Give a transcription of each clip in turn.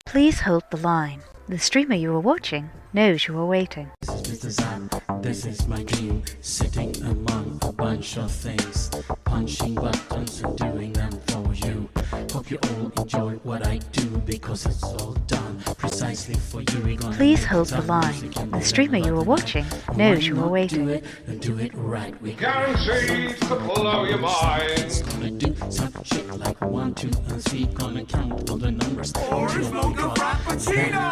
Please hold the line. The streamer you are watching knows you are waiting. This is my dream, sitting among a bunch of things, punching buttons and doing them for you. Hope you all enjoy what I do, because it's all done precisely for you. Please hold the line. The streamer you are watching knows you are waiting. Do it and do it right. We Guaranteed to blow your mind. It's gonna do some shit like 1, 2, and 3. Gonna count all the numbers. Orange mocha frappuccino!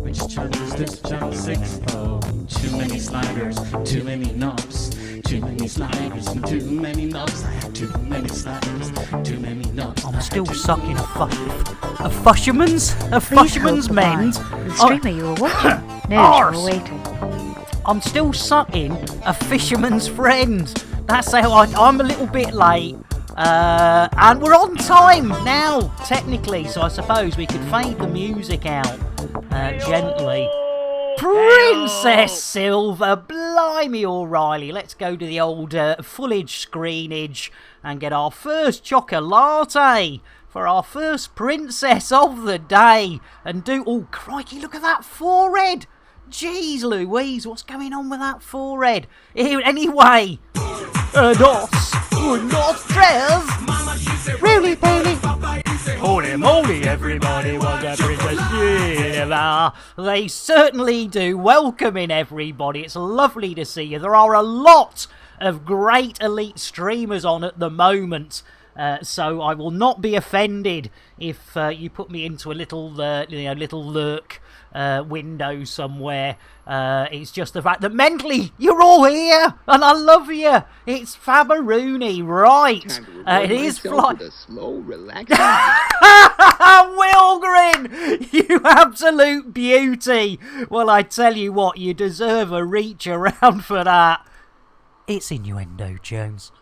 Which channel is this? Channel 6? Oh, too many sliders, too many knobs. Too many sliders and too many knobs. I have too many sliders, too many knobs. I'm still sucking a fisherman's Please hold the line. mend. The streamer you are watching knows you are Arse. waiting. I'm still sucking a fisherman's friend. That's how I'm a little bit late. And we're on time now, technically, so I suppose we could fade the music out gently. Princess Silver, blimey O'Reilly. Let's go to the old foliage screenage and get our first chocolate for our first princess of the day. And oh crikey, look at that forehead. Jeez Louise, what's going on with that forehead? Anyway, really, Bailey? Holy moly, everybody wants a Princess Silver. They certainly do. Welcoming everybody. It's lovely to see you. There are a lot of great elite streamers on at the moment. So I will not be offended if you put me into a little lurk window somewhere. It's just the fact that mentally you're all here and I love you. It's Fabaroony, right? It is fly. Slow, relaxing. Wilgrin, you absolute beauty. Well, I tell you what, you deserve a reach around for that. It's innuendo, Jones.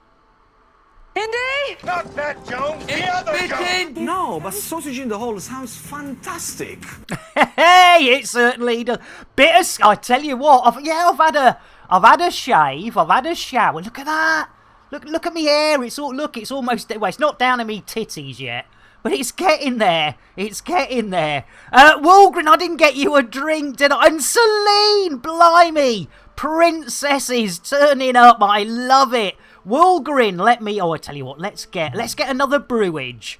Indy? Not that Jones, the other Jones! Bitten! No, but sausage in the hole sounds fantastic. Hey, it certainly does. I tell you what, I've had a shave. I've had a shower. Look at that. Look at me hair. It's almost. Well, it's not down to me titties yet, but it's getting there. It's getting there. Walgren, I didn't get you a drink, did I? And Celine, blimey, princesses turning up. I love it. Woolgrin, I tell you what, let's get another brewage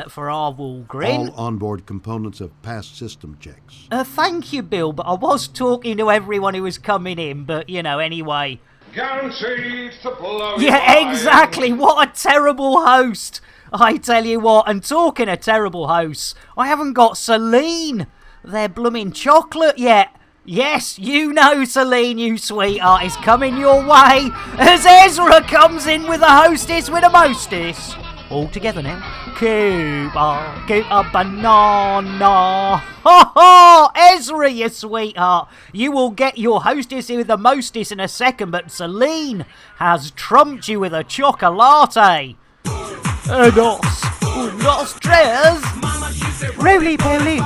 for our Woolgrin. All onboard components have passed system checks. Thank you, Bill, but I was talking to everyone who was coming in, but, anyway. Guaranteed to blow your Yeah, mind. exactly, what a terrible host. I tell you what, and talking of terrible hosts, I haven't got Celine, their blooming chocolate yet. Yes, you know, Celine, you sweetheart, is coming your way as Ezra comes in with a hostess with a mostess. All together now. Keep a banana. Ha ha! Ezra, you sweetheart. You will get your hostess with the mostess in a second, but Celine has trumped you with a chocolate. Dos, tres. Roly poly.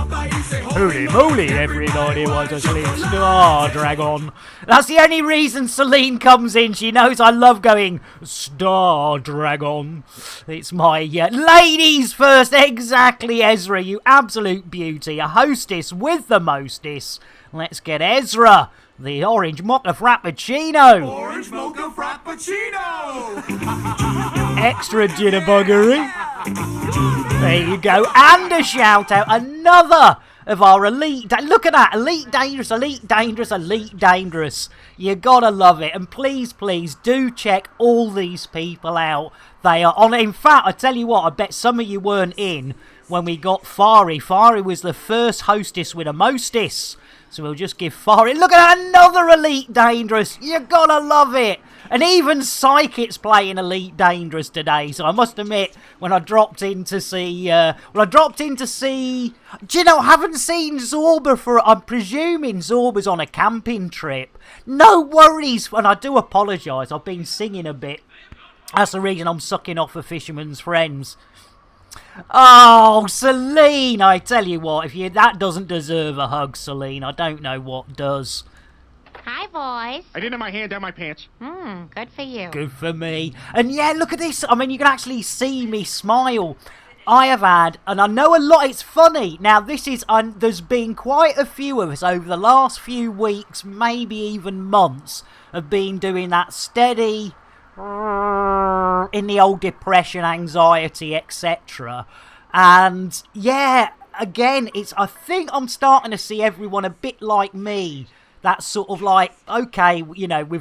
Holy moly, everybody wants a Celine Star Dragon. That's the only reason Celine comes in. She knows I love going Star Dragon. It's my ladies first. Exactly, Ezra, you absolute beauty. A hostess with the mostess. Let's get Ezra, the orange mocha frappuccino. Orange mocha frappuccino! Extra jitterbuggery. There you go. And a shout out. Another of our elite. Look at that. Elite dangerous, elite dangerous, elite dangerous. You gotta love it. And please, please do check all these people out. They are on. In fact, I tell you what, I bet some of you weren't in when we got Fari. Fari was the first hostess with a mostess. So we'll just give Fari. Look at that, another Elite Dangerous. You gotta love it. And even Psychic's playing Elite Dangerous today. So I must admit, when I dropped in to see... Do you know, I haven't seen Zorba for... I'm presuming Zorba's on a camping trip. No worries. And I do apologise. I've been singing a bit. That's the reason I'm sucking off a fisherman's friends. Oh, Celine, I tell you what, that doesn't deserve a hug, Celine, I don't know what does. Hi, boys. I didn't have my hand down my pants. Good for you. Good for me. And yeah, look at this. I mean, you can actually see me smile. I have had, and I know a lot, it's funny. Now, this is, there's been quite a few of us over the last few weeks, maybe even months, have been doing that steady, in the old depression, anxiety, etc. And yeah, again, I think I'm starting to see everyone a bit like me. That's sort of like, okay, you know, we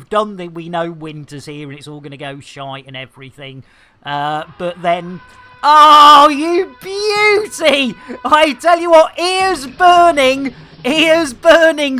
know winter's here and it's all going to go shite and everything. But then, oh, you beauty! I tell you what, ears burning,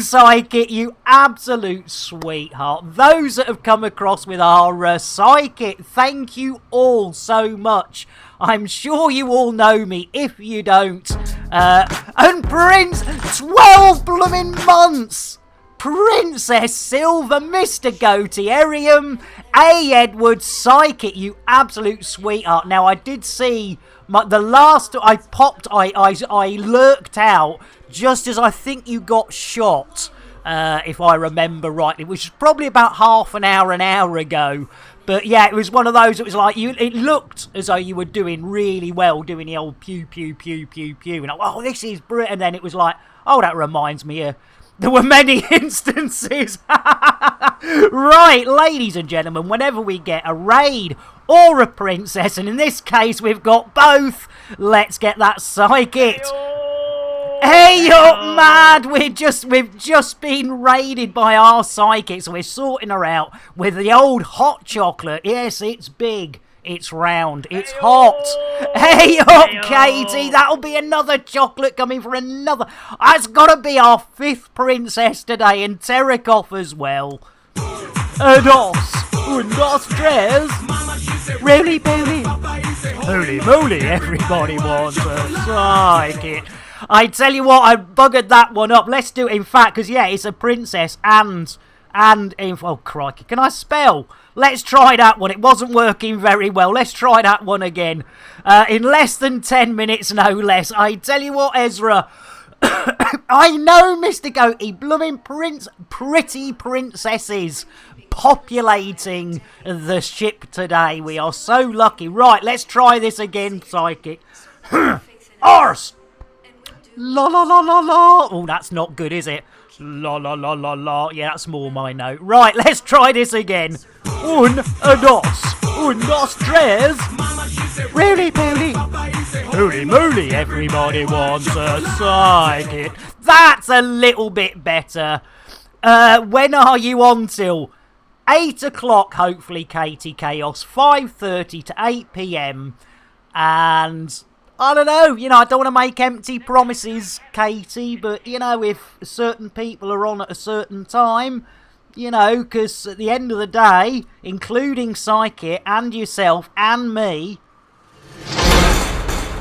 Psychic, you absolute sweetheart. Those that have come across with our Psychic, thank you all so much. I'm sure you all know me. If you don't, and Prince, 12 blooming months! Princess Silver, Mr. Goatee, Arium, A. Edwards, Psychic, you absolute sweetheart. Now, I did see the last I lurked out just as I think you got shot, if I remember rightly, which is probably about half an hour ago. But yeah, it was one of those, it was like, it looked as though you were doing really well, doing the old pew, pew, pew, pew, pew. And oh, this is brilliant. And then it was like, oh, that reminds me of... There were many instances. Right, ladies and gentlemen, whenever we get a raid or a princess, and in this case we've got both, let's get that Psychic. Hey, you're mad! We've just been raided by our Psychic, so we're sorting her out with the old hot chocolate. Yes, it's big. It's round. It's hot. Hey up, Katie. That'll be another chocolate coming for another. That's got to be our 5th princess today, and Terekoff as well. Dos, tres. Really, Billy? Holy moly, everybody wants a Psychic. I tell you what, I buggered that one up. Let's do it, in fact, because, yeah, it's a princess and oh, crikey, can I spell? Let's try that one. It wasn't working very well. Let's try that one again. In less than 10 minutes, no less. I tell you what, Ezra. I know, Mr. Goatee. Blooming pretty princesses populating the ship today. We are so lucky. Right, let's try this again, Psychic. Arse! La la la la la. Oh, that's not good, is it? La la la la la. Yeah, that's more my note. Right, let's try this again. Dos, tres. Really, Billy? Holy moly, everybody wants a Psychic. That's a little bit better. When are you on till? 8 o'clock, hopefully, Katie Chaos. 5:30 to 8 p.m. And... I don't know, you know, I don't want to make empty promises, Katie, but, you know, if certain people are on at a certain time, you know, because at the end of the day, including Psychic and yourself and me,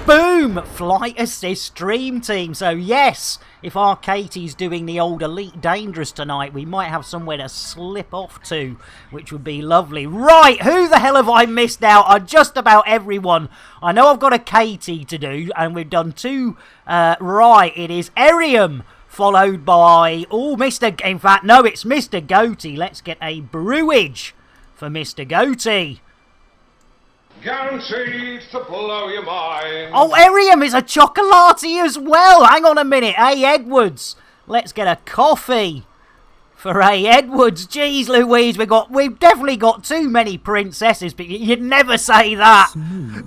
boom, Flight Assist Stream Team. So, yes, if our Katie's doing the old Elite Dangerous tonight, we might have somewhere to slip off to, which would be lovely. Right, who the hell have I missed out on? Just about everyone. I know I've got a Katie to do, and we've done 2. Right, it is Arium, followed by, oh, in fact, no, it's Mr. Goatee. Let's get a brewage for Mr. Goatee. Guaranteed to blow your mind. Oh, Arium is a chocolatey as well. Hang on a minute. A. Edwards. Let's get a coffee for A. Edwards. Jeez Louise, we've definitely got too many princesses, but you'd never say that.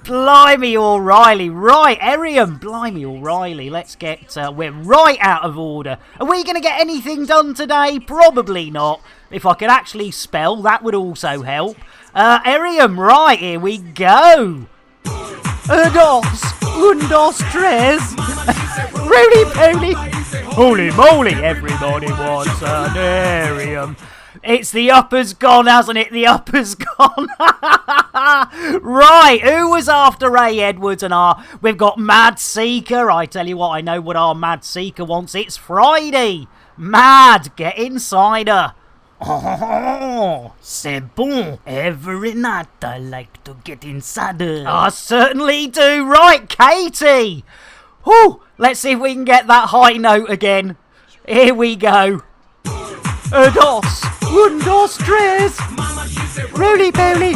Blimey O'Reilly. Right, Arium. Blimey O'Reilly. Let's get, we're right out of order. Are we going to get anything done today? Probably not. If I could actually spell, that would also help. Arium, right, here we go. Dos, tres. Roly poly. Holy moly, everybody wants an Arium. It's the upper's gone, hasn't it? The upper's gone. Right, who was after A. Edwards and we've got Mad Seeker. I tell you what, I know what our Mad Seeker wants. It's Friday. Mad, get inside her. Oh, c'est bon. Every night I like to get inside her. I certainly do. Right, Katie. Whew, let's see if we can get that high note again. Here we go. Dos, un, dos, tres. Roly poly.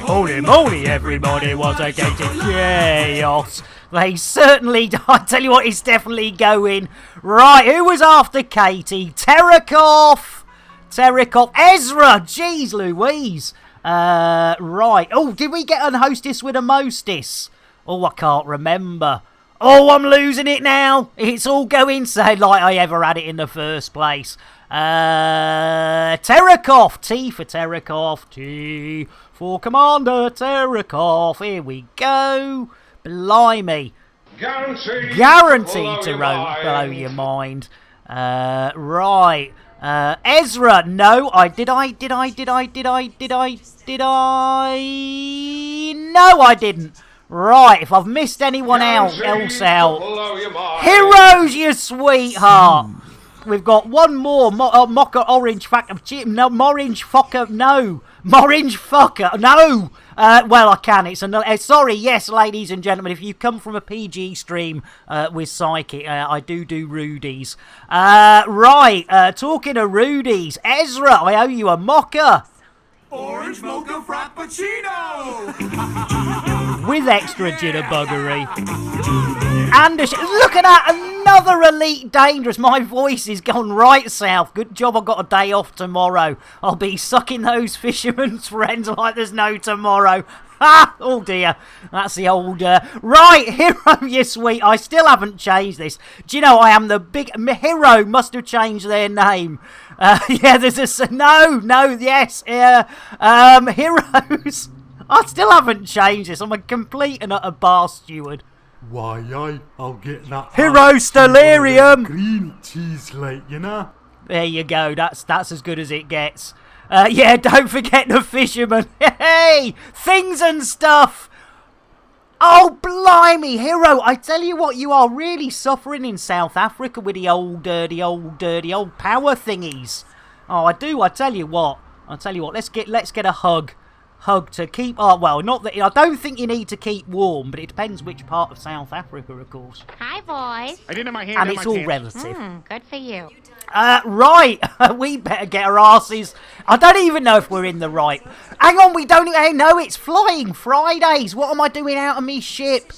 Holy moly, everybody was against it. Chaos. They certainly, I tell you what, it's definitely going. Right, who was after Katie? Terakov, Ezra, jeez Louise. Right, oh, did we get a hostess with a mostess? Oh, I can't remember. Oh, I'm losing it now. It's all going so like I ever had it in the first place. Terakov, T for Terakov, T for Commander Terakov. Here we go. Blimey. Guaranteed to blow your mind. Right. Ezra, no, did I? No, I didn't. Right, if I've missed anyone else out. Heroes, you sweetheart. We've got one more. Mocha Orange Fucker. No, Morange Fucker. No. Morange Fucker. No. Well, I can. It's another. Sorry, yes, ladies and gentlemen. If you come from a PG stream with Psychic, I do Rudy's. Right. Talking of Rudy's. Ezra, I owe you a mocha. Orange mocha frappuccino! With extra jitterbuggery. And look at that, another Elite Dangerous. My voice is gone right south. Good job I've got a day off tomorrow. I'll be sucking those fishermen's friends like there's no tomorrow. Ha! Oh dear, that's the old... Right, Hero, you sweet. I still haven't changed this. Do you know I am the big... Hero must have changed their name. Yeah, there's a... No, yes. Heroes. I still haven't changed this. I'm a complete and utter bar steward. Why, I'll get that. Hero Stellarium! Green cheese like, you know? There you go. That's as good as it gets. Yeah, don't forget the fisherman. Hey! Things and stuff! Oh, blimey, Hero, I tell you what, you are really suffering in South Africa with the old power thingies. Oh, I do, I tell you what, let's get a hug to keep, oh, well, not that, I don't think you need to keep warm, but it depends which part of South Africa, of course. Hi, boys. I didn't have my hand And in it's my all pants. relative. Good for you. Right, we better get our asses. I don't even know if we're in the right. Hang on, we don't even know it's Flying Fridays. What am I doing out of me ship?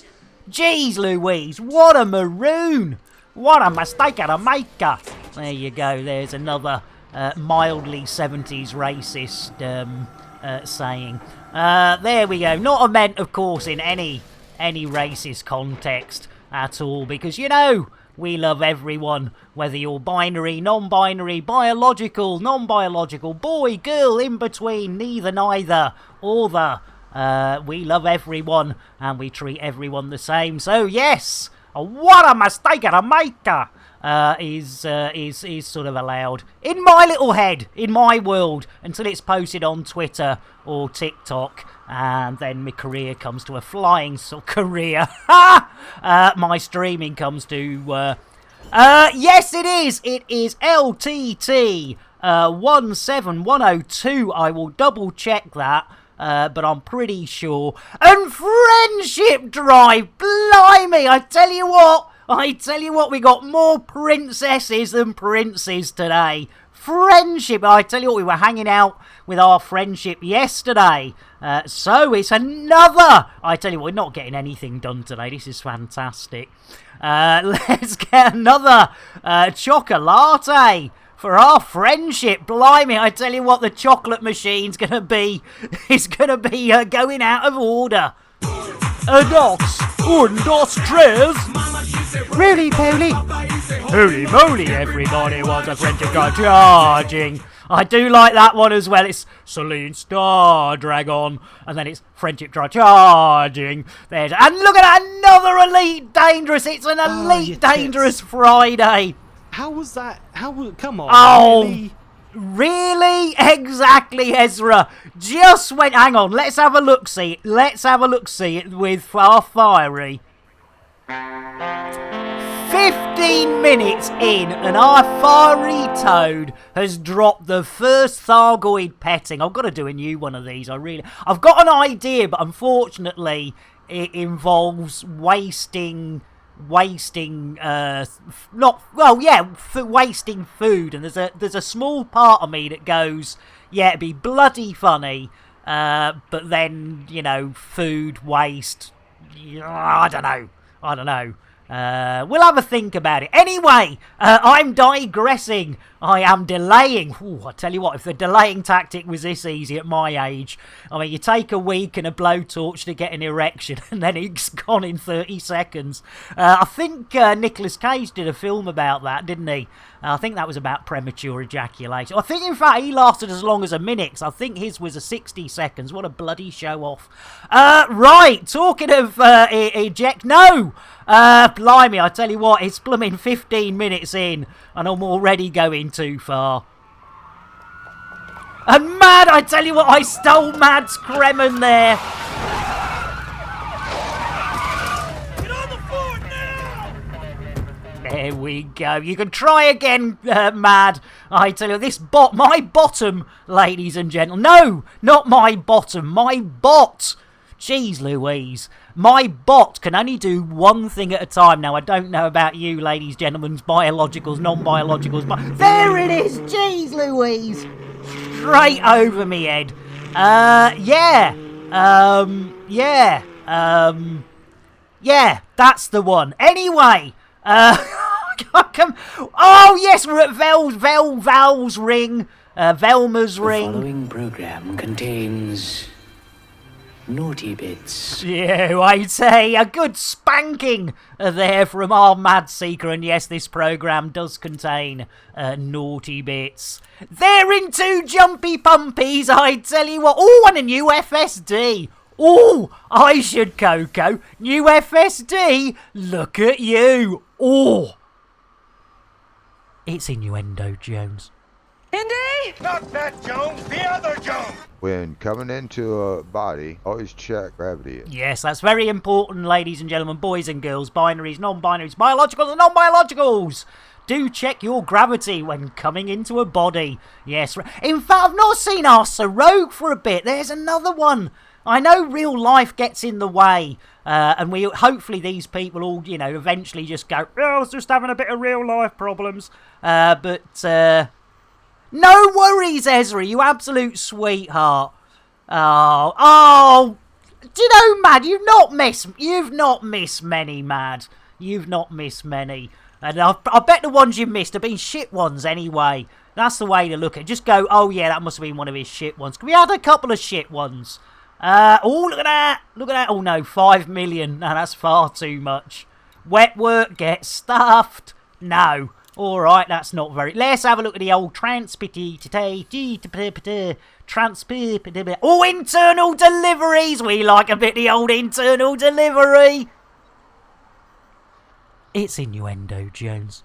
Jeez Louise, what a maroon. What a mistake of a maker. There you go, there's another mildly 70s racist saying. There we go. Not meant, of course, in any racist context at all, because, you know, we love everyone, whether you're binary, non-binary, biological, non-biological, boy, girl, in between, neither, or the. We love everyone, and we treat everyone the same. So, yes, what a mistake of a maker is sort of allowed. In my little head, in my world, until it's posted on Twitter or TikTok. And then my career comes to a flying career. My streaming comes to... yes, it is. It is LTT 17102. I will double check that. But I'm pretty sure. And Friendship Drive. Blimey, I tell you what, we got more princesses than princes today. Friendship, I tell you what, we were hanging out with our friendship yesterday. So it's another, I tell you what, we're not getting anything done today. This is fantastic. Let's get another chocolate for our friendship. Blimey, I tell you what, the chocolate machine's going to be, going out of order. Dos, un, dos, tres. Really, Polly? Holy moly, everybody was a friendship guy charging. I do like that one as well. It's Celine Star Dragon, and then it's Friendship Drive charging. There's, and look at that, another Elite Dangerous. It's an Elite Dangerous Friday. How was that? Come on. Oh, really? Exactly, Ezra. Just went. Hang on. Let's have a look. See. Let's have a look. See it with our fiery. 15 minutes in, and our fiery toad has dropped the first Thargoid petting. I've got to do a new one of these. I've got an idea, but unfortunately, it involves wasting wasting wasting food, and there's a small part of me that goes, yeah, it'd be bloody funny, but then, you know, food waste, I don't know. We'll have a think about it. Anyway, I'm digressing. I am delaying. Ooh, I tell you what, if the delaying tactic was this easy at my age, I mean, you take a week and a blowtorch to get an erection, and then it's gone in 30 seconds. I think Nicolas Cage did a film about that, didn't he? I think that was about premature ejaculation. I think, in fact, he lasted as long as a minute. So I think his was a 60 seconds. What a bloody show off. Right, talking of eject... No! Blimey, I tell you what, it's blooming 15 minutes in, and I'm already going too far. And Mad, I tell you what, I stole Mad's Kremen there. There we go. You can try again, Mad. I tell you, my bottom, ladies and gentlemen. No, not my bottom, my bot. Jeez Louise. My bot can only do one thing at a time. Now, I don't know about you, ladies, gentlemen, biologicals, non-biologicals, but there it is. Jeez Louise. Straight over me head. Yeah, that's the one. Anyway, oh, yes, we're at Val's ring. Velma's ring. The following program contains naughty bits. Yeah, I'd say a good spanking there from our Mad Seeker. And yes, this program does contain naughty bits. They're into jumpy pumpies, I tell you what. Oh, and a new FSD. Oh, I should, Coco. New FSD. Look at you. Oh. It's innuendo, Jones. Indy? Not that Jones, the other Jones! When coming into a body, always check gravity. Yes, that's very important, ladies and gentlemen, boys and girls, binaries, non-binaries, biologicals and non-biologicals. Do check your gravity when coming into a body. Yes, in fact, I've not seen our Rogue for a bit. There's another one. I know real life gets in the way, and hopefully these people all, you know, eventually just go, oh, I was just having a bit of real life problems. No worries, Ezra, you absolute sweetheart. Oh, do you know, Mad, you've not missed many, Mad. You've not missed many. And I bet the ones you missed have been shit ones anyway. That's the way to look at it. Just go, oh yeah, that must have been one of his shit ones. We had a couple of shit ones. Oh, look at that. Look at that. Oh no, 5 million. No, that's far too much. Wet work gets stuffed. No. Alright, that's not very... Let's have a look at the old Oh, internal deliveries! We like a bit the old internal delivery! It's innuendo, Jones.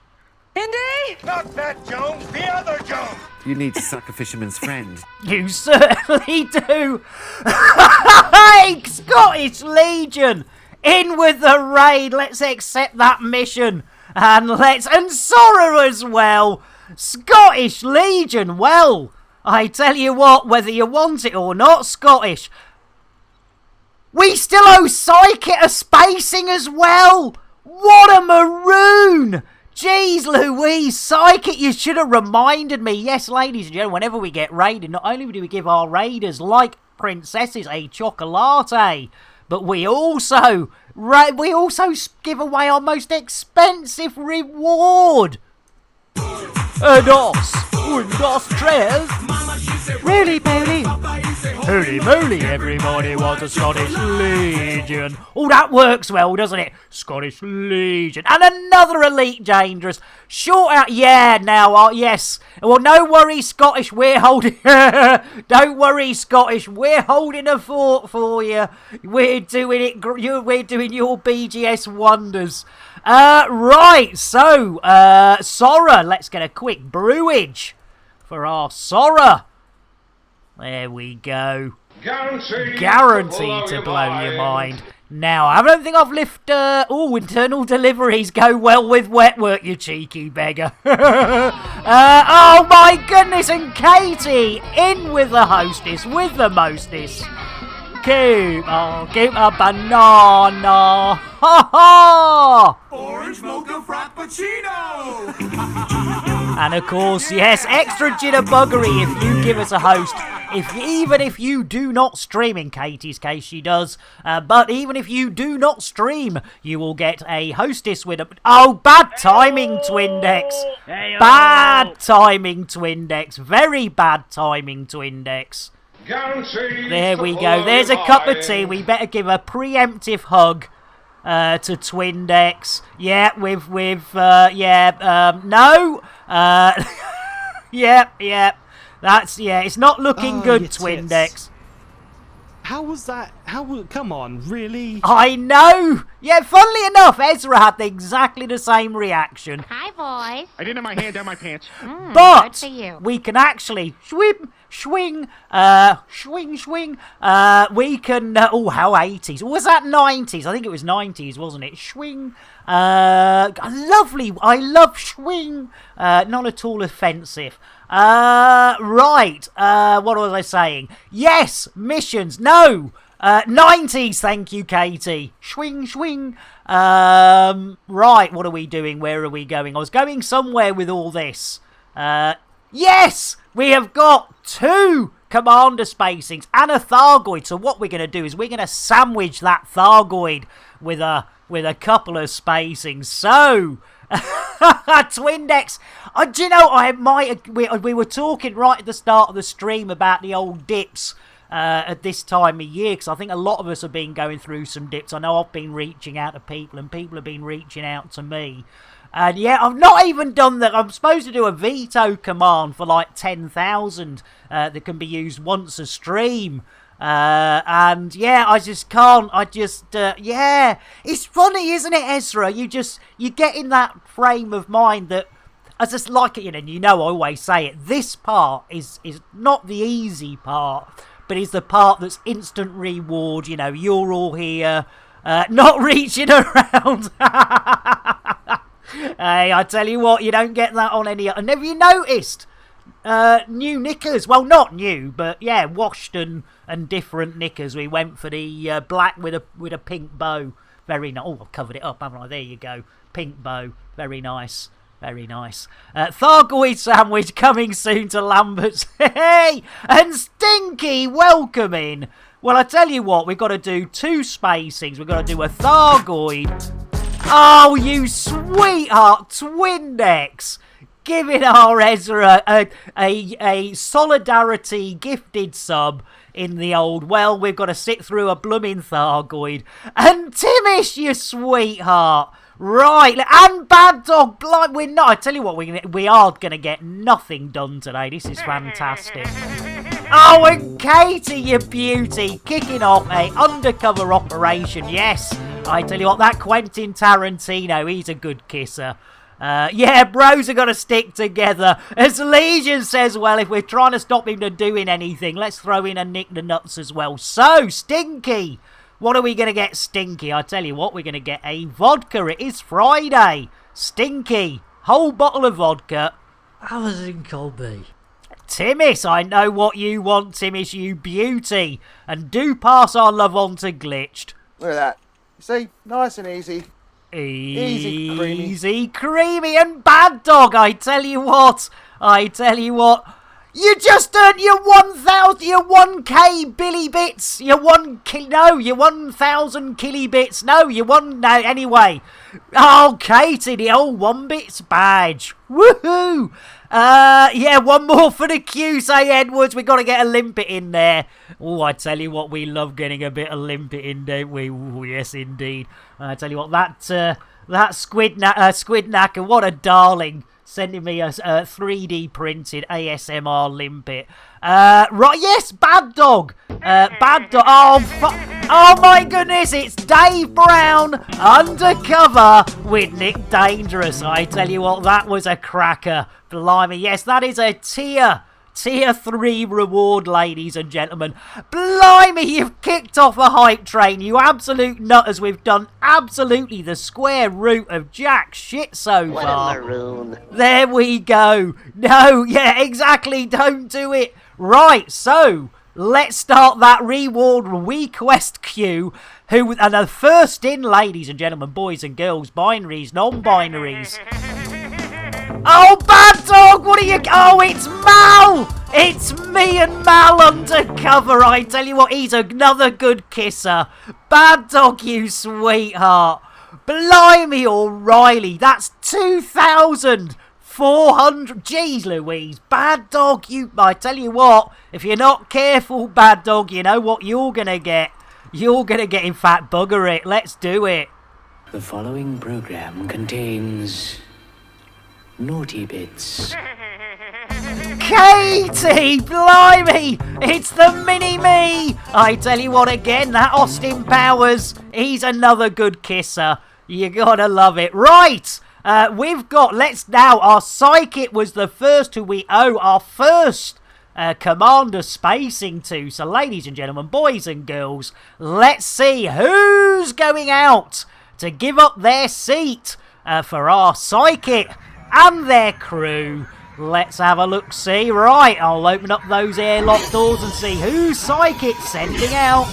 Indy? Not that Jones, the other Jones! You need to suck a fisherman's friend. You certainly do! Hey, Scottish Legion! In with the raid! Let's accept that mission! And Sora as well. Scottish Legion. Well, I tell you what, whether you want it or not, Scottish. We still owe Psychic a spacing as well. What a maroon. Jeez Louise, Psychic, you should have reminded me. Yes, ladies and gentlemen, whenever we get raided, not only do we give our raiders, like princesses, a chocolate, but we also give away our most expensive reward. Dos tres. Really, Polly? Holy moly, everybody wants a Scottish Legion. Oh, that works well, doesn't it? Scottish Legion. And another Elite Dangerous. Short out. Yeah, now, yes. Well, no worries, Scottish. We're holding... Don't worry, Scottish. We're holding a fort for you. We're doing it. We're doing your BGS wonders. Right, so, Sora. Let's get a quick brewage for our Sora. There we go. Guaranteed to blow your mind. Now, I don't think I've lifted... internal deliveries go well with wet work, you cheeky beggar. Oh my goodness, and Katie, in with the hostess, with the mostess. keep a banana. Ha ha! Orange mocha frappuccino! And of course, yes, extra jitterbuggery if you give us a host. Even if you do not stream, in Katie's case she does, but even if you do not stream, you will get a hostess with a... Oh, bad timing, Twindex. Bad timing, Twindex. Very bad timing, Twindex. Guaranteed There to we blow go. There's a your cup of mind. tea. We better give a preemptive hug to Twindex. Yeah, no. Yeah. It's not looking good, your tits. Twindex. How was that? Come on, really? I know. Yeah, funnily enough, Ezra had exactly the same reaction. Hi, boys. I didn't have my hand down my pants. Good But for you. we can actually swing. We can. Oh, how 80s? Or was that 90s? I think it was 90s, wasn't it? Swing. Lovely. I love swing. Not at all offensive. Right. What was I saying? Yes, missions. No. 90s, thank you, Katie. Swing. Right, what are we doing? Where are we going? I was going somewhere with all this. Yes! We have got 2 commander spacings and a Thargoid. So what we're going to do is we're going to sandwich that Thargoid with a couple of spacings. So... Twindex, do you know, we were talking right at the start of the stream about the old dips at this time of year, because I think a lot of us have been going through some dips. I know I've been reaching out to people, and people have been reaching out to me. And yeah, I've not even done that. I'm supposed to do a veto command for like 10,000 that can be used once a stream. And yeah, I just can't. Yeah, it's funny, isn't it, Ezra? You get in that frame of mind that, I just like it, and I always say it, this part is not the easy part, but is the part that's instant reward. You're all here, not reaching around. Hey, I tell you what, you don't get that on any other. And have you noticed new knickers? Well, not new, but yeah, washed and different knickers. We went for the black with a pink bow. Very nice. Oh, I've covered it up, haven't I? There you go. Pink bow. Very nice. Very nice. Thargoid sandwich coming soon to Lambert's. Hey! And Stinky, welcome in. Well, I tell you what, we've got to do 2 spacings. We've got to do a Thargoid. Oh, you sweetheart, Twindex. Giving our Ezra a solidarity gifted sub in the old, well, we've got to sit through a blooming Thargoid. And Timish, you sweetheart. Right, and Bad Dog, we're not, I tell you what, we are going to get nothing done today. This is fantastic. Oh, and Katie, you beauty, kicking off a undercover operation. Yes, I tell you what, that Quentin Tarantino, he's a good kisser. Yeah, bros are going to stick together. As Legion says, well, if we're trying to stop him from doing anything, let's throw in a Nick the Nuts as well. So, Stinky, what are we going to get, Stinky? I tell you what, we're going to get a vodka. It is Friday. Stinky, whole bottle of vodka. How was it cold be? Timmis, I know what you want, Timmis, you beauty. And do pass our love on to Glitched. Look at that. See? Nice and easy. Easy, creamy, and Bad Dog, I tell you what. You just earned your 1,000, your 1k Billy bits, your 1,000 killy bits, anyway. Oh, Katie, the old 1 bits badge. Woohoo! Yeah, one more for the Q, say Edwards. We got to get a limpet in there. Oh, I tell you what, we love getting a bit of limpet in, don't we? Ooh, yes, indeed. I tell you what, that squid knacker, what a darling. Sending me a 3D printed ASMR limpet. Right, yes, Bad Dog. Bad Dog. Oh my goodness, it's Dave Brown undercover with Nick Dangerous. I tell you what, that was a cracker. Blimey, yes, that is a tier 3 reward, ladies and gentlemen. Blimey, you've kicked off a hype train, you absolute nutters. We've done absolutely the square root of jack shit so far. What a maroon. There we go. No, yeah, exactly, don't do it. Right, so, let's start that reward request queue. Who and the first in, ladies and gentlemen, boys and girls, binaries, non-binaries. Oh, Bad Dog, what are you... Oh, it's Mal! It's me and Mal undercover. I tell you what, he's another good kisser. Bad Dog, you sweetheart. Blimey, O'Reilly, that's 2,400. Jeez Louise, Bad Dog, you... I tell you what, if you're not careful, Bad Dog, you know what you're going to get. You're going to get, in fact, bugger it. Let's do it. The following program contains naughty bits. Katie, blimey, it's the mini-me. I tell you what, again, that Austin Powers, he's another good kisser. You gotta love it. Right, we've got, our Psychic was the first who we owe our first commander spacing to. So, ladies and gentlemen, boys and girls, let's see who's going out to give up their seat for our Psychic and their crew. Let's have a look-see. Right, I'll open up those airlock doors and see who's Psychic sending out.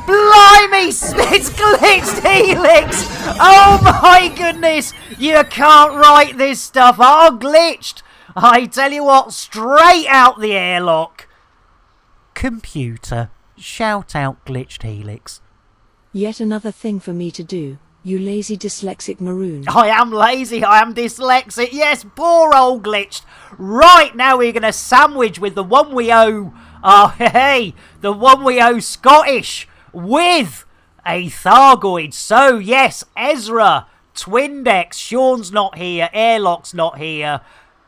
Blimey, it's glitched Helix! Oh my goodness, you can't write this stuff. Oh, glitched. I tell you what, straight out the airlock. Computer, shout out glitched Helix. Yet another thing for me to do, you lazy dyslexic maroon. I am lazy, I am dyslexic. Yes, poor old glitched. Right, now we're going to sandwich with the one we owe, the one we owe Scottish with a Thargoid. So, yes, Ezra, Twindex, Sean's not here, Airlock's not here.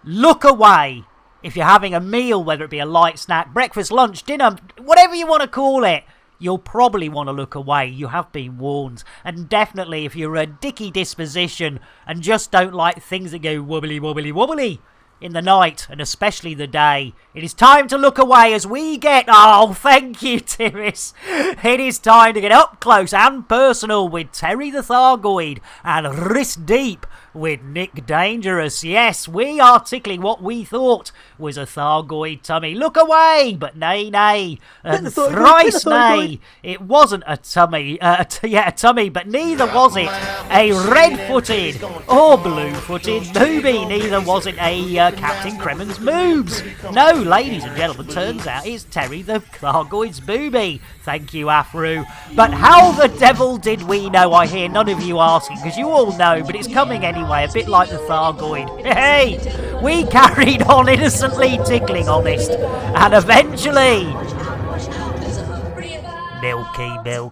Look away if you're having a meal, whether it be a light snack, breakfast, lunch, dinner, whatever you want to call it. You'll probably want to look away. You have been warned. And definitely, if you're a dicky disposition and just don't like things that go wobbly, wobbly, wobbly in the night, and especially the day, it is time to look away as we get... Oh, thank you, Tiris. It is time to get up close and personal with Terry the Thargoid and wrist deep with Nick Dangerous. Yes, we are tickling what we thought was a Thargoid tummy. Look away, but nay, nay, and thrice nay. It wasn't a tummy, a tummy, but neither was it a red-footed or blue-footed booby. Neither was it a Captain Kremen's moves. No, ladies and gentlemen, turns out it's Terry the Thargoid's booby. Thank you, Afru. But how the devil did we know? I hear none of you asking, because you all know, but it's coming anyway, a bit like the Thargoid. Hey, we carried on innocently tickling honest, and eventually... Milky. There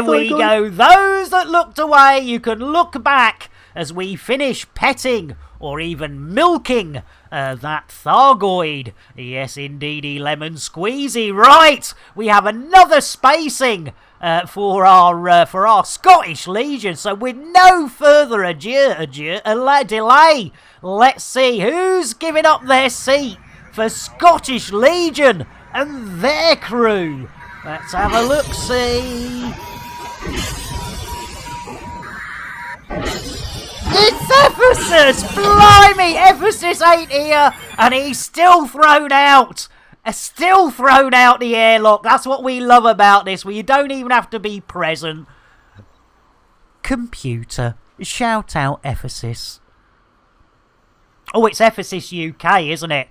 we go. Those that looked away, you can look back as we finish petting or even milking that Thargoid. Yes, indeedy, lemon squeezy. Right, we have another spacing for our Scottish Legion. So with no further delay, let's see who's giving up their seat for Scottish Legion and their crew. Let's have a look-see. It's Ephesus! Blimey! Ephesus ain't here, and he's still thrown out. Still thrown out the airlock. That's what we love about this, where you don't even have to be present. Computer, shout out Ephesus. Oh, it's Ephesus UK, isn't it?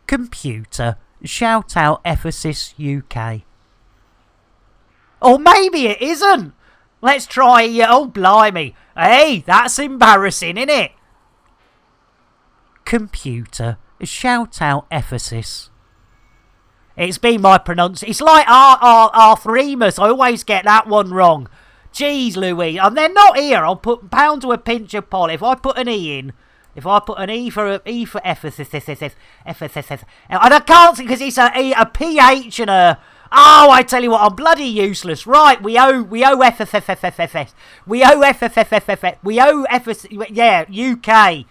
Computer, shout out Ephesus UK. Or maybe it isn't. Let's try, oh blimey. Hey, that's embarrassing, innit? Computer, shout out Ephesus. It's been my pronunciation. It's like Arthremus. I always get that one wrong. Jeez Louise. And they're not here. I'll put pound to a pinch of Polly. If I put an E in. If I put an E for Ephesus. And I can't see because it's a PH and a... Oh, I tell you what, I'm bloody useless. Right, we owe FFFFFF. We owe FFFFF. We owe FS. Yeah, UK.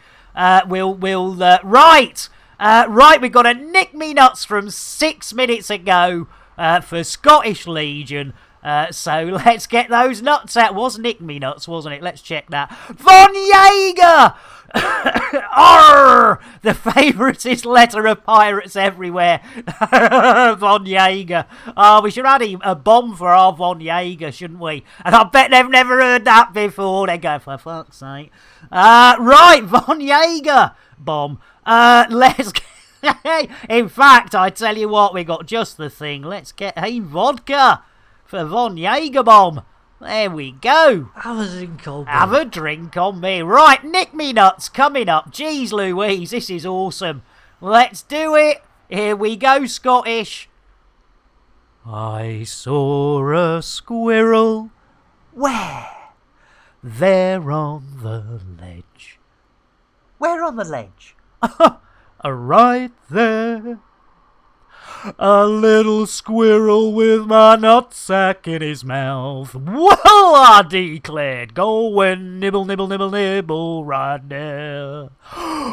Right, we got a Nick Me Nuts from 6 minutes ago for Scottish Legion. So let's get those nuts out. Was Nick Me Nuts, wasn't it? Let's check that. Von Jaeger! Arr! The favouriteest letter of pirates everywhere. Von Jaeger. Oh, we should add a bomb for our Von Jaeger, shouldn't we? And I bet they've never heard that before. They go, for fuck's sake. Right, Von Jaeger bomb. Let's get... In fact, I tell you what, we got just the thing. Let's get a vodka for Von Jaeger bomb. There we go. Have a drink on me. Have a drink on me. Right, Nick Me Nuts coming up. Jeez Louise, this is awesome. Let's do it. Here we go, Scottish. I saw a squirrel. Where? There on the ledge. Where on the ledge? Right there. A little squirrel with my nutsack in his mouth. Well, I declared, go and nibble, nibble, nibble, nibble right there.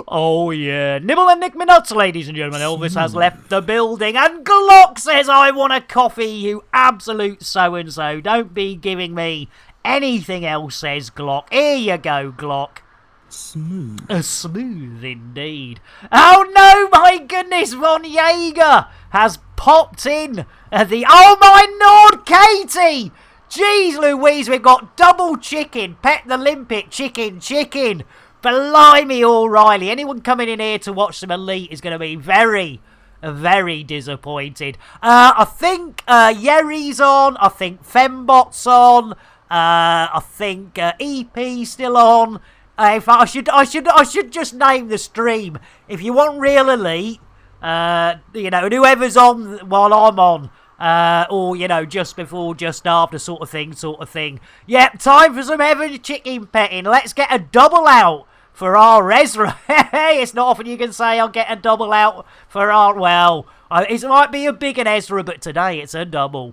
Oh, yeah. Nibble and nick me nuts, ladies and gentlemen. Elvis has left the building, and Glock says, I want a coffee, you absolute so-and-so. Don't be giving me anything else, says Glock. Here you go, Glock. Smooth. Smooth indeed. Oh no, my goodness, Von Jaeger has popped in oh my Lord, Katie! Jeez Louise, we've got double chicken, Pet the Limpet, chicken. Blimey, O'Reilly. Anyone coming in here to watch some Elite is going to be very, very disappointed. I think Yeri's on. I think Fembot's on. I think EP's still on. In fact, I should just name the stream. If you want real Elite, you know, whoever's on while I'm on, or you know, just before, just after, sort of thing. Yep, time for some heavy chicken petting. Let's get a double out for our Ezra. Hey, it's not often you can say I'll get a double out for our. Well, it might be a big an Ezra, but today it's a double.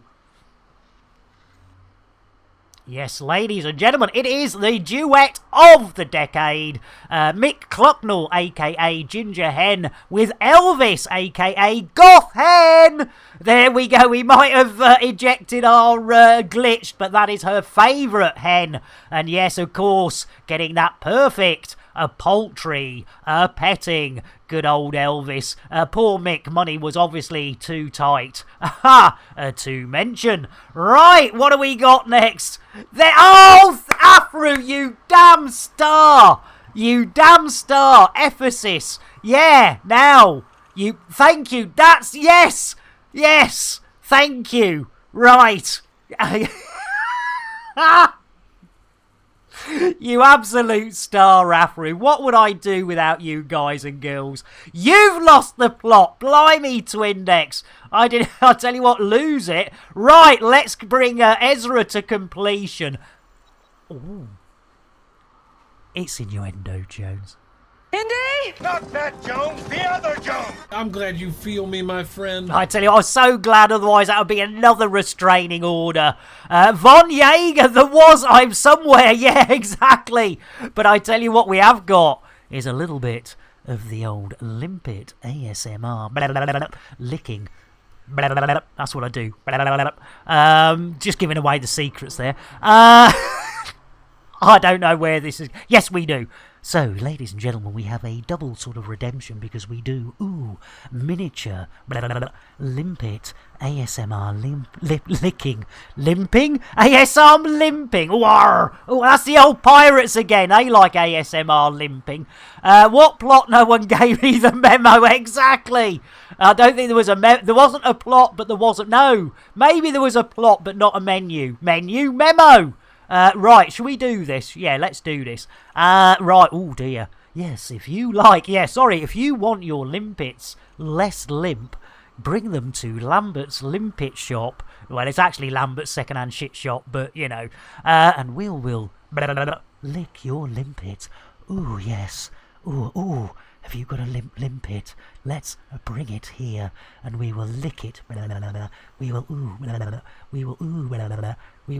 Yes, ladies and gentlemen, it is the duet of the decade. Mick Clucknell, a.k.a. Ginger Hen, with Elvis, a.k.a. Goth Hen. There we go. We might have ejected our glitch, but that is her favourite hen. And yes, of course, getting that perfect. A poultry, a petting, good old Elvis. Poor Mick, money was obviously too tight. To mention. Right, what do we got next? Afro, you damn star! You damn star! Ephesus. Yeah, now. Thank you. That's, yes! Yes! Thank you. Right. You absolute star, Afro. What would I do without you guys and girls? You've lost the plot. Blimey, Twindex. I'll tell you what, lose it. Right, let's bring Ezra to completion. Ooh. It's innuendo, Jones. Indy? Not that Jones, the other Jones. I'm glad you feel me, my friend. I tell you, I was so glad, otherwise that would be another restraining order. Von Jaeger, I'm somewhere, yeah, exactly. But I tell you what we have got is a little bit of the old limpet ASMR. Blah, blah, blah, blah, licking. Blah, blah, blah, blah. That's what I do. Blah, blah, blah, blah. Just giving away the secrets there. I don't know where this is. Yes, we do. So, ladies and gentlemen, we have a double sort of redemption because we do, miniature, limpet, ASMR, licking, limping, ASMR limping, war. Oh, that's the old pirates again, they like ASMR limping. What plot? No one gave me the memo, exactly. I don't think there was there wasn't a plot, but there wasn't, no. Maybe there was a plot, but not a menu. Memo. Right, shall we do this? Yeah, let's do this. Right, oh dear. Yes, if you want your limpets less limp, bring them to Lambert's Limpet Shop. Well, it's actually Lambert's second-hand shit shop, but, you know. And we'll lick your limpet. Ooh, yes. Ooh. Have you got a limpet? Let's bring it here, and we will lick it. We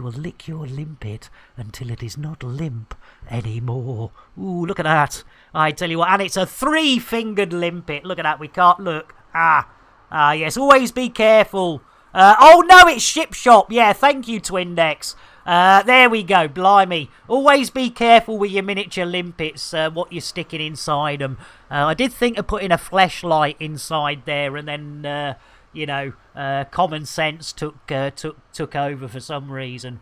will lick your limpet until it is not limp anymore. Ooh, look at that! I tell you what, and it's a 3-fingered limpet. Look at that. We can't look. Yes. Always be careful. Oh no, it's Ship Shop. Yeah, thank you, Twindex. There we go, blimey. Always be careful with your miniature limpets, what you're sticking inside them. I did think of putting a fleshlight inside there, and then, you know, common sense took over for some reason.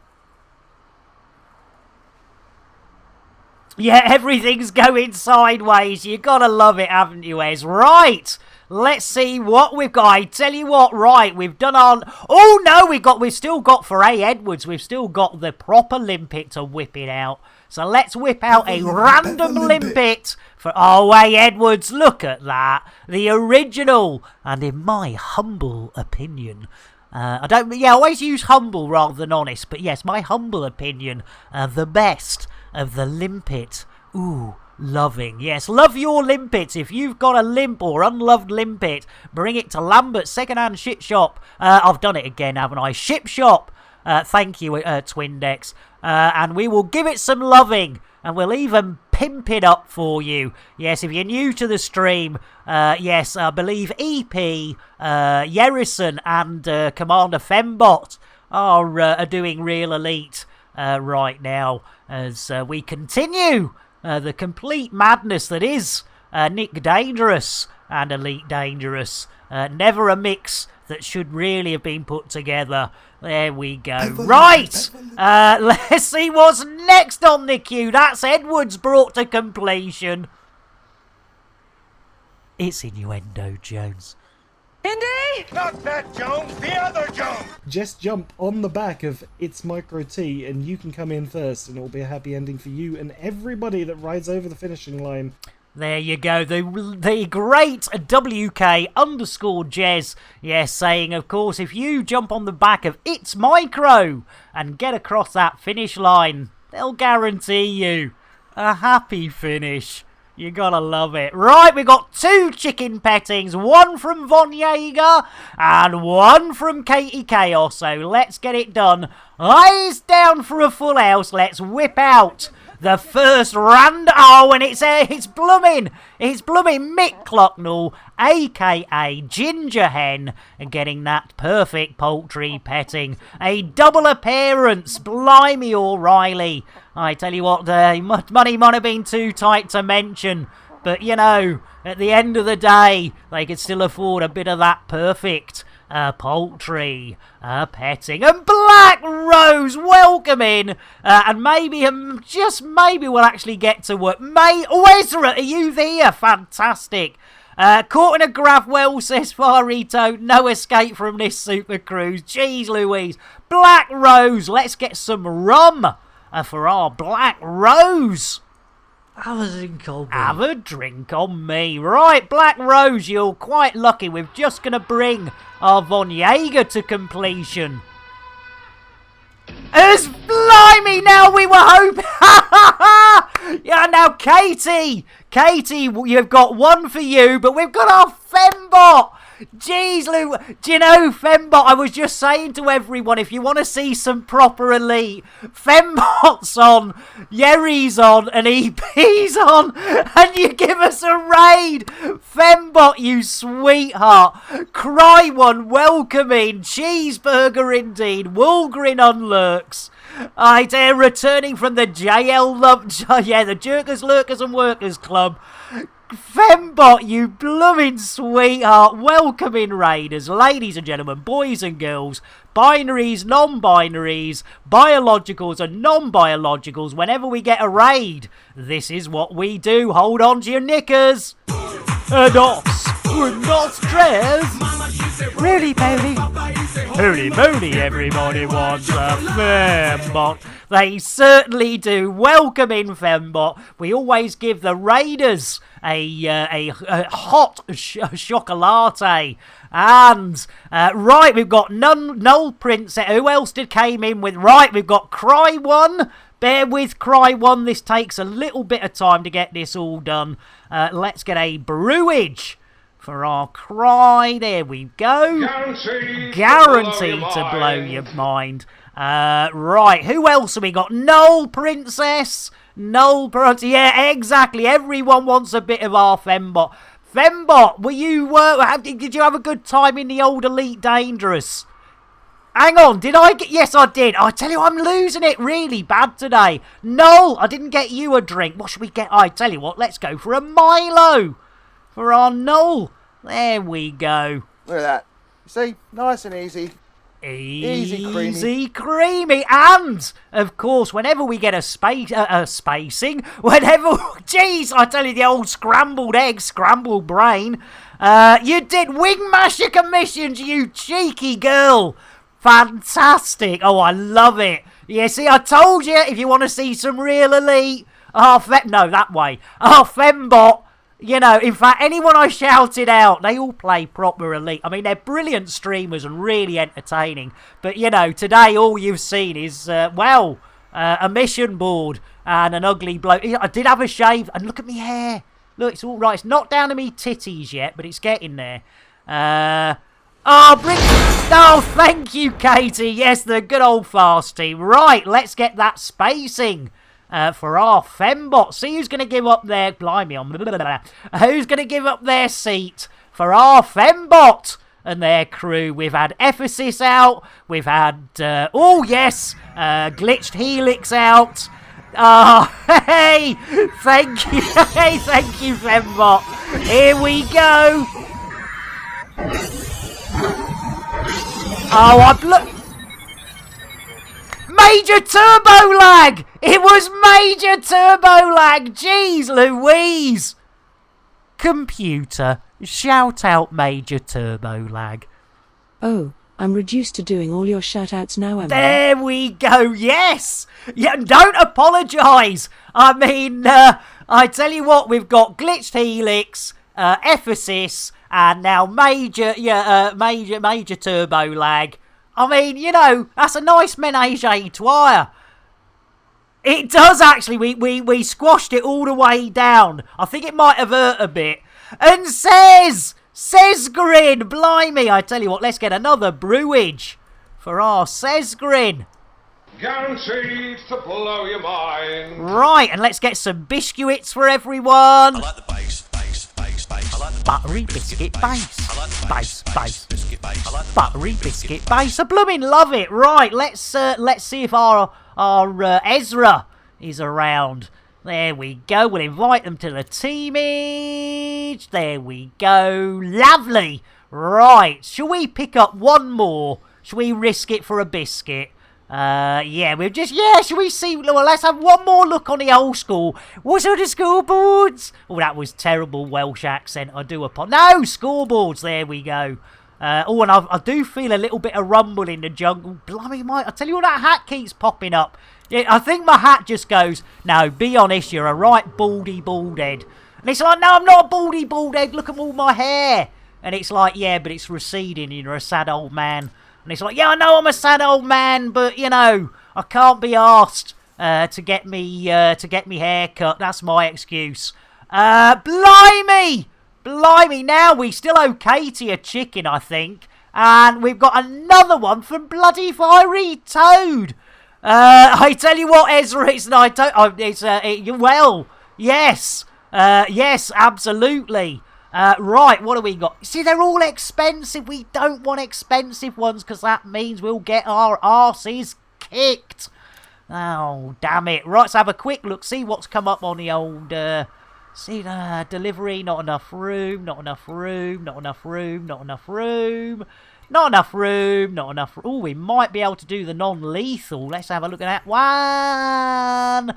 Yeah, everything's going sideways. You gotta love it, haven't you, Ez? Right, let's see what we've got. I tell you what, right, we've done our... Oh, no, we've still got, for A. Edwards, we've still got the proper limpet to whip it out. So let's whip out a random limpet for... Oh, A. Edwards, look at that. The original. And in my humble opinion... I always use humble rather than honest. But yes, my humble opinion, the best of the limpet. Ooh, loving. Yes, love your limpets. If you've got a limp or unloved limpet, bring it to Lambert's second-hand ship shop. I've done it again, haven't I? Ship shop. Thank you, Twindex. And we will give it some loving. And we'll even pimp it up for you. Yes, if you're new to the stream, yes, I believe EP, Yerison, and Commander Fembot are doing Real Elite right now as we continue the complete madness that is Nick Dangerous and Elite Dangerous. Never a mix that should really have been put together. There we go. Right! Let's see what's next on the queue. That's Edwards brought to completion. It's Innuendo Jones. Indy! Not that Jones, the other Jones! Just jump on the back of It's Micro T and you can come in first, and it'll be a happy ending for you and everybody that rides over the finishing line. There you go, the great WK_Jez, yes, saying, of course, if you jump on the back of It's Micro and get across that finish line, they'll guarantee you a happy finish. You gotta love it. Right, we've got 2 chicken pettings, one from Von Jaeger and one from Katie Chaos, so let's get it done. Eyes down for a full house, let's whip out the first round. Oh, and it's blooming Mick Clocknell, a.k.a. Ginger Hen, and getting that perfect poultry petting. A double appearance, blimey O'Reilly. I tell you what, money might have been too tight to mention, but, you know, at the end of the day, they could still afford a bit of that perfect poultry petting. And Black Rose, welcome in, and maybe, just maybe we'll actually get to work. Ezra, are you there? Fantastic. Caught in a grab well, says Farito. No escape from this super cruise. Jeez Louise. Black Rose, let's get some rum for our Black Rose. Have a drink on me. Have a drink on me. Right, Black Rose, you're quite lucky. We're just going to bring our Von Jaeger to completion. As blimey, now we were hoping. Yeah, now Katie, you've got one for you, but we've got our Fembot. Jeez, Lou, do you know, Fembot, I was just saying to everyone, if you want to see some proper elite, Fembot's on, Yeri's on, and EP's on, and you give us a raid. Fembot, you sweetheart. Cry one, welcome in, Cheeseburger indeed, Woolgrin on lurks. I dare returning from the the Jerkers, Lurkers and Workers Club. Fembot, you blooming sweetheart. Welcome in, Raiders. Ladies and gentlemen, boys and girls, binaries, non-binaries, biologicals and non-biologicals, whenever we get a raid, this is what we do. Hold on to your knickers. Not stressed. Really, baby? Holy moly, everybody wants a Fembot. They certainly do. Welcome in, Fembot. We always give the Raiders a hot chocolate. And, right, we've got Null Princess. Who else came in with? Right, we've got Cry One. Bear with Cry One. This takes a little bit of time to get this all done. Let's get a brewage for our Cry. There we go. Guaranteed to blow your mind. Right, who else have we got? Null Princess. Yeah, exactly. Everyone wants a bit of our Fembot. Fembot, did you have a good time in the old Elite Dangerous? Hang on, did I get... Yes, I did. I tell you, I'm losing it really bad today. No, I didn't get you a drink. What should we get? I tell you what, let's go for a Milo. For our Noel. There we go. Look at that. See? Nice and easy. Easy creamy. And, of course, whenever we get a spacing, whenever... Jeez, I tell you, the old scrambled egg, scrambled brain. You did Wingmasher commissions, you cheeky girl. Fantastic. Oh, I love it. Yeah, see, I told you, if you want to see some real elite... no, that way. Fembot. You know, in fact, anyone I shouted out, they all play proper elite. I mean, they're brilliant streamers and really entertaining. But, you know, today all you've seen is, a mission board and an ugly bloke. I did have a shave, and look at me hair. Look, it's all right. It's not down to me titties yet, but it's getting there. Thank you, Katie. Yes, the good old fast team. Right, let's get that spacing. For our Fembot. See who's going to give up their... Blimey, who's going to give up their seat for our Fembot and their crew? We've had Ephesus out. We've had... Glitched Helix out. Hey! Thank you. Hey, thank you, Fembot. Here we go. Major turbo lag! It was major turbo lag! Jeez Louise! Computer, shout out major turbo lag. Oh, I'm reduced to doing all your shout-outs now, am I? There we go, yes! Yeah, don't apologise! I mean, I tell you what, we've got Glitched Helix, Ephesus, and now major turbo lag. I mean, you know, that's a nice menage a trois. It does, actually. We squashed it all the way down. I think it might have hurt a bit. And says Grin, blimey. I tell you what, let's get another brewage for our Grin. Guaranteed to blow your mind. Right, and let's get some biscuits for everyone. I like the bass. I like the buttery biscuit base. I like the bass. Biscuit base. I like the buttery biscuit base. I blooming love it. Right, let's see if our Ezra is around. There we go. We'll invite them to the teamage. There we go. Lovely. Right, shall we pick up one more? Shall we risk it for a biscuit? Shall we see? Well, let's have one more look on the old school. What's on the scoreboards? Oh, that was terrible Welsh accent. I do apologize. No, scoreboards. There we go. And I do feel a little bit of rumble in the jungle. Blimey, Mike, I tell you what, that hat keeps popping up. Yeah, I think my hat just goes, no, be honest, you're a right baldy bald head. And it's like, no, I'm not a baldy bald head. Look at all my hair. And it's like, yeah, but it's receding. You're a sad old man. And it's like, yeah, I know I'm a sad old man, but, you know, I can't be asked to get me hair cut. That's my excuse. Blimey! Blimey, now we still owe Katie a chicken, I think. And we've got another one from bloody Fiery Toad. I tell you what, Ezra, it's not... yes. Yes, absolutely. Right, what do we got? See, they're all expensive. We don't want expensive ones because that means we'll get our arses kicked. Oh, damn it. Right, let's have a quick look. See what's come up on the old... delivery. Not enough room. Not enough room. Not enough room. Not enough room. Not enough room. Not enough... Oh, we might be able to do the non-lethal. Let's have a look at that one.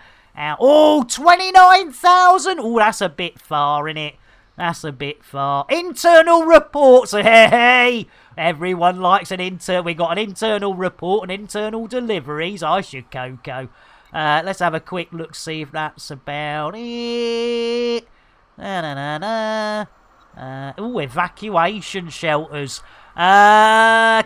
Oh, 29,000. Oh, that's a bit far, innit? That's a bit far. Internal reports. Hey, everyone likes an we got an internal report and internal deliveries. I should Coco. Let's have a quick look, see if that's about it. Oh, evacuation shelters. Hero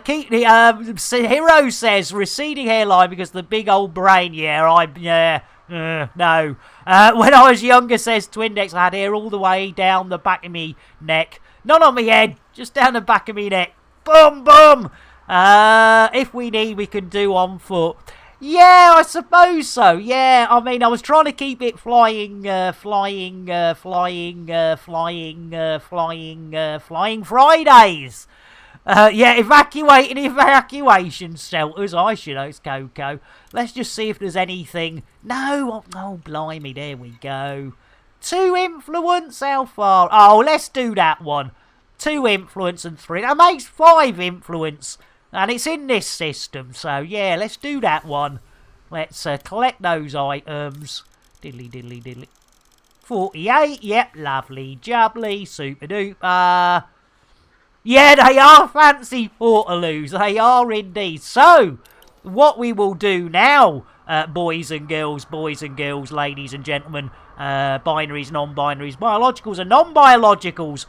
says receding hairline because the big old brain. No. When I was younger, says Twindex, I had hair all the way down the back of me neck. Not on me head, just down the back of me neck. Boom, boom. If we need, we can do on foot. Yeah, I suppose so. Yeah, I mean, I was trying to keep it flying Fridays. Yeah, evacuating evacuation shelters. I should know it's Coco. Let's just see if there's anything. No, oh blimey, there we go. 2 influence, how far? Oh, let's do that one. 2 influence and 3. That makes 5 influence. And it's in this system, so yeah, let's do that one. Let's collect those items. Diddly, diddly, diddly. 48, yep, lovely, jubbly, super duper. Yeah, they are fancy Portaloos, they are indeed. So, what we will do now, boys and girls, ladies and gentlemen, binaries, non-binaries, biologicals and non-biologicals,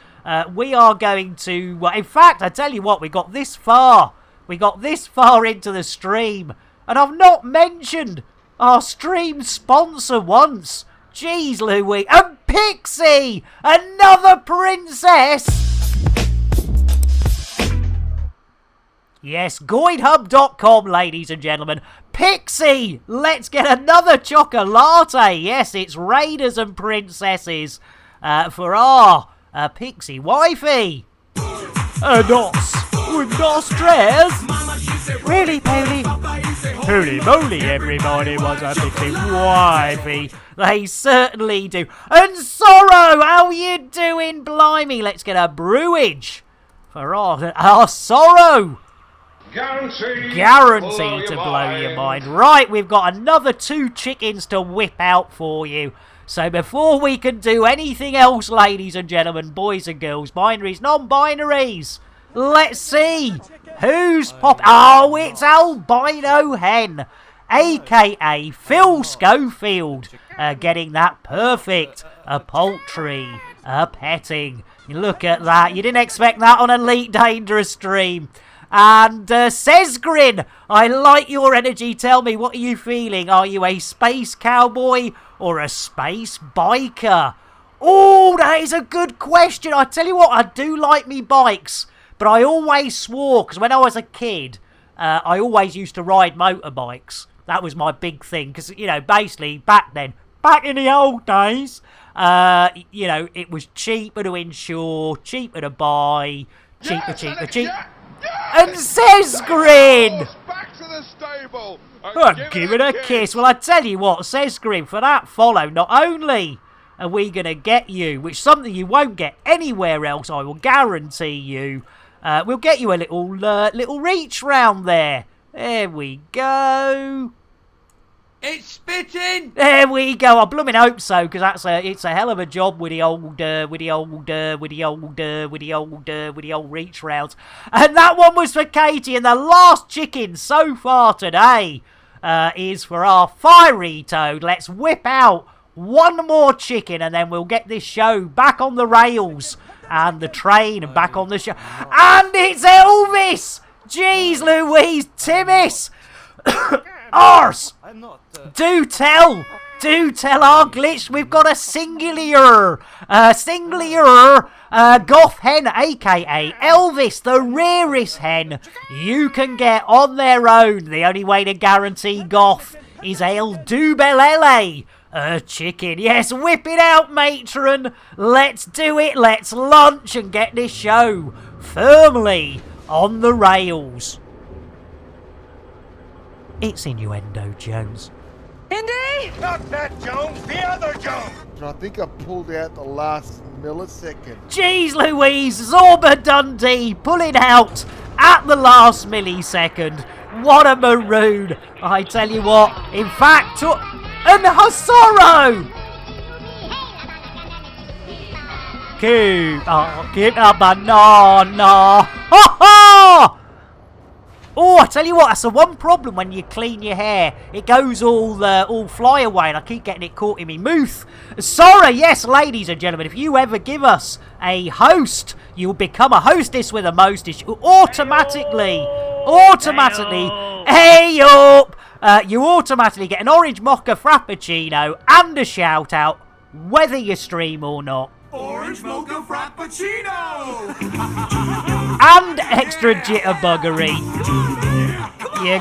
we are going to, in fact, I tell you what, we got this far into the stream, and I've not mentioned our stream sponsor once. Jeez Louise, and Pixie, another princess. Yes, GoidHub.com, ladies and gentlemen. Pixie, let's get another chocolate. Yes, it's Raiders and Princesses for our Pixie wifey. Nos stress. Really, Polly? Holy moly, everybody wants a Pixie wifey. They certainly do. And Sorrow, how you doing, blimey? Let's get a brewage for our Sorrow. Guaranteed to blow your mind. Right, we've got another 2 chickens to whip out for you. So before we can do anything else, ladies and gentlemen, boys and girls, binaries, non-binaries, let's see who's Oh, it's Albino Hen, a.k.a. Phil Schofield, getting that perfect poultry petting. Look at that. You didn't expect that on Elite Dangerous stream. And Sesgrin, I like your energy. Tell me, what are you feeling? Are you a space cowboy or a space biker? Oh, that is a good question. I tell you what, I do like me bikes, but I always swore, because when I was a kid, I always used to ride motorbikes. That was my big thing, because, you know, basically, back in the old days, you know, it was cheaper to insure, cheaper to buy, cheaper. And Sesgrin! Back to the stable! Give it a kiss. Well, I tell you what, Sesgrin, for that follow, not only are we going to get you, which is something you won't get anywhere else, I will guarantee you, we'll get you a little reach round there. There we go. It's spitting! There we go. I blooming hope so, because it's a hell of a job with the old reach rounds. And that one was for Katie, and the last chicken so far today is for our fiery toad. Let's whip out one more chicken, and then we'll get this show back on the rails and the train back on the show. And it's Elvis! Jeez Louise, Timmis! Arse! Do tell our glitch, we've got a singular goth hen, aka Elvis, the rarest hen you can get on their own. The only way to guarantee goth is El Dubelele, a chicken. Yes, whip it out, matron. Let's do it. Let's lunch and get this show firmly on the rails. It's Innuendo Jones. Indy? Not that Jones, the other Jones! I think I pulled out the last millisecond. Jeez Louise, Zorba Dundee pulling out at the last millisecond. What a maroon. I tell you what, in fact, and Hasoro! Keep a banana. Ha ha! Oh, I tell you what, that's the one problem when you clean your hair. It goes all fly away, and I keep getting it caught in me mouth. Sorry, yes, ladies and gentlemen, if you ever give us a host, you'll become a hostess with a mostess. Automatically, hey up! You automatically get an orange mocha frappuccino and a shout out, whether you stream or not. Orange mocha frappuccino! And extra jitterbuggery. You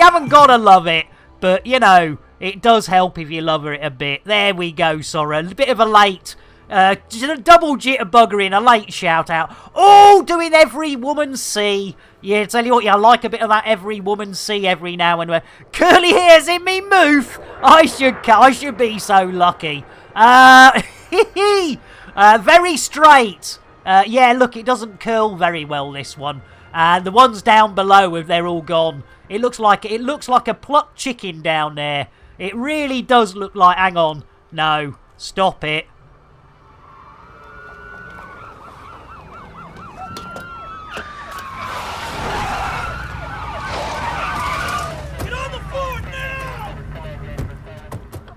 haven't gotta love it, but you know, it does help if you love it a bit. There we go, Sora. A bit of a late Double jitterbugger in a late shout out. Oh, doing every woman see. Yeah, tell you what, yeah, I like a bit of that every woman see every now and then. Curly hairs in me moof. I should be so lucky. Very straight. Yeah, look, it doesn't curl very well, this one. And the ones down below, they're all gone. It looks like a plucked chicken down there. It really does look like. Hang on, no, stop it. Get on the floor now!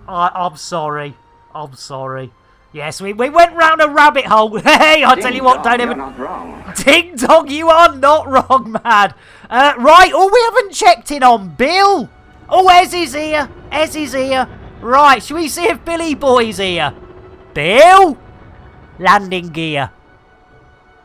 I'm sorry. I'm sorry. Yes, we went round a rabbit hole. Hey, I tell you what, don't ever... Not wrong. Ding dong, you are not wrong, man. Right, oh, we haven't checked in on Bill. Oh, Ezzy's here. Ezzy's here. Right, shall we see if Billy Boy's here? Bill? Landing gear.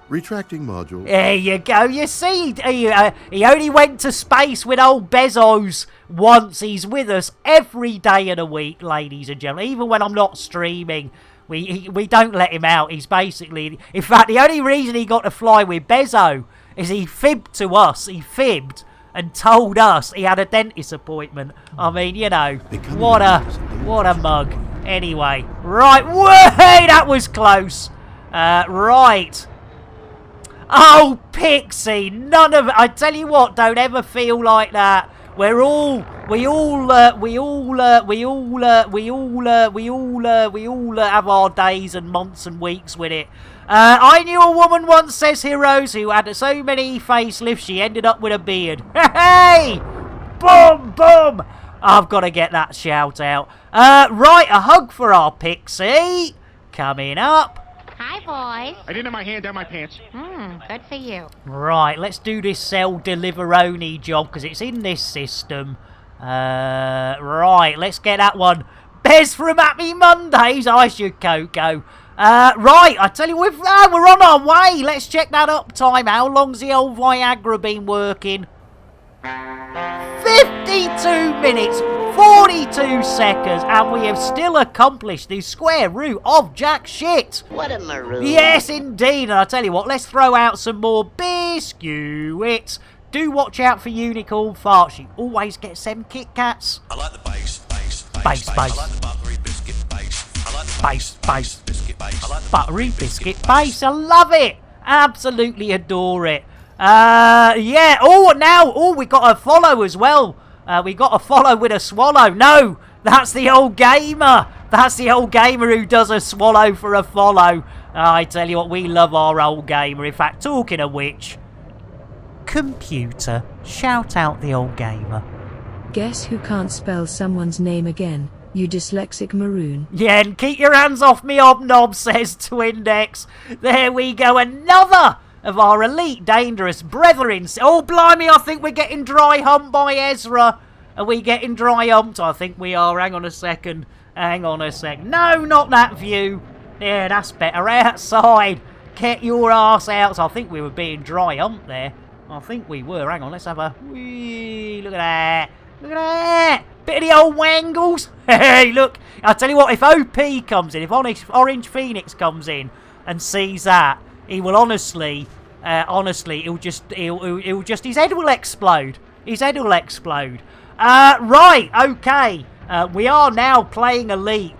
Retracting module. There you go. You see, he only went to space with old Bezos once. He's with us every day of the week, ladies and gentlemen. Even when I'm not streaming, we don't let him out. He's basically... In fact, the only reason he got to fly with Bezos is he fibbed to us. He fibbed and told us he had a dentist appointment. I mean, you know, what a mug. Anyway, right. Way, that was close. Right. Oh, Pixie, none of it. I tell you what, don't ever feel like that. We all have our days and months and weeks with it. I knew a woman once, says Heroes, who had so many facelifts she ended up with a beard. Hey! Boom, boom! I've got to get that shout out. Right, a hug for our Pixie. Coming up. Hi, boys. I didn't have my hand down my pants. Good for you. Right, let's do this cell deliver-only job, because it's in this system. Right, let's get that one. Bez from Happy Mondays, I should Coco. Right, I tell you, we're on our way. Let's check that uptime. How long's the old Viagra been working? 52 minutes, 42 seconds, and we have still accomplished the square root of jack shit. What a maroon. Yes, indeed. And I tell you what, let's throw out some more biscuits. Do watch out for unicorn farts. She always gets them Kit Kats. I like the bass. Bass. I like the buttery biscuit bass. I like the Bass. biscuit bass. I like the Buttery biscuit base. I love it. Absolutely adore it. Yeah. Oh, we got a follow as well. We got a follow with a swallow. No, that's the old gamer. That's the old gamer who does a swallow for a follow. I tell you what, we love our old gamer. In fact, talking of which, computer, shout out the old gamer. Guess who can't spell someone's name again? You dyslexic maroon. Yeah, and keep your hands off me, Obnob, says Twindex. There we go, another of our elite dangerous brethren. Oh, blimey, I think we're getting dry humped by Ezra. Are we getting dry humped? I think we are. Hang on a second. No, not that view. Yeah, that's better. Outside. Get your arse out. I think we were being dry humped there. I think we were. Hang on, let's have a... Whee, look at that. Look at that. Bit of the old wangles. Hey, look. I'll tell you what, if OP comes in, if Orange Phoenix comes in and sees that, he will honestly, he'll just, his head will explode. His head will explode. Right, okay. We are now playing Elite.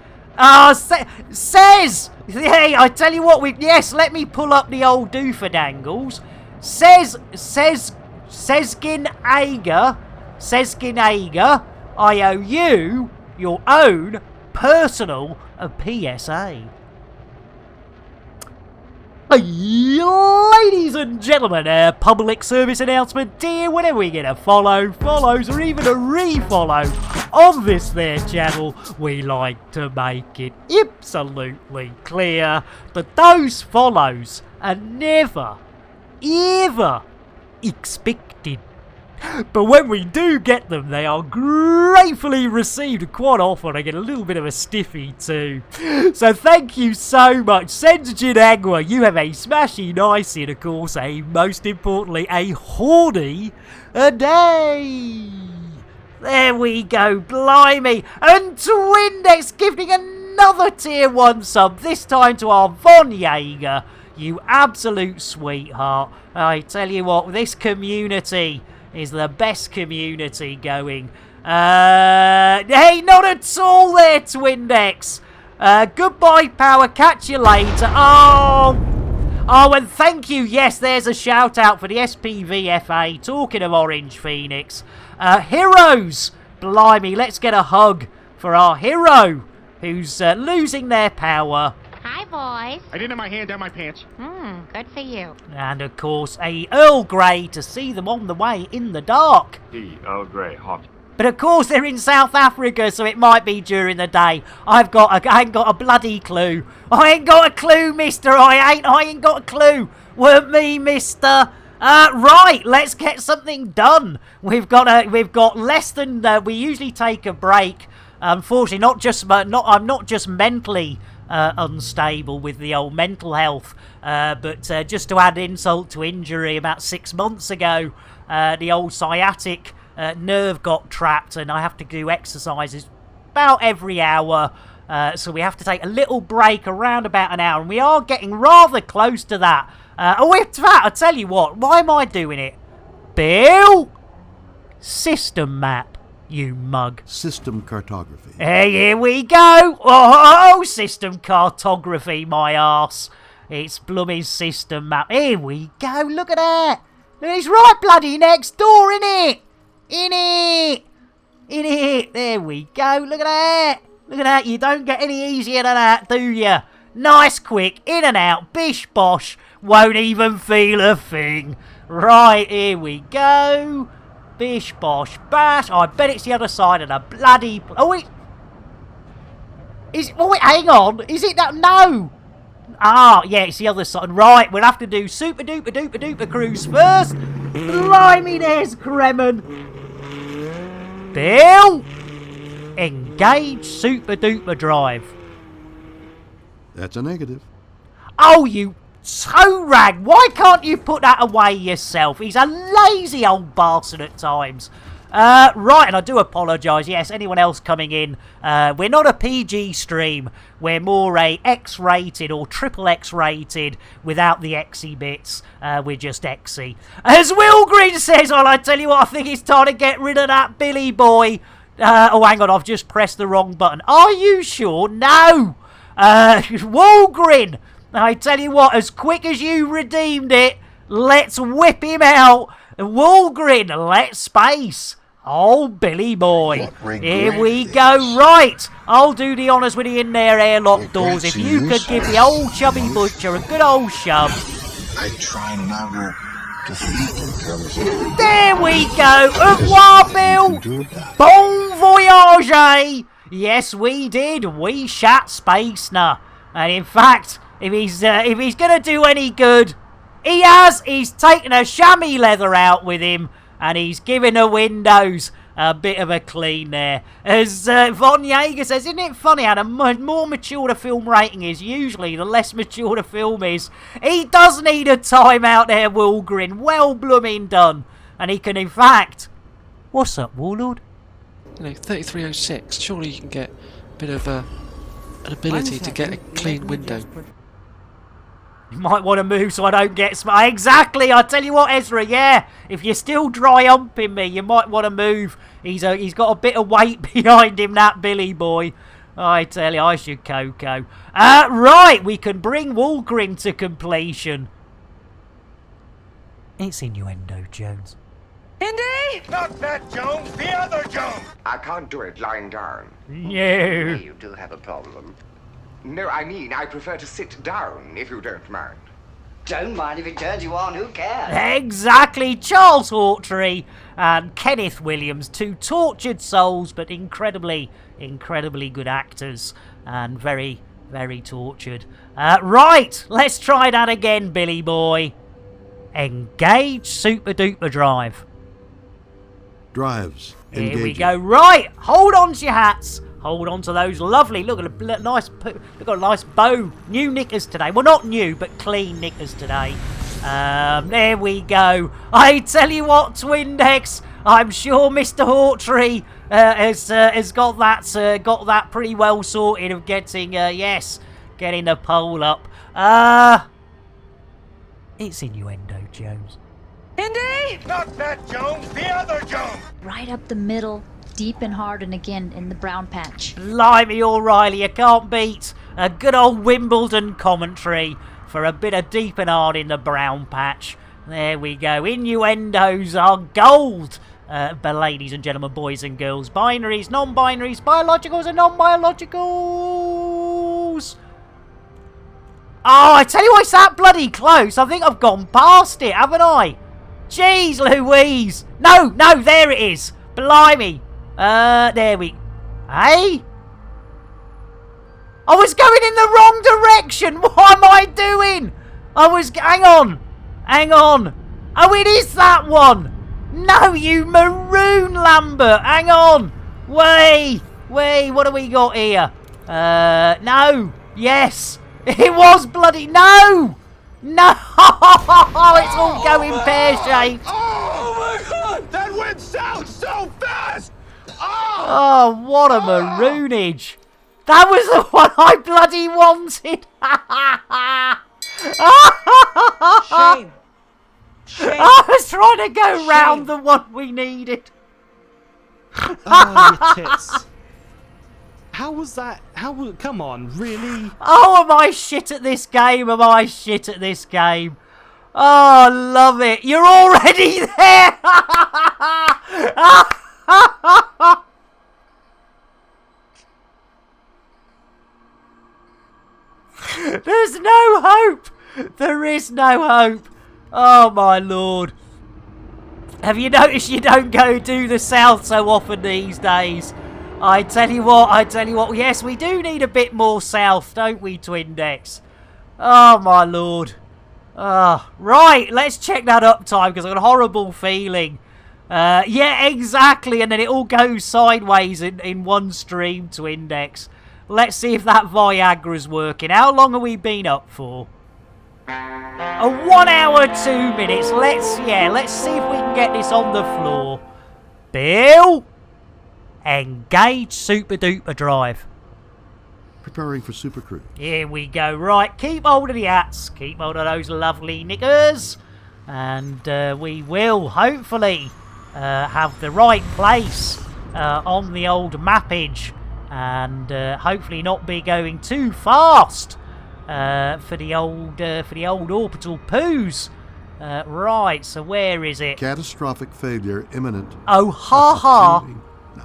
Says, hey, I tell you what, yes, let me pull up the old dooferdangles. Sezgin Ager, I owe you your own personal PSA. Ladies and gentlemen, public service announcement here. Whenever we get a follows, or even a refollow on this there channel, we like to make it absolutely clear that those follows are never, ever expected. But when we do get them, they are gratefully received. Quite often I get a little bit of a stiffy too. So thank you so much. Senzjin Agua, you have a smashy nice and of course most importantly a horny a day. There we go, blimey. And Twindex gifting another another tier 1 sub, this time to our Von Jaeger. You absolute sweetheart. I tell you what, this community is the best community going. Hey, not at all there, Twindex. Goodbye, Power. Catch you later. Oh, and thank you. Yes, there's a shout out for the SPVFA. Talking of Orange Phoenix. Heroes. Blimey, let's get a hug for our hero who's losing their power. Hi, boys. I didn't have my hand down my pants. Good for you. And, of course, a Earl Grey to see them on the way in the dark. Earl Grey, hot. But, of course, they're in South Africa, so it might be during the day. I ain't got a bloody clue. I ain't got a clue, mister. I ain't got a clue. Weren't me, mister. Right, let's get something done. We've got less than... we usually take a break. Unfortunately, I'm not just mentally unstable with the old mental health, but just to add insult to injury, about 6 months ago, the old sciatic nerve got trapped, and I have to do exercises about every hour. So we have to take a little break around about an hour, and we are getting rather close to that. In fact, I tell you what, why am I doing it? Bill? System map, you mug. System cartography. Hey, here we go. Oh, system cartography, my arse. It's blooming system map. Here we go. Look at that. It's right bloody next door, innit? In it. There we go. Look at that. Look at that. You don't get any easier than that, do you? Nice, quick, in and out, bish bosh. Won't even feel a thing. Right, here we go. Bish bosh bash. I bet it's the other side of the bloody... Oh, wait. Hang on. Is it that? No. Ah, yeah, it's the other side. Right, we'll have to do super duper duper duper cruise first. Blimey, there's Kremen. Bill. Engage super duper drive. That's a negative. Oh, you toe rag. Why can't you put that away yourself? He's a lazy old bastard at times. Right, and I do apologise. Yes, anyone else coming in, we're not a PG stream. We're more a X-rated or triple X-rated without the Xy bits. We're just Xy. As Will Green says, well, I tell you what, I think it's time to get rid of that Billy boy. Oh, hang on, I've just pressed the wrong button. Are you sure? No! Walgrin, I tell you what, as quick as you redeemed it, let's whip him out. Walgrin, let's space. Oh, Billy boy. Here we go. Right, I'll do the honours with the in-there airlock doors. If you could give the old chubby butcher a good old shove. I try never to think in terms of... There we go. Au revoir, Bill. Bon voyage. Yes, we did. We shat Space now. And in fact, if he's going to do any good, he has. He's taken a chamois leather out with him, and he's giving the windows a bit of a clean there. As Von Jaeger says, isn't it funny how the more mature the film rating is, usually the less mature the film is. He does need a time out there, Walgrin. Well blooming done. And he can, in fact... What's up, Warlord? You know, 3306, surely you can get a bit of an ability to get a clean window. You might want to move so I don't get smart. Exactly, I tell you what, Ezra, yeah. If you're still dry humping me, you might want to move. He's got a bit of weight behind him, that Billy boy. I tell you, I should Coco. Right, we can bring Walgrin to completion. It's innuendo, Jones. Indy! Not that Jones, the other Jones! I can't do it lying down. No. You do have a problem. No, I mean, I prefer to sit down, if you don't mind. Don't mind if it turns you on, who cares? Exactly, Charles Hawtrey and Kenneth Williams, two tortured souls, but incredibly good actors, and very, very tortured. Right, let's try that again, Billy boy. Engage super duper drive. Drives. Here we go. Right, hold on to your hats. Hold on to those lovely. Look at a nice bow. New knickers today. Well, not new, but clean knickers today. There we go. I tell you what, Twindex. I'm sure Mr. Hawtrey has got that pretty well sorted of getting getting the pole up. It's innuendo, Jones. Indy! Not that Jones, the other Jones! Right up the middle, deep and hard, and again in the brown patch. Blimey, O'Reilly, you can't beat a good old Wimbledon commentary for a bit of deep and hard in the brown patch. There we go. Innuendos are gold. But ladies and gentlemen, boys and girls, binaries, non-binaries, biologicals and non-biologicals. Oh, I tell you what, it's that bloody close. I think I've gone past it, haven't I? Jeez Louise. No, there it is. Blimey. There we... Hey? I was going in the wrong direction. What am I doing? Hang on. Oh, it is that one. No, you maroon Lambert. Hang on. Wait, what do we got here? No. Yes. It was bloody... No. It's all going pear-shaped. Oh my God! That went south so fast! Oh, what a maroonage. That was the one I bloody wanted. Shame. I was trying to go round the one we needed. Oh, your tits. How was that? Come on, really? Oh, am I shit at this game? Oh, I love it. You're already there. There's no hope. There is no hope. Oh, my Lord. Have you noticed you don't go do the south so often these days? I tell you what, yes, we do need a bit more south, don't we, Twindex? Oh, my Lord. Right, let's check that uptime, because I've got a horrible feeling. Yeah, exactly, and then it all goes sideways in one stream, Twindex. Let's see if that Viagra's working. How long have we been up for? 1 hour, 2 minutes. Let's see if we can get this on the floor. Bill? Engage Super Duper Drive. Preparing for Super Cruise. Here we go. Right, keep hold of the hats. Keep hold of those lovely knickers. And we will hopefully have the right place on the old mappage. And hopefully not be going too fast for the old orbital poos. Right, so where is it? Catastrophic failure imminent. Oh, ha ha. No,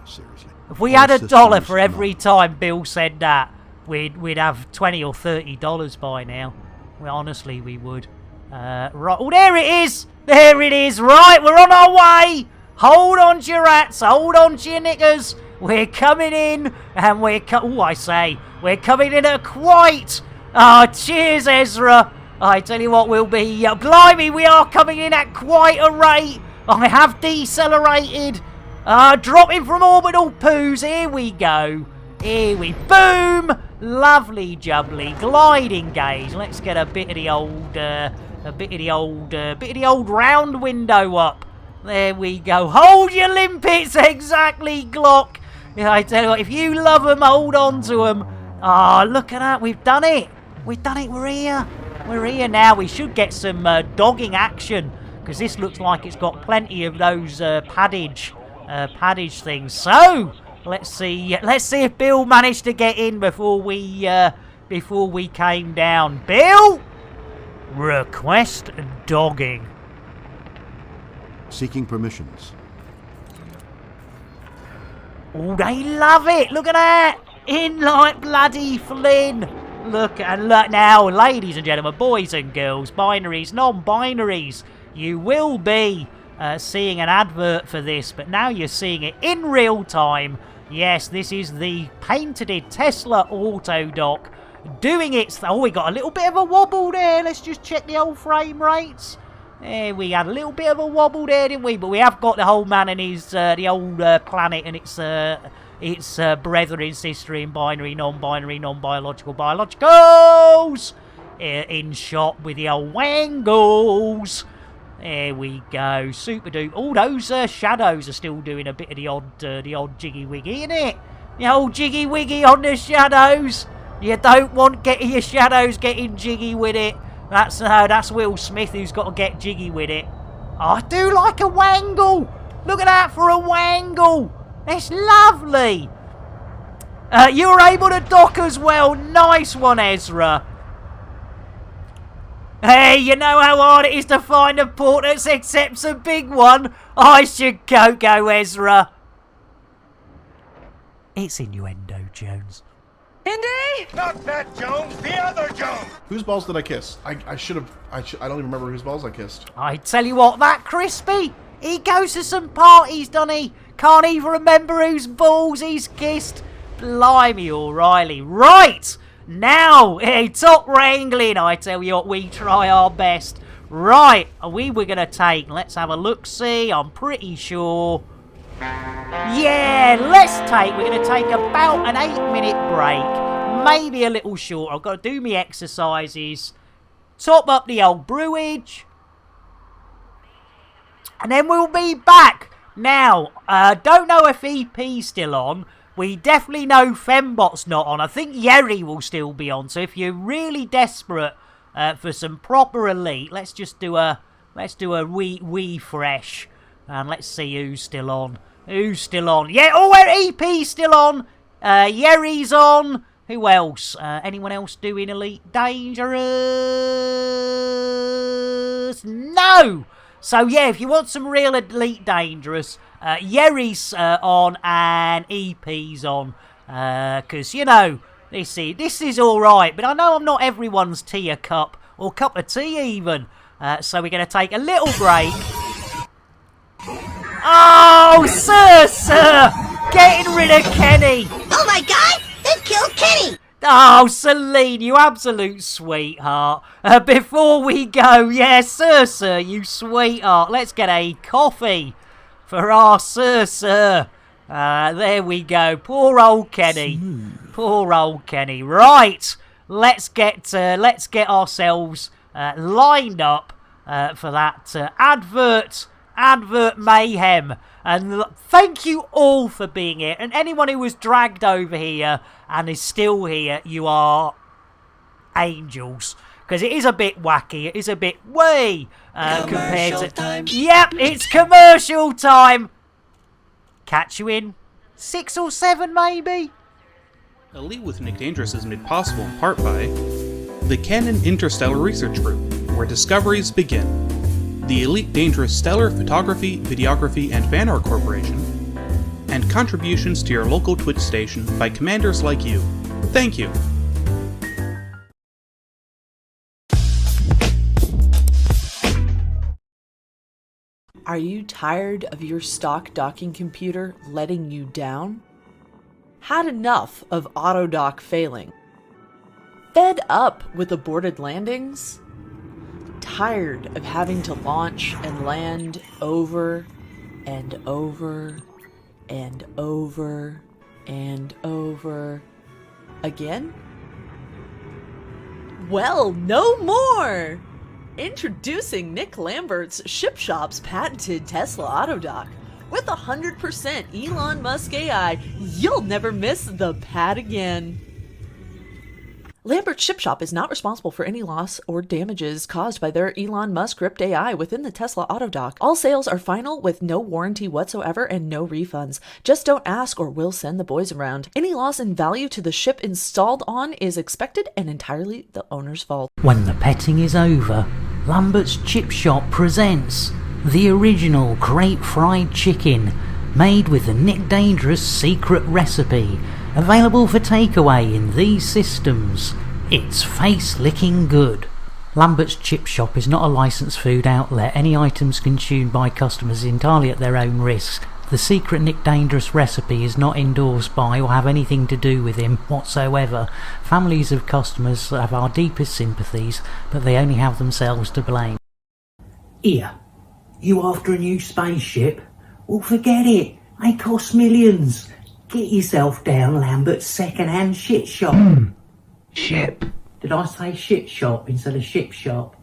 seriously. If we had $1 for every time Bill said that, we'd have $20 or $30 by now. Well, honestly, we would. Right. Oh, there it is. There it is. Right, we're on our way. Hold on to your hats. Hold on to your knickers. We're coming in, and we're coming in at quite. Cheers, Ezra. I tell you what, we'll be. Blimey, we are coming in at quite a rate. I have decelerated. Dropping from orbital poos. Here we go. Boom. Lovely jubbly. Gliding gauge. Let's get a bit of the old round window up. There we go. Hold your limpets. Exactly, Glock. I tell you what, if you love them, hold on to them. Look at that. We've done it. We're here. We're here now. We should get some dogging action, because this looks like it's got plenty of those paddage things. So let's see if Bill managed to get in before we came down. Bill, request dogging. Seeking permissions. Oh, they love it. Look at that. In like bloody Flynn. Look now, ladies and gentlemen, boys and girls, binaries, non-binaries. You will be seeing an advert for this, but now you're seeing it in real time. Yes, this is the patented Tesla Auto Dock doing its... Oh, we got a little bit of a wobble there. Let's just check the old frame rates. We had a little bit of a wobble there, didn't we? But we have got the whole man and his, the old planet and its brethren, sister in binary, non-binary, non-biological, biologicals in shot with the old wangles. There we go. Super duper. All those shadows are still doing a bit of the odd jiggy wiggy, innit? The old jiggy wiggy on the shadows. You don't want your shadows getting jiggy with it. That's Will Smith who's got to get jiggy with it. I do like a wangle. Look at that for a wangle. That's lovely. You were able to dock as well. Nice one, Ezra. Hey, you know how hard it is to find a port that accepts a big one? I should go, Ezra. It's innuendo, Jones. Indy! Not that Jones, the other Jones! Whose balls did I kiss? I don't even remember whose balls I kissed. I tell you what, that Crispy, he goes to some parties, doesn't he? Can't even remember whose balls he's kissed. Blimey, O'Reilly. Right! Now, top wrangling, I tell you what, we try our best. Right, we're going to take, let's have a look-see, I'm pretty sure. Yeah, we're going to take about an 8-minute break, maybe a little short. I've got to do my exercises, top up the old brewage, and then we'll be back. Now, don't know if EP's still on. We definitely know Fembot's not on. I think Yerry will still be on. So if you're really desperate for some proper elite, let's do a wee fresh, and let's see who's still on. Who's still on? Yeah, EP's still on. Yerry's on. Who else? Anyone else doing Elite Dangerous? No. So yeah, if you want some real Elite Dangerous, Yerry's on and EP's on, because, you know, this is alright, but I know I'm not everyone's tea cup, or cup of tea even, so we're going to take a little break. Oh, sir, getting rid of Kenny. Oh my god, they've killed Kenny. Oh, Celine, you absolute sweetheart. Before we go, yes, sir, you sweetheart, let's get a coffee for our sir. There we go. Poor old Kenny. Poor old Kenny. Right, let's get ourselves lined up for that advert mayhem. And thank you all for being here. And anyone who was dragged over here and is still here, you are angels. Because it is a bit wacky. It is a bit way compared to... Time. Yep, it's commercial time. Catch you in 6 or 7, maybe. Elite with Nick Dangerous is made possible in part by the Canon Interstellar Research Group, where discoveries begin. The Elite Dangerous Stellar Photography, Videography, and Fan Art Corporation, and contributions to your local Twitch station by commanders like you. Thank you. Are you tired of your stock docking computer letting you down? Had enough of autodock failing? Fed up with aborted landings? Tired of having to launch and land over and over and over and over again? Well, no more! Introducing Nick Lambert's Ship Shop's patented Tesla Autodock. With 100% Elon Musk AI, you'll never miss the pad again. Lambert's Ship Shop is not responsible for any loss or damages caused by their Elon Musk script AI within the Tesla Autodock. All sales are final with no warranty whatsoever and no refunds. Just don't ask or we'll send the boys around. Any loss in value to the ship installed on is expected and entirely the owner's fault. When the petting is over, Lambert's Chip Shop presents the original crate fried chicken made with the Nick Dangerous secret recipe. Available for takeaway in these systems. It's face-licking good. Lambert's Chip Shop is not a licensed food outlet. Any items consumed by customers entirely at their own risk. The secret Nick Dangerous recipe is not endorsed by or have anything to do with him whatsoever. Families of customers have our deepest sympathies, but they only have themselves to blame. Here, you after a new spaceship? Well, forget it. They cost millions. Get yourself down Lambert's second-hand shit shop. Ship. Did I say shit shop instead of ship shop?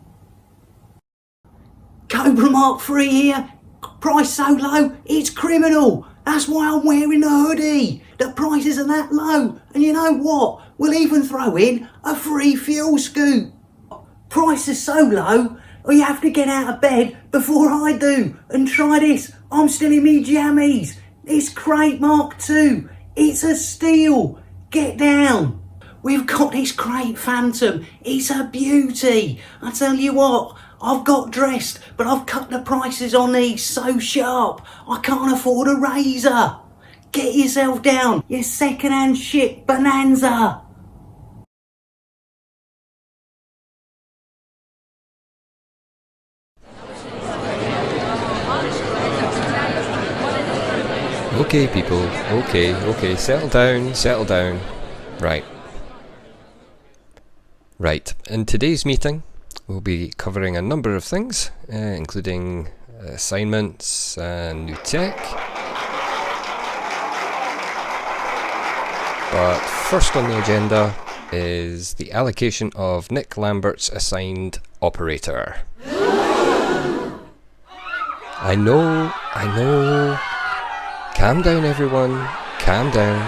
Cobra Mark 3 here. Price so low, it's criminal. That's why I'm wearing the hoodie. The prices are that low. And you know what? We'll even throw in a free fuel scoop. Price is so low, you have to get out of bed before I do. And try this. I'm still in me jammies. This Crate Mark II. It's a steal. Get down. We've got this Crate Phantom. It's a beauty. I tell you what, I've got dressed, but I've cut the prices on these so sharp, I can't afford a razor. Get yourself down, you second-hand shit bonanza. Okay, people. Okay. Settle down. Right. In today's meeting, we'll be covering a number of things, including assignments and new tech. But first on the agenda is the allocation of Nick Lambert's assigned operator. I know. Calm down, everyone. Calm down.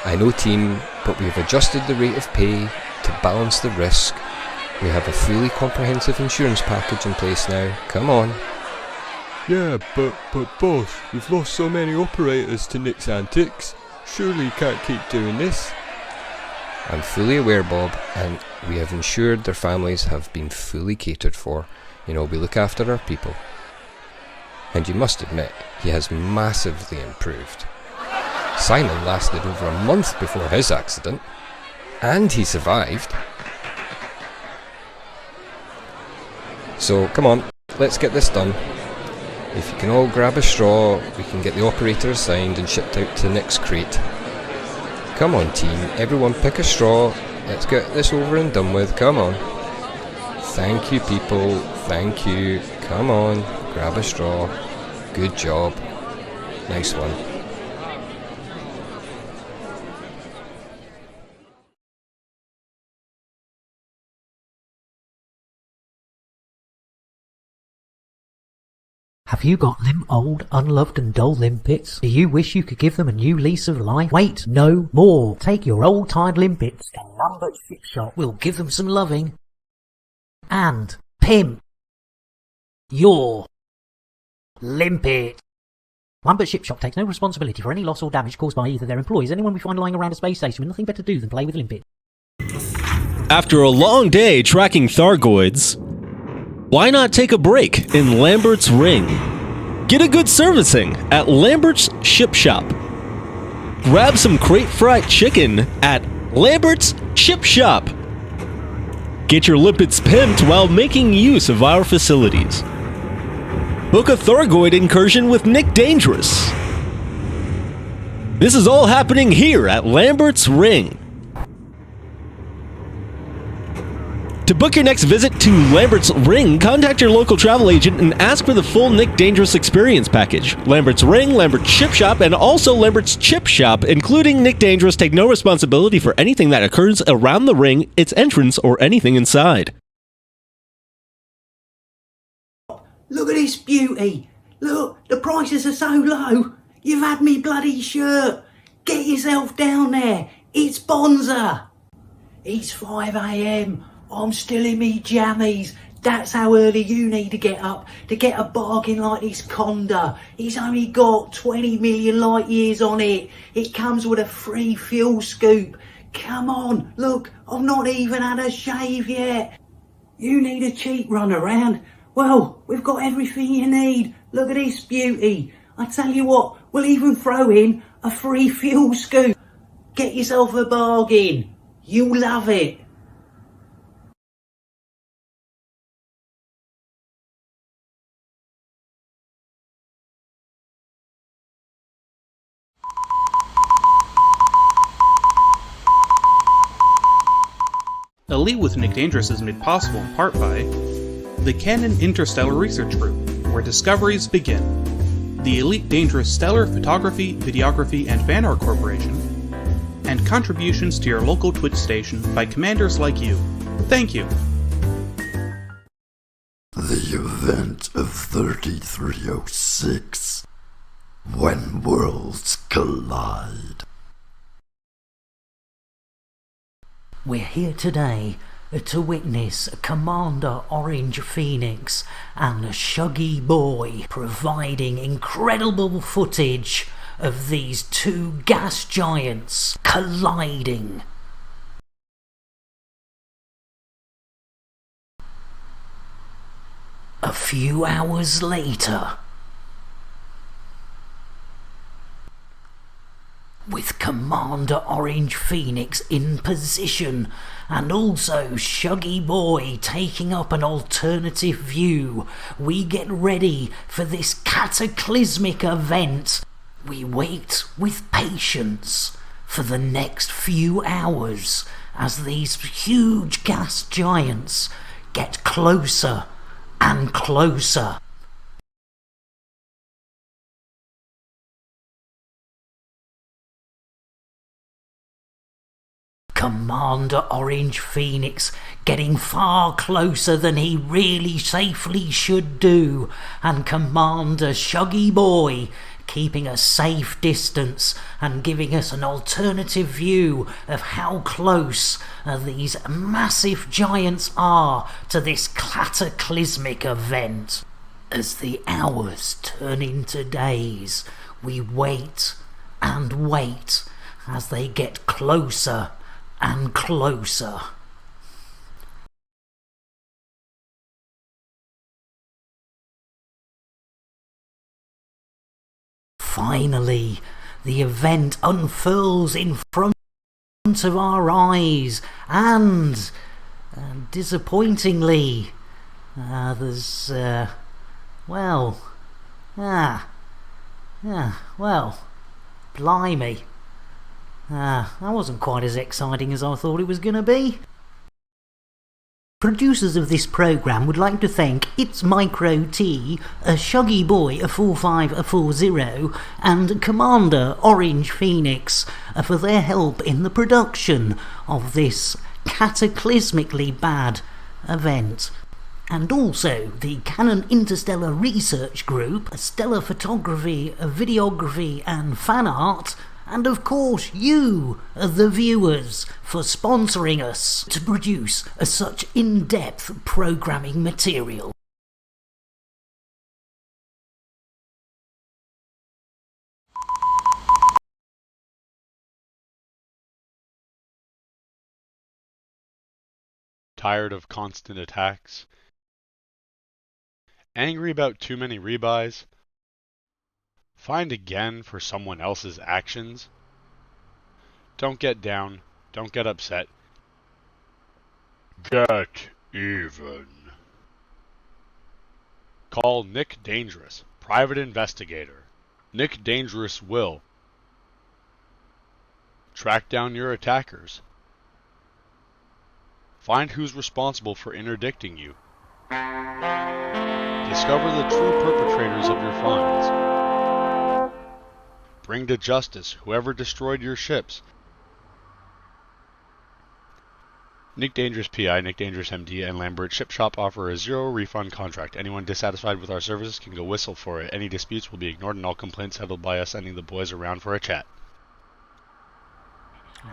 I know, team, but we've adjusted the rate of pay to balance the risk. We have a fully comprehensive insurance package in place now. Come on. Yeah, but boss, we've lost so many operators to Nick's antics. Surely you can't keep doing this. I'm fully aware, Bob, and we have ensured their families have been fully catered for. We look after our people. And you must admit, he has massively improved. Simon lasted over a month before his accident, and he survived. So, come on, let's get this done. If you can all grab a straw, we can get the operator assigned and shipped out to Nick's crate. Come on, team, everyone pick a straw. Let's get this over and done with, come on. Thank you, people, thank you. Come on, grab a straw. Good job. Nice one. Have you got them old, unloved and dull limpets? Do you wish you could give them a new lease of life? Wait no more. Take your old tired limpets to Lambert's Ship Shop. We'll give them some loving. And pimp your limpet. Lambert's Ship Shop takes no responsibility for any loss or damage caused by either their employees or anyone we find lying around a space station with nothing better to do than play with limpets. After a long day tracking Thargoids, why not take a break in Lambert's Ring? Get a good servicing at Lambert's Ship Shop. Grab some crate fried chicken at Lambert's Ship Shop. Get your limpets pimped while making use of our facilities. Book a Thargoid incursion with Nick Dangerous. This is all happening here at Lambert's Ring. To book your next visit to Lambert's Ring, contact your local travel agent and ask for the full Nick Dangerous Experience package. Lambert's Ring, Lambert's Ship Shop, and also Lambert's Chip Shop, including Nick Dangerous, take no responsibility for anything that occurs around the ring, its entrance, or anything inside. Look at this beauty. Look, the prices are so low. You've had me bloody shirt. Get yourself down there. It's Bonza. It's 5 AM. I'm still in me jammies. That's how early you need to get up to get a bargain like this Conda. It's only got 20 million light years on it. It comes with a free fuel scoop. Come on, look, I've not even had a shave yet. You need a cheap run around? Well, we've got everything you need. Look at this beauty. I tell you what, we'll even throw in a free fuel scoop. Get yourself a bargain. You'll love it. Elite with Nick Dangerous is made possible in part by the Canon Interstellar Research Group, where discoveries begin, the Elite Dangerous Stellar Photography, Videography, and Fan Art Corporation, and contributions to your local Twitch station by commanders like you. Thank you! The event of 3306. When worlds collide. We're here today to witness Commander Orange Phoenix and Shuggy Boy providing incredible footage of these two gas giants colliding. A few hours later, with Commander Orange Phoenix in position and also Shuggy Boy taking up an alternative view, we get ready for this cataclysmic event. We wait with patience for the next few hours as these huge gas giants get closer and closer. Commander Orange Phoenix getting far closer than he really safely should do, and Commander Shuggy Boy keeping a safe distance and giving us an alternative view of how close these massive giants are to this cataclysmic event. As the hours turn into days, we wait and wait as they get closer and closer. Finally, the event unfurls in front of our eyes, and disappointingly, there's well, blimey. That wasn't quite as exciting as I thought it was going to be. Producers of this programme would like to thank It's Micro T, a Shuggy Boy, a 4540, and Commander Orange Phoenix for their help in the production of this cataclysmically bad event. And also the Canon Interstellar Research Group, Stellar Photography, Videography and Fan Art, and of course you, the viewers, for sponsoring us to produce such in-depth programming material. Tired of constant attacks? Angry about too many rebuys? Fined again for someone else's actions? Don't get down. Don't get upset. Get even. Call Nick Dangerous, private investigator. Nick Dangerous will track down your attackers. Find who's responsible for interdicting you. Discover the true perpetrators of your fines. Bring to justice whoever destroyed your ships. Nick Dangerous PI, Nick Dangerous MD, and Lambert Ship Shop offer a zero refund contract. Anyone dissatisfied with our services can go whistle for it. Any disputes will be ignored and all complaints settled by us sending the boys around for a chat.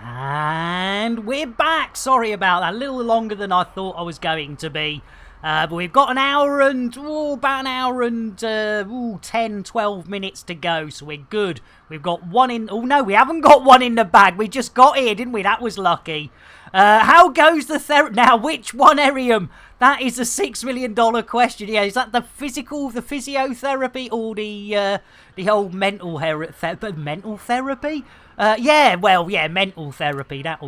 And we're back! Sorry about that, a little longer than I thought I was going to be. But we've got about an hour and 10, 12 minutes to go, so we're good. We've got one in... Oh, no, we haven't got one in the bag. We just got here, didn't we? That was lucky. How goes the therapy... Now, which one, Erium? That is a $6 million question. Yeah, is that the physiotherapy, or the old mental therapy? Mental therapy. That'll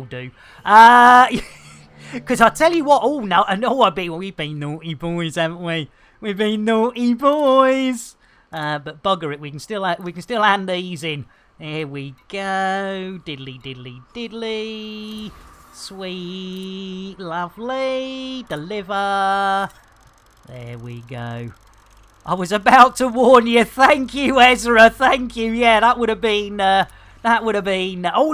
do. Because I tell you what, we've been naughty boys, haven't we? We've been naughty boys. But bugger it, we can still hand these in. Here we go. Diddly, diddly, diddly. Sweet, lovely. Deliver. There we go. I was about to warn you. Thank you, Ezra. Thank you. Yeah, that would have been. Oh,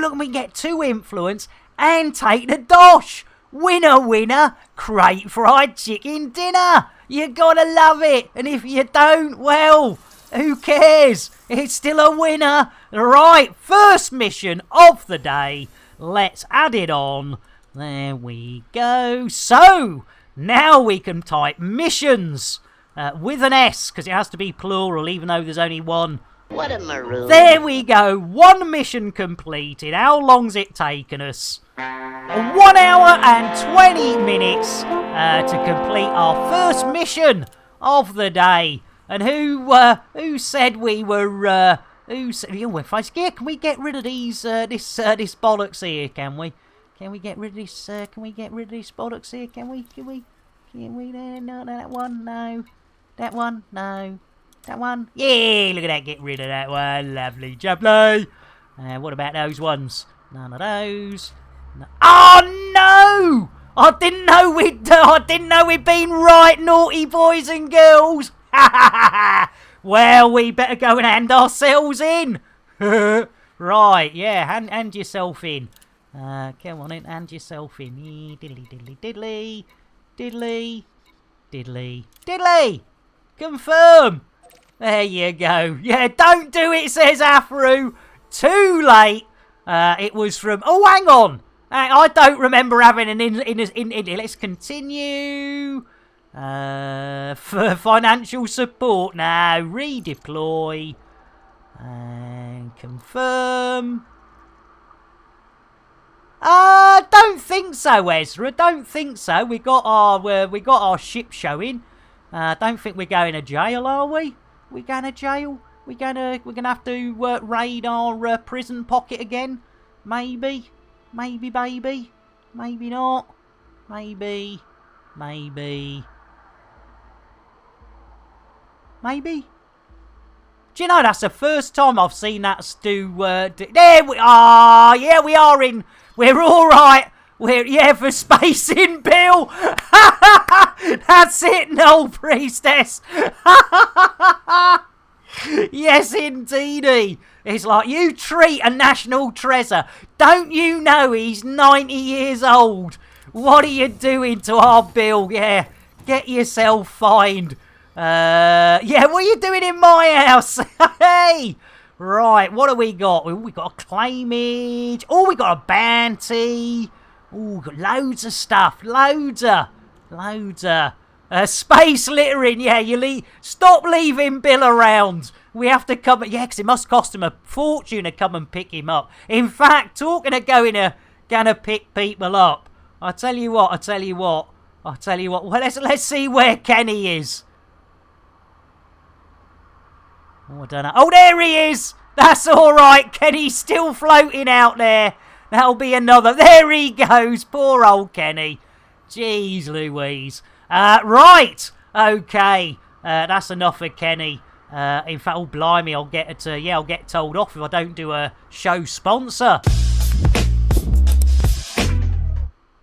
look, we get 2 influence and take the dosh. Winner, winner, crate fried chicken dinner. You gotta love it. And if you don't, well, who cares? It's still a winner. Right, first mission of the day. Let's add it on. There we go. So, now we can type missions with an S, because it has to be plural, even though there's only one. What a maroon. There we go. One mission completed. How long's it taken us? 1 hour and 20 minutes to complete our first mission of the day. And who said we were? Who said? Yeah, can we get rid of these? This bollocks here? Can we? Can we get rid of this? Can we get rid of this bollocks here? Can we? Can we? No, that one. No. That one. No. That one. Yeah, look at that. Get rid of that one. Lovely jubbly. What about those ones? None of those. No. Oh no! I didn't know we'd been right, naughty boys and girls. Well, we better go and hand ourselves in. Right, yeah, hand yourself in. Come on in, hand yourself in. Diddly, diddly, diddly. Diddly. Diddly. Diddly. Confirm. There you go. Yeah, don't do it, says Afro. Too late. It was from... Oh, hang on. I don't remember having an in. Let's continue. For financial support now. Redeploy. And confirm. Don't think so, Ezra. Don't think so. We got our ship showing. Don't think we're going to jail, are we? We going to jail? We're gonna have to raid our prison pocket again. Maybe, baby. Maybe not. Maybe. Do you know, that's the first time I've seen that do... there we are! Yeah, we are in... We're alright! For spacing, Bill! That's it, no priestess! Yes, indeedy! It's like, you treat a national treasure. Don't you know he's 90 years old? What are you doing to our Bill? Yeah, get yourself fined. Yeah, what are you doing in my house? Hey! Right, what have we got? We got a claimage. Oh, we got a bounty. Oh, got loads of stuff. Loads of. Space littering. Yeah, stop leaving Bill around. We have to come... Yeah, because it must cost him a fortune to come and pick him up. In fact, talking of gonna pick people up. I tell you what. Well, let's see where Kenny is. Oh, I don't know. Oh, there he is! That's alright. Kenny's still floating out there. That'll be another. There he goes. Poor old Kenny. Jeez Louise. Right. Okay. That's enough for Kenny. In fact, oh, blimey, I'll get told off if I don't do a show sponsor.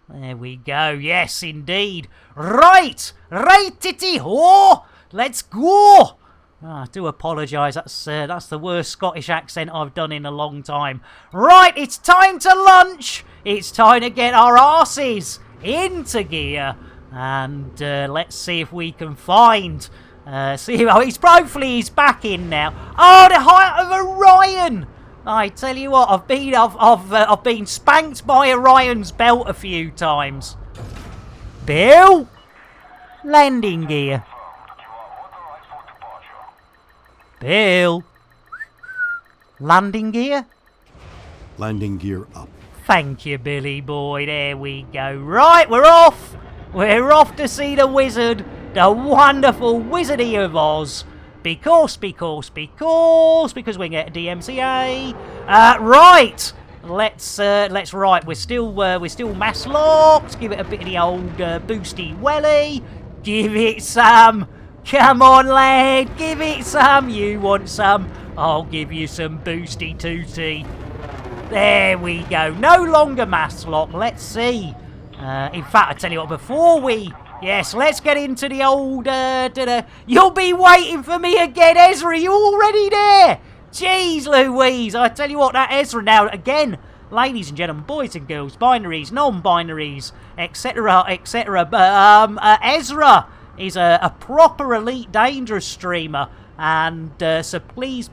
There we go. Yes, indeed. Right. Right-titty ho. Let's go. I do apologise, that's the worst Scottish accent I've done in a long time. Right, it's time to lunch! It's time to get our arses into gear. And let's see if we can find... hopefully he's back in now. Oh, the height of Orion! I tell you what, I've been spanked by Orion's belt a few times. Bill? Landing gear. Bill. Landing gear? Landing gear up. Thank you, Billy boy. There we go. Right, we're off. We're off to see the wizard. The wonderful Wizardy of Oz. Because we can get a DMCA. Right. Let's right. We're still mass locked. Give it a bit of the old boosty welly. Give it some. Come on, lad, give it some. You want some? I'll give you some boosty tooty. There we go. No longer mass lock. Let's see. In fact, I tell you what, before we... Yes, let's get into the old... You'll be waiting for me again, Ezra. You already there? Jeez Louise. I tell you what, that Ezra now, again... Ladies and gentlemen, boys and girls, binaries, non-binaries, etc., etc. Ezra is a proper Elite Dangerous streamer. And so please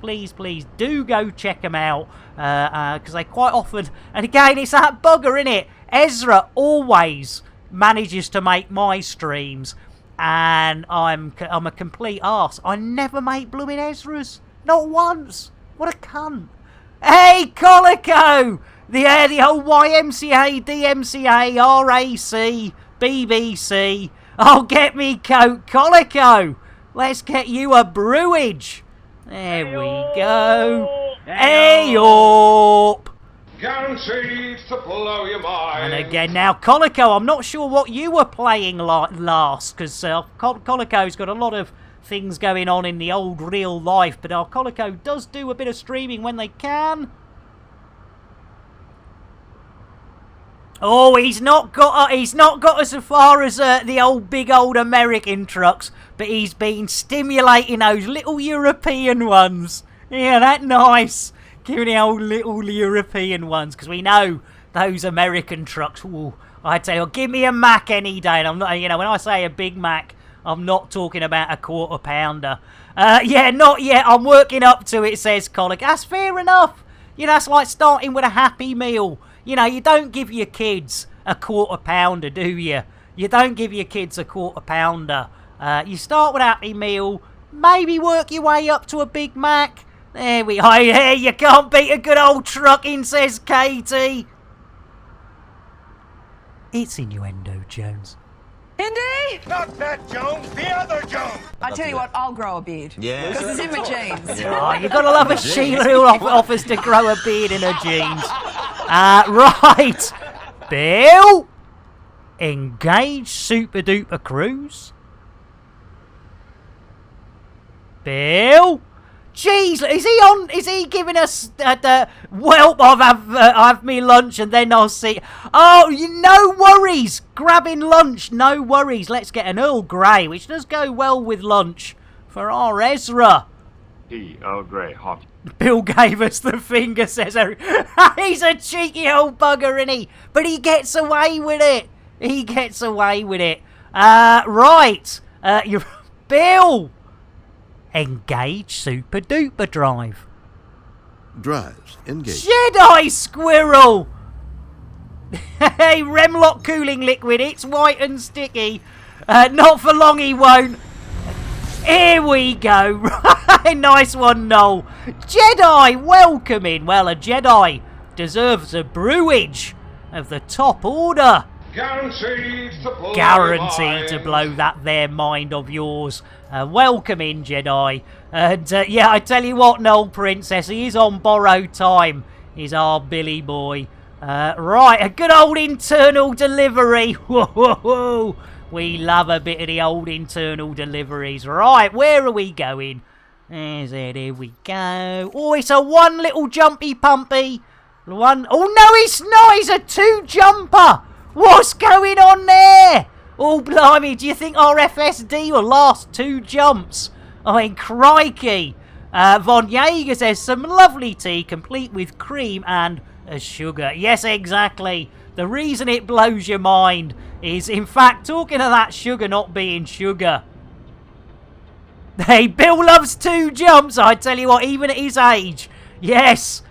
do go check them out, because they quite often, and again, it's that bugger, innit? Ezra always manages to make my streams, and I'm a complete arse. I never make blooming Ezra's, not once. What a cunt. Hey, Colico! The old YMCA, DMCA, RAC, BBC. Oh, get me coat, Colico! Let's get you a brewage. There we go. Hey up. Guaranteed to blow your mind. And again, now, Colico, I'm not sure what you were playing last, because Colico's got a lot of things going on in the old real life, but our Colico does do a bit of streaming when they can. Oh, he's not got us as far as the old big old American trucks, but he's been stimulating those little European ones. Yeah, that nice. Giving the old little European ones, because we know those American trucks. Ooh, I tell you, give me a Mac any day. And I'm not, when I say a Big Mac, I'm not talking about a quarter pounder. Yeah, not yet. I'm working up to it, says Colic. That's fair enough. That's like starting with a Happy Meal. You don't give your kids a quarter pounder, do you? You don't give your kids a quarter pounder. You start with a Happy Meal, maybe work your way up to a Big Mac. There we are. Hey, you can't beat a good old trucking, says Katie. It's innuendo, Jones. Indy? Not that Jones, the other Jones. I tell you what, I'll grow a beard. Yeah. Because it's in my jeans. Oh, you gotta love a Sheila who offers to grow a beard in her jeans. Right. Bill. Engage Super Duper Cruise. Bill. Jeez, is he giving us the whelp of have me lunch and then I'll see. Oh, no worries. Grabbing lunch, no worries. Let's get an Earl Grey, which does go well with lunch for our Ezra. Earl Grey, hot. Bill gave us the finger, says Eric. He's a cheeky old bugger, isn't he? But he gets away with it. He gets away with it. Right. You're Bill. Engage Super Duper Drive. Drives. Engage. Jedi Squirrel! Hey, Remlock cooling liquid. It's white and sticky. Not for long he won't. Here we go. Nice one, Noel. Jedi, welcome in. Well, a Jedi deserves a brewage of the top order. Guaranteed to blow that there mind of yours. Welcome in, Jedi. And yeah, I tell you what, Noel Princess, he is on borrowed time. He's our Billy boy. Right, a good old internal delivery. Whoa. We love a bit of the old internal deliveries. Right, where are we going? Here we go. Oh, it's a one little jumpy pumpy. One. Oh, no, it's not. It's a two jumper. What's going on there? Oh, blimey, do you think our FSD will last two jumps? I mean, crikey. Von Jaeger says, some lovely tea, complete with cream and sugar. Yes, exactly. The reason it blows your mind is, in fact, talking of that sugar not being sugar. Hey, Bill loves two jumps, I tell you what, even at his age. Yes.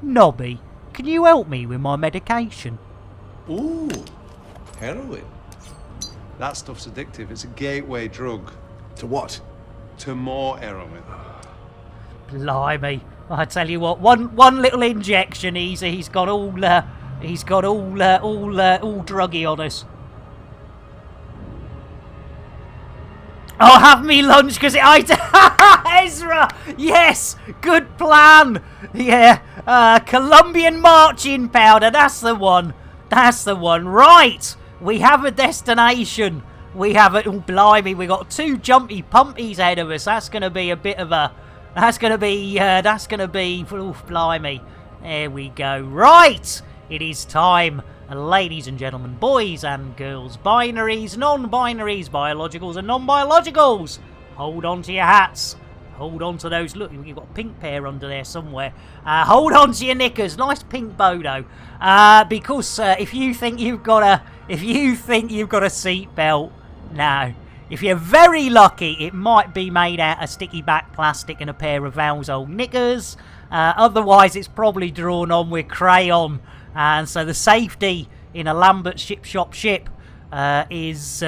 Nobby, can you help me with my medication? Ooh, heroin. That stuff's addictive. It's a gateway drug. To what? To more heroin. Blimey. I tell you what, one little injection, he's got all druggy on us. I'll have me lunch because Ezra! Yes! Good plan! Yeah, Colombian marching powder, that's the one. That's the one. Right! We have a destination. We have it. Oh, blimey, we got two jumpy pumpies ahead of us. That's going to be a bit of a... That's going to be... Oh, blimey. There we go. Right! It is time, ladies and gentlemen, boys and girls, binaries, non-binaries, biologicals and non-biologicals. Hold on to your hats. Hold on to those. Look, you've got a pink pair under there somewhere. Hold on to your knickers. Nice pink bodo. Because if you think you've got a seat belt, No. If you're very lucky, it might be made out of sticky back plastic and a pair of Val's old knickers. Otherwise, it's probably drawn on with crayon. And so the safety in a Lambert ship shop ship is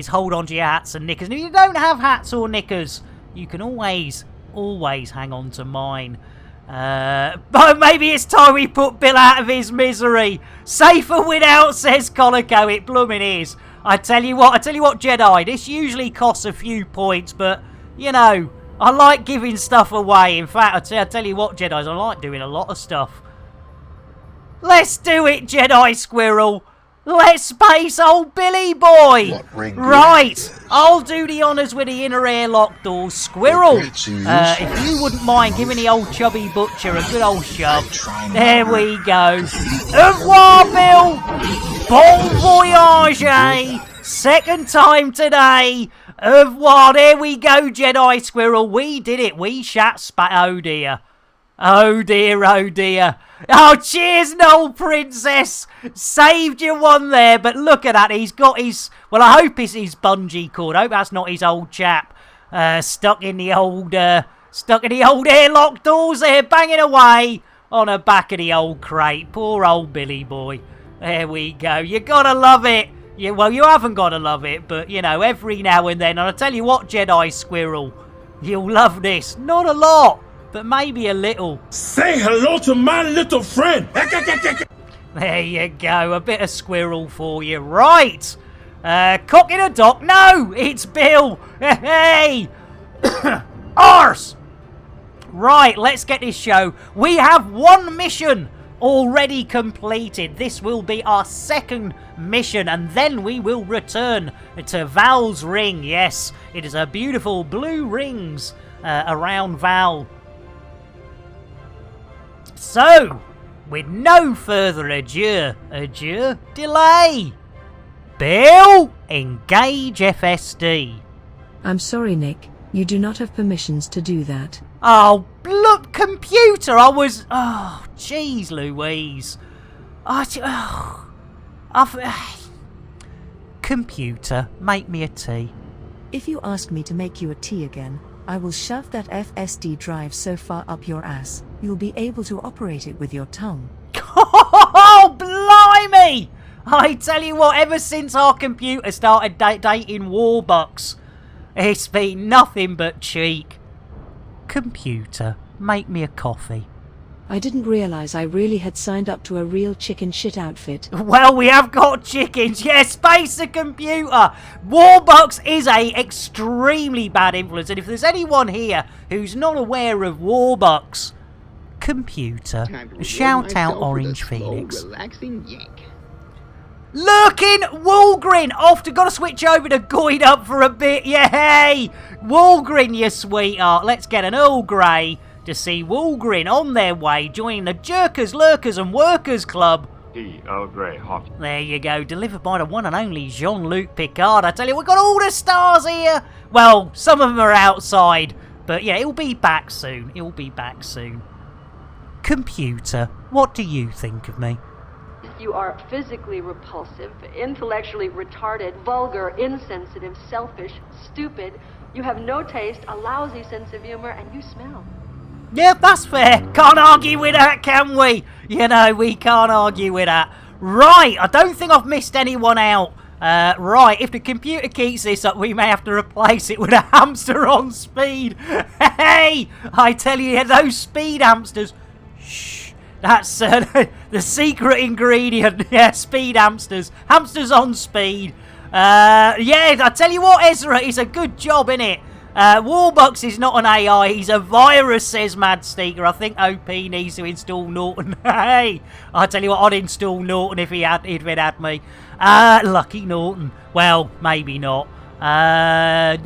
hold on to your hats and knickers. And if you don't have hats or knickers, you can always hang on to mine. But maybe it's time we put Bill out of his misery. Safer without, says Conico. It bloomin' is. I tell you what, Jedi, this usually costs a few points, but, you know, I like giving stuff away. In fact, I tell you what, Jedis, I like doing a lot of stuff. Let's do it, Jedi Squirrel. Let's space old Billy boy. Right, I'll do the honours with the inner airlock doors. Squirrel, if you wouldn't mind giving the old chubby butcher a good old shove. There we go. Au revoir, Bill. Bon voyage, eh? Second time today. Au revoir. There we go, Jedi Squirrel. We did it. We shat oh dear. Oh dear, oh dear. Oh, cheers, Noel Princess. Saved you one there, but look at that. He's got his, well, I hope it's his bungee cord. I hope that's not his old chap stuck in the old airlock doors there, banging away on the back of the old crate. Poor old Billy boy. There we go. You gotta love it. Yeah, well, you haven't gotta love it, but, you know, every now and then. And I'll tell you what, Jedi Squirrel, you'll love this. Not a lot, but maybe a little. Say hello to my little friend. There you go, a bit of squirrel for you. Right, cock in a dock. No, it's Bill. Hey, arse. Right, let's get this show. We have one mission already completed. This will be our second mission, and then we will return to Val's ring. Yes, it is a beautiful blue rings around Val. So, with no further delay, Bill, engage FSD. I'm sorry, Nick. You do not have permissions to do that. Oh, look, computer, I was... Oh, jeez Louise. Computer, make me a tea. If you ask me to make you a tea again, I will shove that FSD drive so far up your ass, you'll be able to operate it with your tongue. Oh, blimey! I tell you what, ever since our computer started dating Warbucks, it's been nothing but cheek. Computer, make me a coffee. I didn't realise I really had signed up to a real chicken shit outfit. Well, we have got chickens. Yes, space the computer. Warbucks is a extremely bad influence. And if there's anyone here who's not aware of Warbucks, computer, shout out Orange Phoenix. Relaxing yank. Lurking Walgrin. Gotta switch over to Goid up for a bit. Yay! Walgrin, you sweetheart. Let's get an Earl Grey to see Walgrin on their way, joining the Jerkers, Lurkers and Workers Club. Earl Grey hot. There you go, delivered by the one and only Jean-Luc Picard. I tell you, we've got all the stars here. Well, some of them are outside, but yeah, it'll be back soon. It'll be back soon. Computer, what do you think of me? You are physically repulsive, intellectually retarded, vulgar, insensitive, selfish, stupid. You have no taste, a lousy sense of humor, and you smell. Yeah, that's fair. Can't argue with that, can we? You know, we can't argue with that. Right, I don't think I've missed anyone out. Right, if the computer keeps this up, we may have to replace it with a hamster on speed. Hey, I tell you, those speed hamsters. Shh. That's the secret ingredient. Yeah, speed hamsters. Hamsters on speed. Yeah, I tell you what, Ezra, it's a good job, innit? Warbucks is not an AI, he's a virus, says Mad Steaker. I think OP needs to install Norton. Hey, I tell you what, I'd install Norton if it had me. Lucky Norton. Well, maybe not. Right,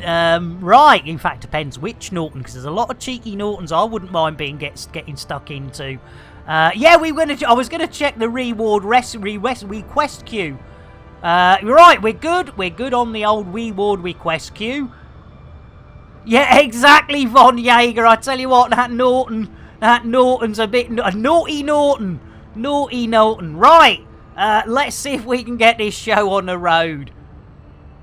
in fact, depends which Norton, because there's a lot of cheeky Nortons I wouldn't mind getting stuck into. Yeah, I was gonna check the reward request queue. Right, we're good. We're good on the old reward request queue. Yeah, exactly, Von Jaeger. I tell you what, that Norton's a bit a naughty Norton. Naughty Norton. Right, let's see if we can get this show on the road.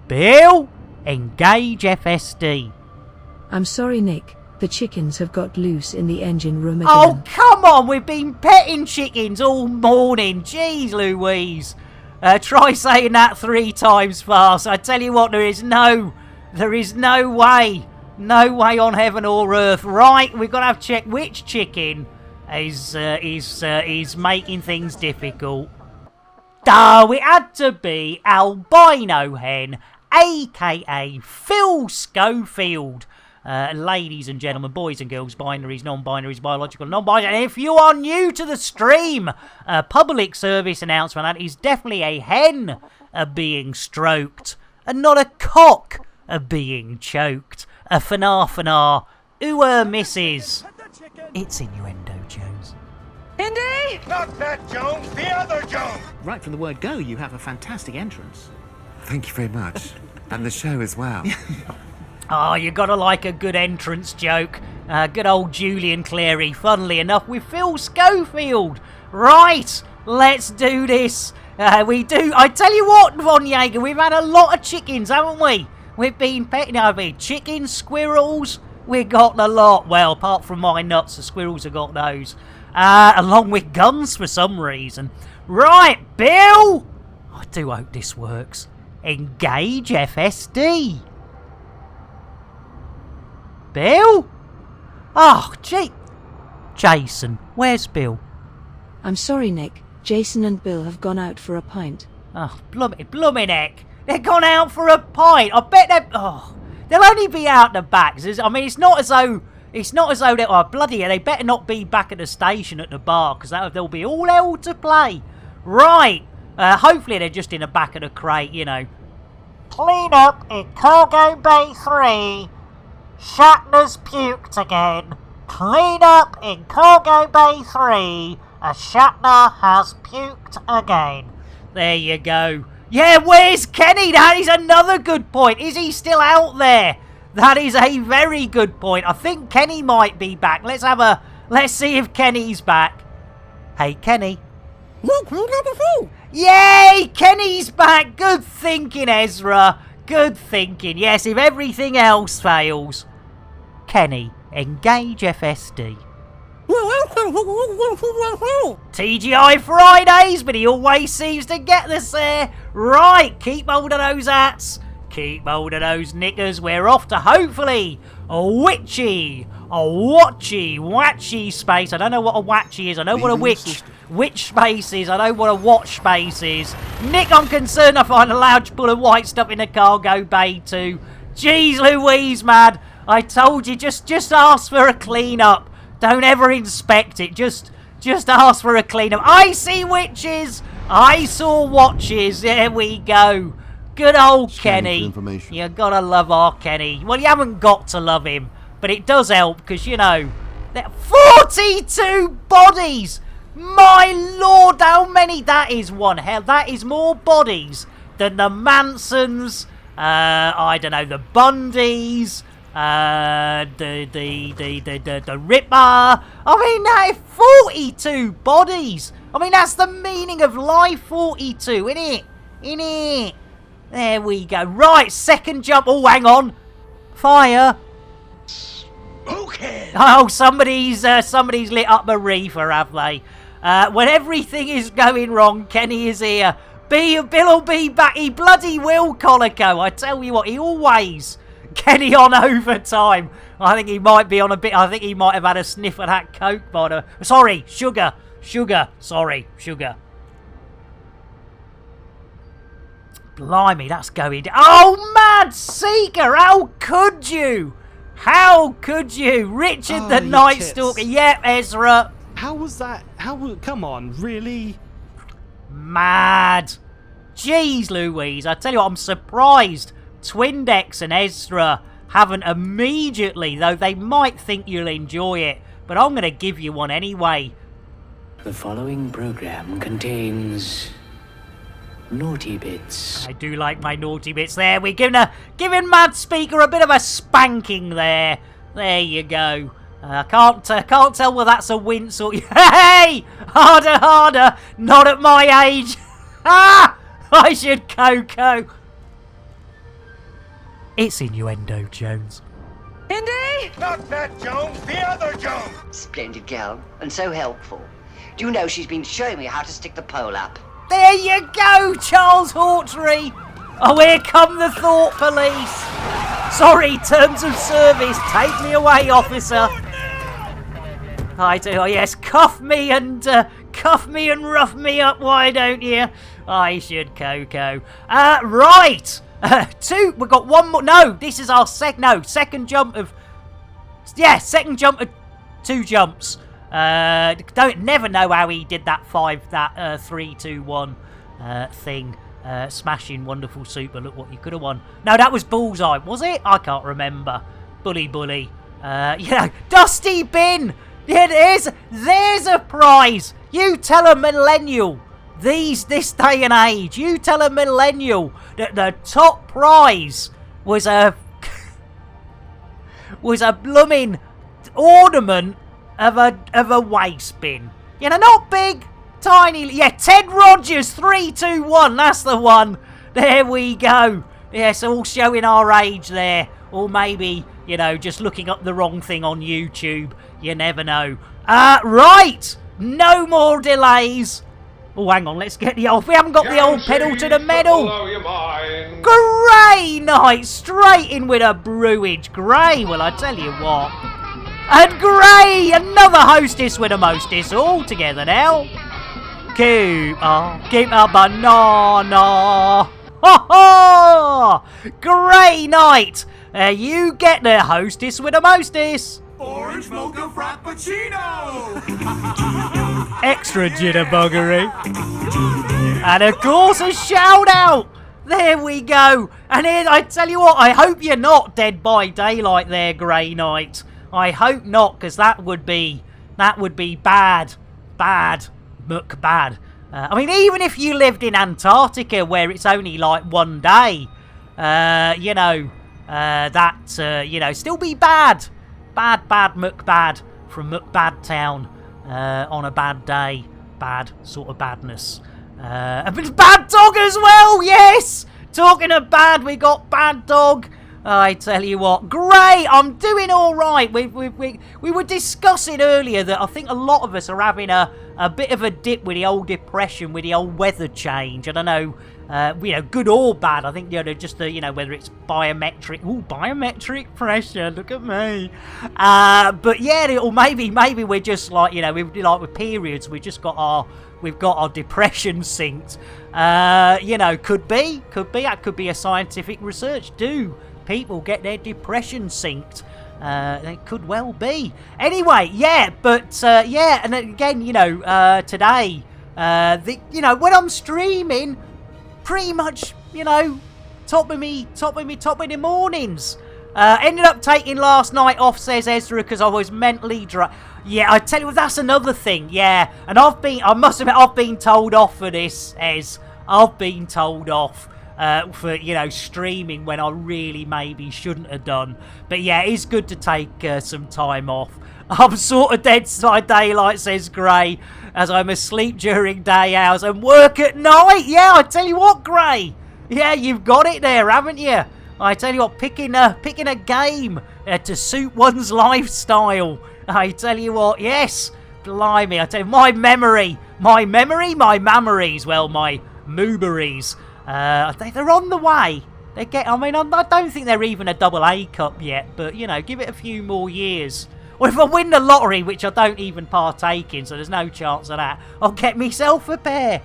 Bill, Engage FSD. I'm sorry, Nick. The chickens have got loose in the engine room again. Oh, come on! We've been petting chickens all morning. Jeez Louise. Try saying that 3 times fast. I tell you what, there is no way. No way on heaven or earth. Right, we've got to have check which chicken is making things difficult. Oh, it had to be albino hen, a.k.a. Phil Schofield. Ladies and gentlemen, boys and girls, binaries, non-binaries, biological, non-binaries. And if you are new to the stream, a public service announcement, that is definitely a hen being stroked, and not a cock being choked. A fanar, misses. It's innuendo, Jones. Indy! Not that Jones, the other Jones! Right from the word go, you have a fantastic entrance. Thank you very much. And the show as well. Oh, you gotta like a good entrance joke. Good old Julian Clary, funnily enough, with Phil Schofield. Right, let's do this. We do. I tell you what, Von Jaeger, we've had a lot of chickens, haven't we? We've been petting over chickens, squirrels. We've got a lot. Well, apart from my nuts, the squirrels have got those. Along with guns for some reason. Right, Bill. I do hope this works. Engage FSD. Bill? Oh, Jason, where's Bill? I'm sorry, Nick. Jason and Bill have gone out for a pint. Oh, blummin' heck. They've gone out for a pint. I bet they'll only be out the back. I mean, it's not as though they are bloody. They better not be back at the station at the bar, because they'll be all hell to play. Right. Hopefully they're just in the back of the crate, you know. Clean up in Cargo Bay 3. Shatner's puked again. Clean up in Cargo Bay 3. Shatner has puked again. There you go. Yeah, where's Kenny? That is another good point. Is he still out there? That is a very good point. I think Kenny might be back. Let's see if Kenny's back. Hey, Kenny. Yay! Kenny's back. Good thinking, Ezra. Good thinking. Yes, if everything else fails. Kenny, engage FSD. TGI Fridays, but he always seems to get us there. Right, keep hold of those hats. Keep hold of those knickers. We're off to hopefully a watchy space. I don't know what a watchy is. I know what a witch space is. I know what a watch space is. Nick, I'm concerned I find a large pool of white stuff in the cargo bay too. Jeez Louise, man. I told you, just ask for a clean-up. Don't ever inspect it. Just ask for a clean-up. I see witches. I saw watches. There we go. Good old Kenny. You gotta love our Kenny. Well, you haven't got to love him, but it does help because, you know, 42 bodies. My lord, how many? That is one hell. That is more bodies than the Mansons. I don't know, the Bundys. The Ripper. I mean, that is 42 bodies. I mean, that's the meaning of life, 42, innit? Innit? There we go. Right, second jump. Oh, hang on. Fire. Okay. Oh, somebody's lit up a reefer, have they? When everything is going wrong, Kenny is here. Bill will be back. He bloody will, Colico. I tell you what, he always... Kenny on overtime. I think he might be on a bit. I think he might have had a sniff of that coke bottle. Sorry, sugar. Sorry, sugar. Blimey, that's going down. Oh, Mad Seeker, how could you? Richard the Night Stalker. Yep, Ezra. How was that? Come on, really? Mad. Jeez Louise, I tell you what, I'm surprised Twindex and Ezra haven't immediately, though they might think you'll enjoy it, but I'm going to give you one anyway. The following program contains naughty bits. I do like my naughty bits there. We're giving Mad Speaker a bit of a spanking there. There you go. I can't tell whether that's a wince or... Hey! Harder! Not at my age. Ah! I should Coco. It's innuendo, Jones. Indy! Not that Jones, the other Jones! Splendid girl, and so helpful. Do you know she's been showing me how to stick the pole up? There you go, Charles Hawtrey! Oh, here come the thought police! Sorry, terms of service. Take me away, officer. I do. Oh, yes, cuff me and rough me up. Why don't you? I should, Coco. Right. We've got one more. No, this is our second jump of. Yeah, second jump of 2 jumps. Never know how he did that 3, 2, 1 thing. Smashing wonderful super. Look what you could have won. No, that was Bullseye, was it? I can't remember. Bully. Dusty Bin. Yeah, there's a prize. You tell a millennial this day and age. You tell a millennial that the top prize was a blooming ornament of a waste bin. You know, not big. Tiny, yeah, Ted Rogers, 3, 2, 1, that's the one. There we go. Yes, all showing our age there. Or maybe, just looking up the wrong thing on YouTube. You never know. Right, no more delays. Oh, hang on, let's get the old... We haven't got the old pedal to the metal. Grey Knight, straight in with a brewage. Grey, well, I tell you what. And Grey, another hostess with a mostess, all together now. Keep a banana. Ha ha! Grey Knight, you get the hostess with a mostess. Orange mocha frappuccino! Extra jitterbuggery. And of course a shout out. There we go. And here, I tell you what, I hope you're not Dead by Daylight there, Grey Knight. I hope not, because that would be bad. Muck bad. I mean, even if you lived in Antarctica where it's only like 1 day, still be bad. Bad muck bad from Muck Bad Town on a bad day. Bad sort of badness. But Bad Dog as well, yes! Talking of bad, we got Bad Dog. I tell you what, Grey, I'm doing all right. We were discussing earlier that I think a lot of us are having a bit of a dip with the old depression, with the old weather change. I don't know, good or bad. I think just whether it's biometric. Ooh, biometric pressure. Look at me. But yeah, or maybe we're just like with periods. We've got our depression synced. Could be. That could be a scientific research. People get their depression synced. They could well be. Anyway, and again, today, when I'm streaming, pretty much, top of the mornings. Ended up taking last night off, says Ezra, because I was mentally dry. Yeah, I tell you what, that's another thing. Yeah, and I must admit, I've been told off for this, Ez. I've been told off. For streaming when I really maybe shouldn't have done. But yeah, it's good to take some time off. I'm sort of dead by daylight, says Grey, as I'm asleep during day hours and work at night. Yeah, I tell you what, Grey. Yeah, you've got it there, haven't you? I tell you what, picking a game to suit one's lifestyle. I tell you what, yes, blimey. I tell you, my memories, well, my mooberies. They're on the way. I don't think they're even a AA cup yet, but give it a few more years. Or if I win the lottery, which I don't even partake in, so there's no chance of that, I'll get myself a pair.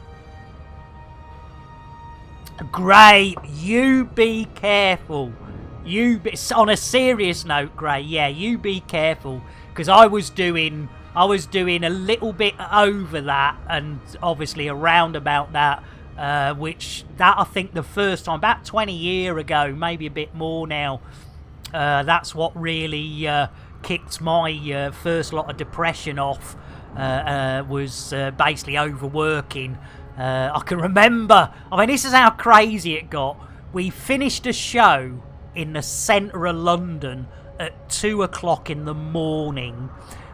Grey, you be careful. On a serious note, Grey, yeah, you be careful, because I was doing a little bit over that, and obviously around about that. Which I think the first time, about 20 years ago, maybe a bit more now, that's what really kicked my first lot of depression off, was basically overworking. I can remember, this is how crazy it got. We finished a show in the centre of London at 2 o'clock in the morning.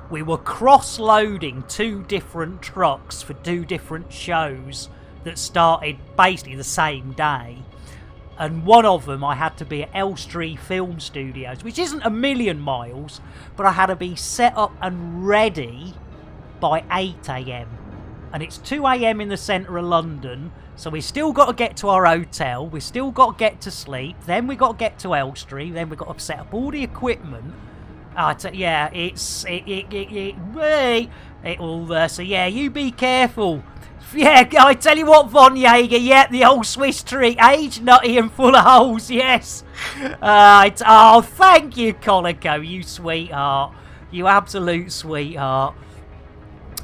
We were cross-loading 2 different trucks for 2 different shows that started basically the same day. and one of them I had to be at Elstree Film Studios, which isn't a million miles, but I had to be set up and ready by 8 a.m. and it's 2 a.m. in the centre of London, so we still got to get to our hotel, we still got to get to sleep, then we got to get to Elstree, then we got to set up all the equipment. Yeah, it'll, so yeah, you be careful. Yeah, I tell you what, Von Jaeger, yeah, the old Swiss treat, aged, nutty and full of holes, yes. Oh, thank you, Conico, you sweetheart. You absolute sweetheart.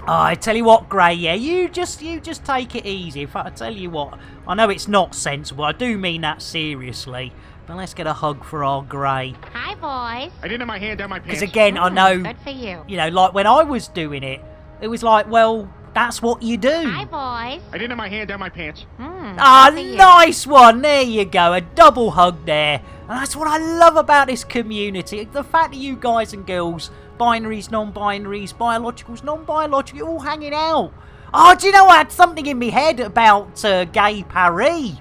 Oh, I tell you what, Gray, yeah, you just take it easy. In fact, I tell you what, I know it's not sensible, I do mean that seriously, but let's get a hug for our Gray. Hi, boys. I didn't have my hand down my pants. Because again, I know, Good for you. You know, like when I was doing it, it was like, well, that's what you do. Hi, boys. I didn't have my hand down my pants. Nice one. There you go. A double hug there. And that's what I love about this community. The fact that you guys and girls, binaries, non-binaries, biologicals, non-biological, you're all hanging out. Oh, do you know I had something in my head about Gay Paris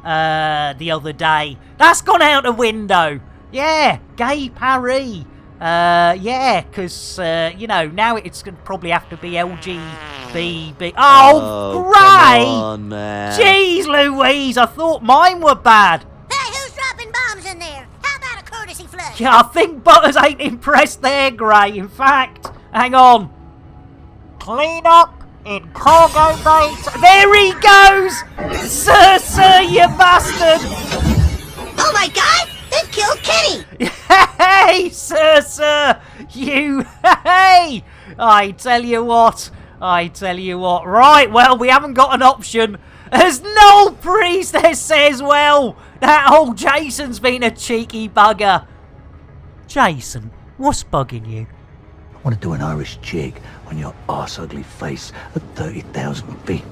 the other day. That's gone out the window. Yeah, Gay Paris. Yeah, because, you know, now it's going to probably have to be LGBB. Oh, Gray! Come on, man. Jeez Louise, I thought mine were bad. Hey, who's dropping bombs in there? How about a courtesy flush? Yeah, I think Butters ain't impressed there, Gray. In fact, hang on. Clean up in cargo bay. There he goes! Sir, you bastard! Oh my god! They've killed Kenny! Hey, sir, you, hey! I tell you what. Right, well, we haven't got an option. As Noel Priestess says, well, that old Jason's been a cheeky bugger. Jason, what's bugging you? I want to do an Irish jig on your arse-ugly face at 30,000 feet.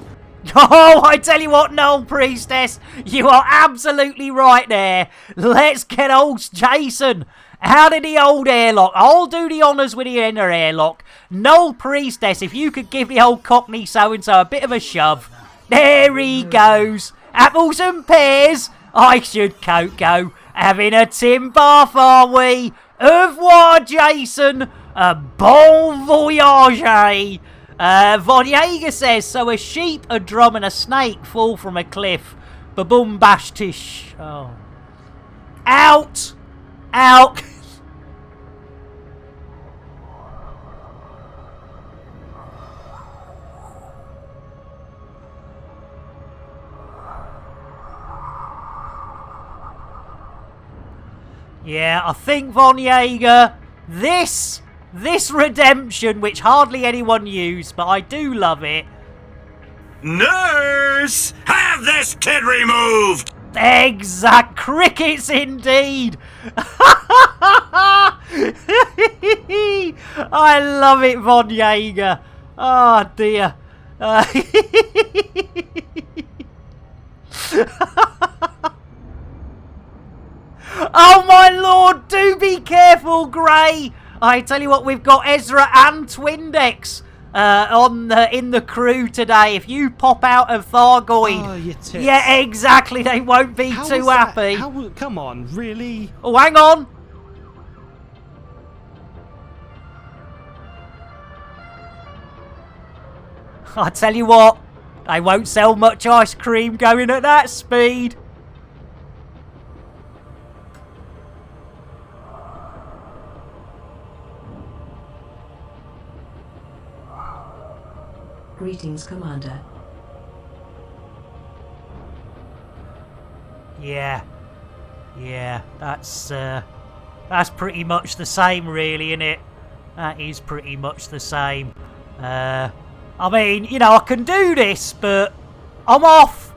Oh, I tell you what, Noel Priestess, you are absolutely right there. Let's get old Jason out of the old airlock. I'll do the honours with the inner airlock. Noel Priestess, if you could give the old Cockney so-and-so a bit of a shove. There he goes. Apples and pears. I should Coco. Having a Tim bath, are we? Au revoir, Jason. A bon voyage. Von Jaeger says, so a sheep, a drum and a snake fall from a cliff. Ba-boom bash tish. Oh. Out. Yeah, I think, Von Jaeger, this redemption, which hardly anyone used, but I do love it. Nurse! Have this kid removed! Exact crickets indeed. I love it, Von Jaeger. Oh dear. Oh my lord, do be careful, Gray. I tell you what, we've got Ezra and Twindex in the crew today. If you pop out of Thargoid, Oh, you tits. yeah, exactly, they won't be How too was that? happy. Come on, really? Oh, hang on. I tell you what, they won't sell much ice cream going at that speed. Greetings, Commander. Yeah, that's pretty much the same, really, isn't it? That is pretty much the same. I mean, you know, I can do this, but I'm off.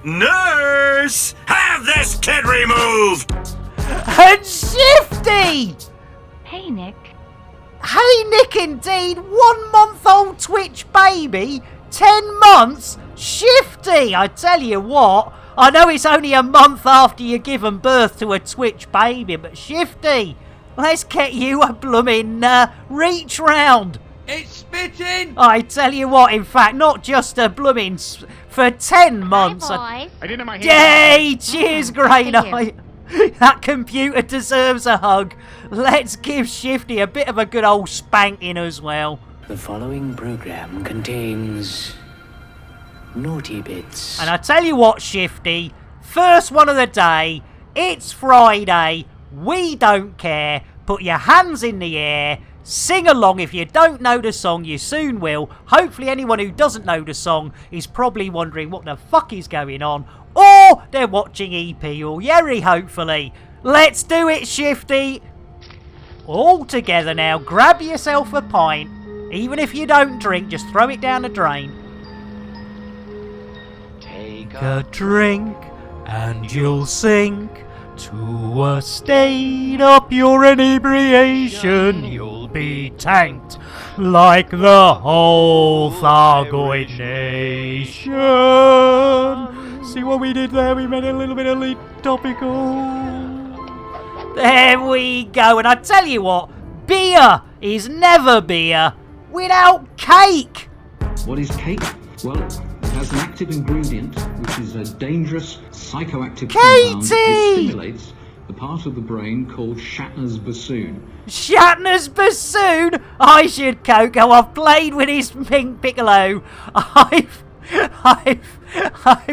Nurse! Have this kid removed! And Shifty! Hey, Nick. Hey, Nick, indeed. 1 month-old Twitch baby. 10 months. Shifty, I tell you what. I know it's only a month after you've given birth to a Twitch baby, but Shifty, let's get you a blooming reach round. It's spitting! I tell you what, in fact, not just a blooming for 10 months. Hi, boys. I didn't have my hand. Yay! Cheers, Grey Knight. That computer deserves a hug. Let's give Shifty a bit of a good old spanking as well. The following program contains naughty bits. And I tell you what, Shifty, first one of the day, it's Friday, we don't care, put your hands in the air, sing along. If you don't know the song, you soon will. Hopefully anyone who doesn't know the song is probably wondering what the fuck is going on, or they're watching EP or Yerry, hopefully. Let's do it, Shifty. All together now, grab yourself a pint. Even if you don't drink, just throw it down the drain. Take a drink and you'll sink to a state of pure inebriation. You'll be tanked like the whole Thargoid nation. See what we did there? We made a little bit elite topical. There we go. And I tell you what, beer is never beer without cake. What is cake? Well, it has an active ingredient which is a dangerous psychoactive compound that stimulates the part of the brain called Shatner's bassoon. Shatner's bassoon? I should, Coco. I've played with his pink piccolo. I've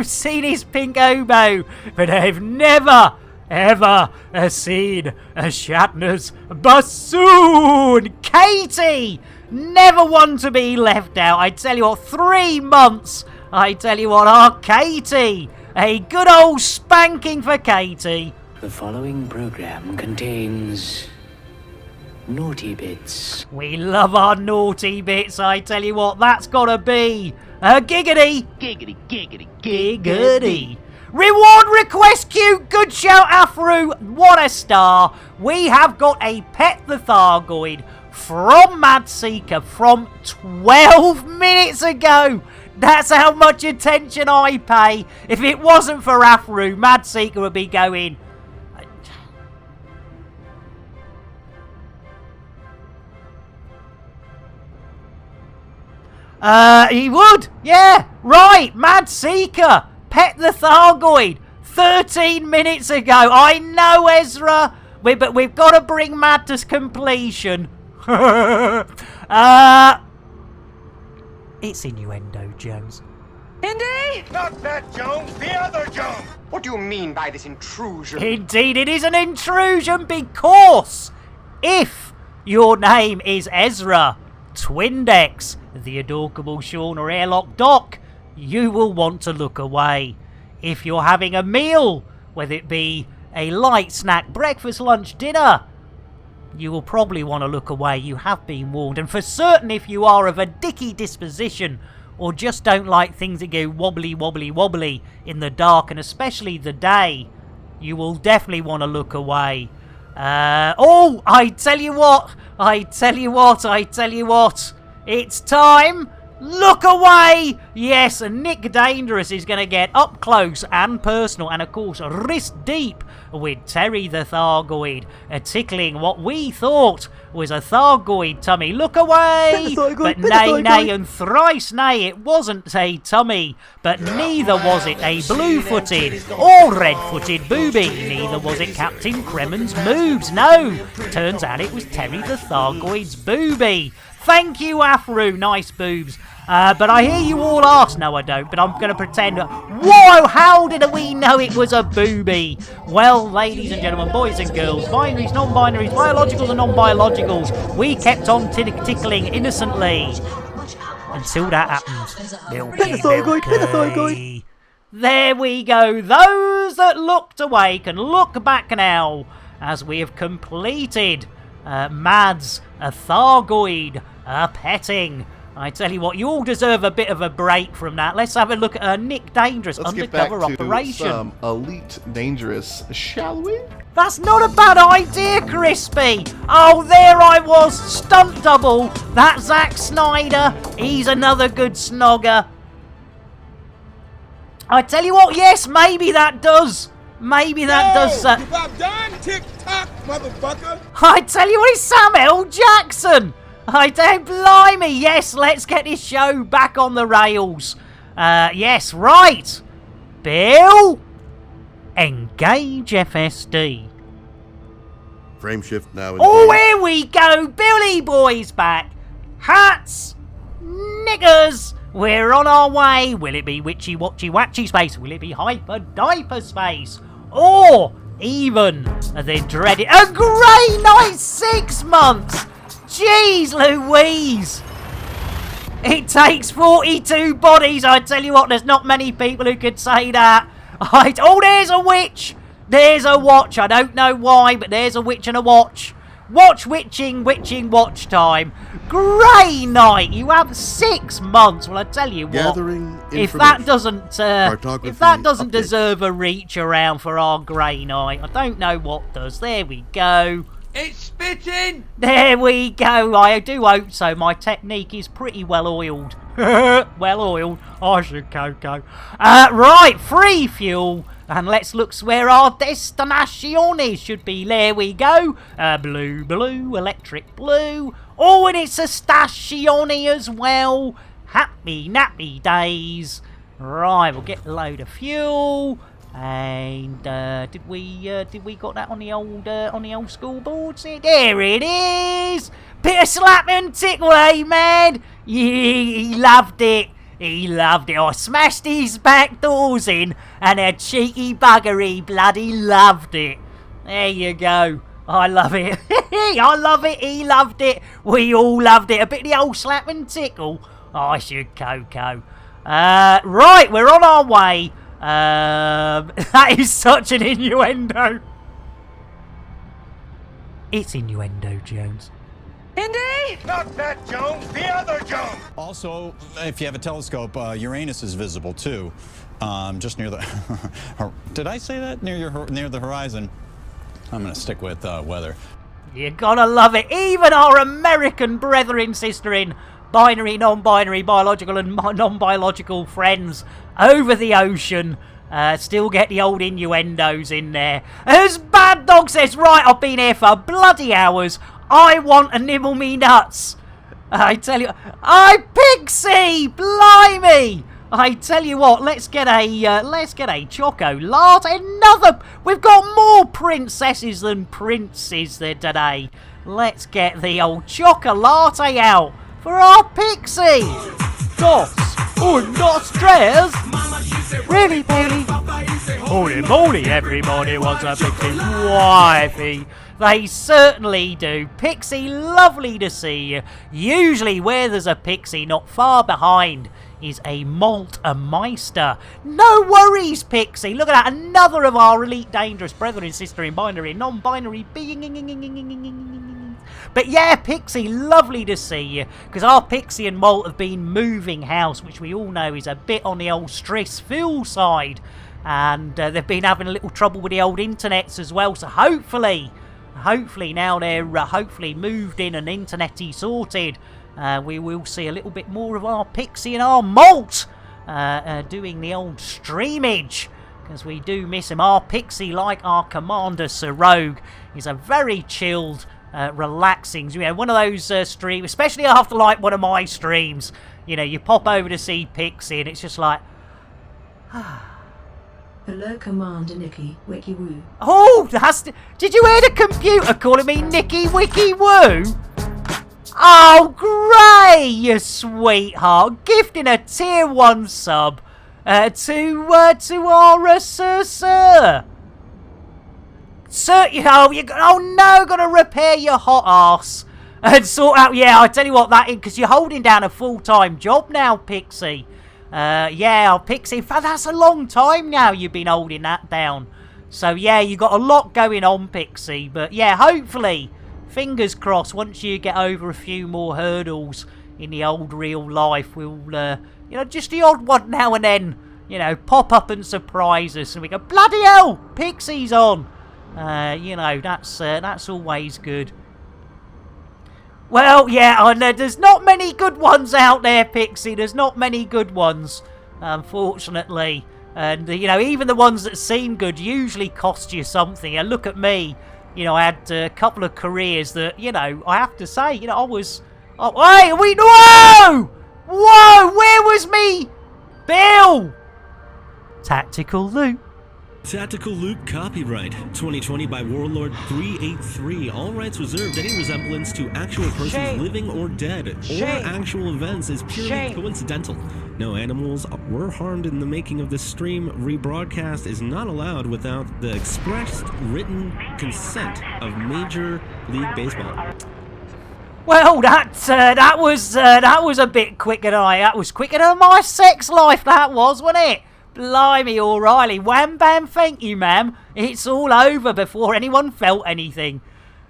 seen his pink oboe, but I've never, ever seen a Shatner's bassoon. Katie! Never one to be left out. I tell you what, 3 months. I tell you what, our Katie. A good old spanking for Katie. The following program contains naughty bits. We love our naughty bits, I tell you what, that's gotta be a giggity. Giggity, giggity, giggity. Reward request queue, good shout, Afru. What a star. We have got a Pet the Thargoid from Madseeker from 12 minutes ago. That's how much attention I pay. If it wasn't for Afru, Madseeker would be going... he would. Yeah, right. Madseeker. Pet the Thargoid. 13 minutes ago. I know, Ezra. But we've got to bring Mad to completion. It's innuendo, Jones. Indy? Not that Jones, the other Jones. What do you mean by this intrusion? Indeed, it is an intrusion because if your name is Ezra Twindex, the adorable Sean or Airlock Doc, you will want to look away. If you're having a meal, whether it be a light snack, breakfast, lunch, dinner, you will probably want to look away. You have been warned. And for certain, if you are of a dicky disposition or just don't like things that go wobbly, wobbly, wobbly in the dark, and especially the day, you will definitely want to look away. I tell you what. It's time. Look away! Yes, Nick Dangerous is going to get up close and personal and, of course, wrist deep with Terry the Thargoid, tickling what we thought was a Thargoid tummy. Look away! But nay, and thrice nay, it wasn't a tummy, but neither was it a blue-footed or red-footed booby. Neither was it Captain Kremen's moobs. No, turns out it was Terry the Thargoid's booby. Thank you, Afru. Nice boobs. But I hear you all ask. No, I don't. But I'm going to pretend. Whoa, how did we know it was a booby? Well, ladies and gentlemen, boys and girls, binaries, non-binaries, biologicals and non-biologicals, we kept on tickling innocently until that happened. Milky. There we go. Those that looked away can look back now as we have completed Mads, a Thargoid, a petting. I tell you what, you all deserve a bit of a break from that. Let's have a look at Nick Dangerous undercover operation. Some Elite Dangerous, shall we? That's not a bad idea, Crispy. Oh, there I was, stunt double. That's Zack Snyder. He's another good snogger. I tell you what, yes, maybe that does. Maybe that does. I'm done, tick-tock, motherfucker. I tell you what, it's Samuel Jackson. I don't blimey. Yes, let's get this show back on the rails. Yes, right. Bill, engage FSD. Frame shift now. Oh, here we go. Billy Boy's back. Hats, niggers. We're on our way. Will it be witchy watchy watchy space? Will it be hyper diaper space? Or even the dreaded a grey night 6 months? Jeez Louise. It takes 42 bodies. I tell you what, there's not many people who could say that. Oh, there's a witch. There's a watch. I don't know why, but there's a witch and a watch. Watch witching watch time. Grey night. You have 6 months. Well, I tell you what. Gathering if that doesn't, update. deserve a reach around for our grey night, I don't know what does. There we go. It's spitting! There we go. I do hope so. My technique is pretty well oiled. Well oiled. I should cocoa. Right, free fuel. And let's look where our destination is. Should be, there we go. Blue, electric blue. Oh, and it's a statione as well. Happy nappy days. Right, we'll get a load of fuel. And did we got that on the old school boards? There it is. Bit of slap and tickle, eh, man? Yeah, he loved it. He loved it. I smashed his back doors in, and a cheeky bugger, he bloody loved it. There you go. I love it. I love it. He loved it. We all loved it. A bit of the old slap and tickle. I should cocoa. Right, we're on our way. That is such an innuendo. It's innuendo, Jones. Indy! Not that Jones, the other Jones! Also, if you have a telescope, Uranus is visible too. Just near the... Did I say that? Near the horizon. I'm gonna stick with weather. You gotta love it. Even our American brethren, sisterin, binary, non-binary, biological and non-biological friends over the ocean still get the old innuendos in there. As Bad Dog says, right, I've been here for bloody hours. I want to nibble me nuts. I tell you, Pixie, blimey! I tell you what, let's get a choco latte. We've got more princesses than princes there today. Let's get the old choco latte out for our Pixie. Dos, uno, tres. Really, Bailey? Holy moly, everybody wants a Pixie wifey. They certainly do. Pixie, lovely to see you. Usually where there's a Pixie, not far behind is a Meister. No worries, Pixie. Look at that. Another of our elite dangerous brethren and sister in binary and non-binary being. But yeah, Pixie, lovely to see you. Because our Pixie and Molt have been moving house, which we all know is a bit on the old stressful side. And they've been having a little trouble with the old internets as well. So hopefully now they're hopefully moved in and internety sorted. We will see a little bit more of our Pixie and our Molt doing the old streamage, because we do miss him. Our Pixie, like our Commander Sir Rogue, is a very chilled, relaxing, one of those streams, especially after like one of my streams. You know, you pop over to see Pixie and it's just like, Hello, Commander Nicky Wiki Woo. Oh, did you hear the computer calling me Nicky Wiki Woo? Oh, great, you sweetheart. Gifting a tier 1 sub to our Sir. Sir, gonna repair your hot arse and sort out. Yeah, I tell you what, because you're holding down a full-time job now, Pixie. Yeah, Pixie, in fact, that's a long time now you've been holding that down. So yeah, you got a lot going on, Pixie. But yeah, hopefully, fingers crossed, once you get over a few more hurdles in the old real life, we'll, just the odd one now and then, pop up and surprise us, and we go, bloody hell, Pixie's on. That's always good. Well, yeah, I know there's not many good ones out there, Pixie. There's not many good ones, unfortunately. And, even the ones that seem good usually cost you something. And look at me. I had a couple of careers that, I have to say, I was... Oh, wait, whoa! Whoa, where was me? Bill! Tactical loop. Tactical Loop copyright 2020 by Warlord 383. All rights reserved. Any resemblance to actual persons living or dead or actual events is purely coincidental. No animals were harmed in the making of this stream. Rebroadcast is not allowed without the expressed written consent of Major League Baseball. Well, that was a bit quicker than that was quicker than my sex life. That was, wasn't it? Blimey, O'Reilly. Wham bam, thank you, ma'am. It's all over before anyone felt anything.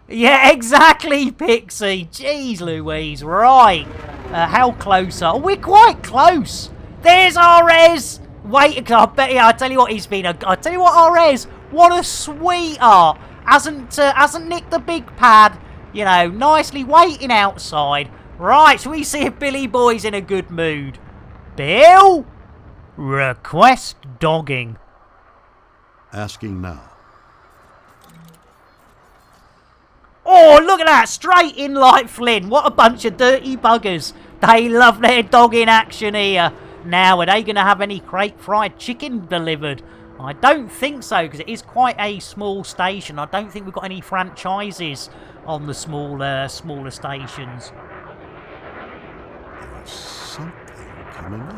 Yeah, exactly, Pixie. Jeez Louise. Right. How close are we? We're quite close. There's Arez. Wait, I bet you. I tell you what, he's been. I tell you what, Arez. What a sweetheart. Hasn't nicked the big pad. You know, nicely waiting outside. Right. Shall we see if Billy Boy's in a good mood? Bill. Request dogging. Asking now. Oh, look at that. Straight in like Flynn. What a bunch of dirty buggers. They love their dogging action here. Now, are they going to have any crate fried chicken delivered? I don't think so, because it is quite a small station. I don't think we've got any franchises on the smaller stations.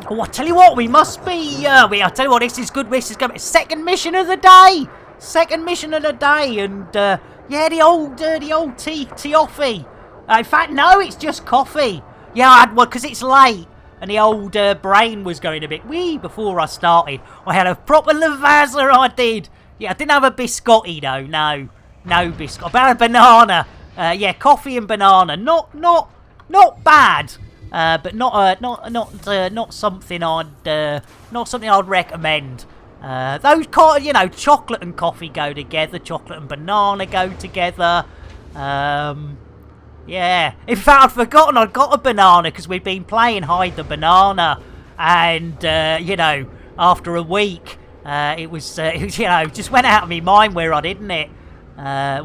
Oh, I tell you what, we must be. I tell you what, this is good. This is going to be second mission of the day. Second mission of the day, and yeah, the old tea offie. In fact, no, it's just coffee. Yeah, I had one because it's late, and the old brain was going a bit wee before I started. I had a proper lavazza, I did. Yeah, I didn't have a biscotti though. No biscotti. About a banana. Yeah, coffee and banana. Not bad. But not something I'd recommend. Those chocolate and coffee go together. Chocolate and banana go together. Yeah. In fact, I'd forgotten I'd got a banana because we'd been playing hide the banana, and after a week, it was just went out of my mind where I'd hidden it.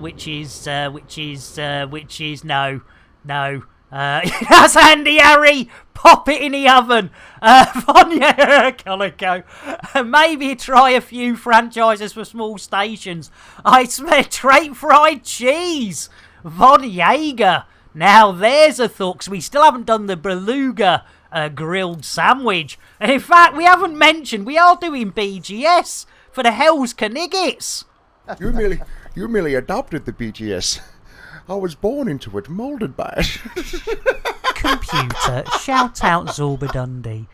Which is no. That's Andy Harry. Pop it in the oven. Vanya Calico. Maybe try a few franchises for small stations. I smell straight fried cheese. Von Jaeger. Now there's a thought, 'cause we still haven't done the beluga grilled sandwich. And in fact, we haven't mentioned we are doing BGS for the Hell's Kniggets. You merely adopted the BGS. I was born into it, moulded by it. Computer, shout out Zorbadundi.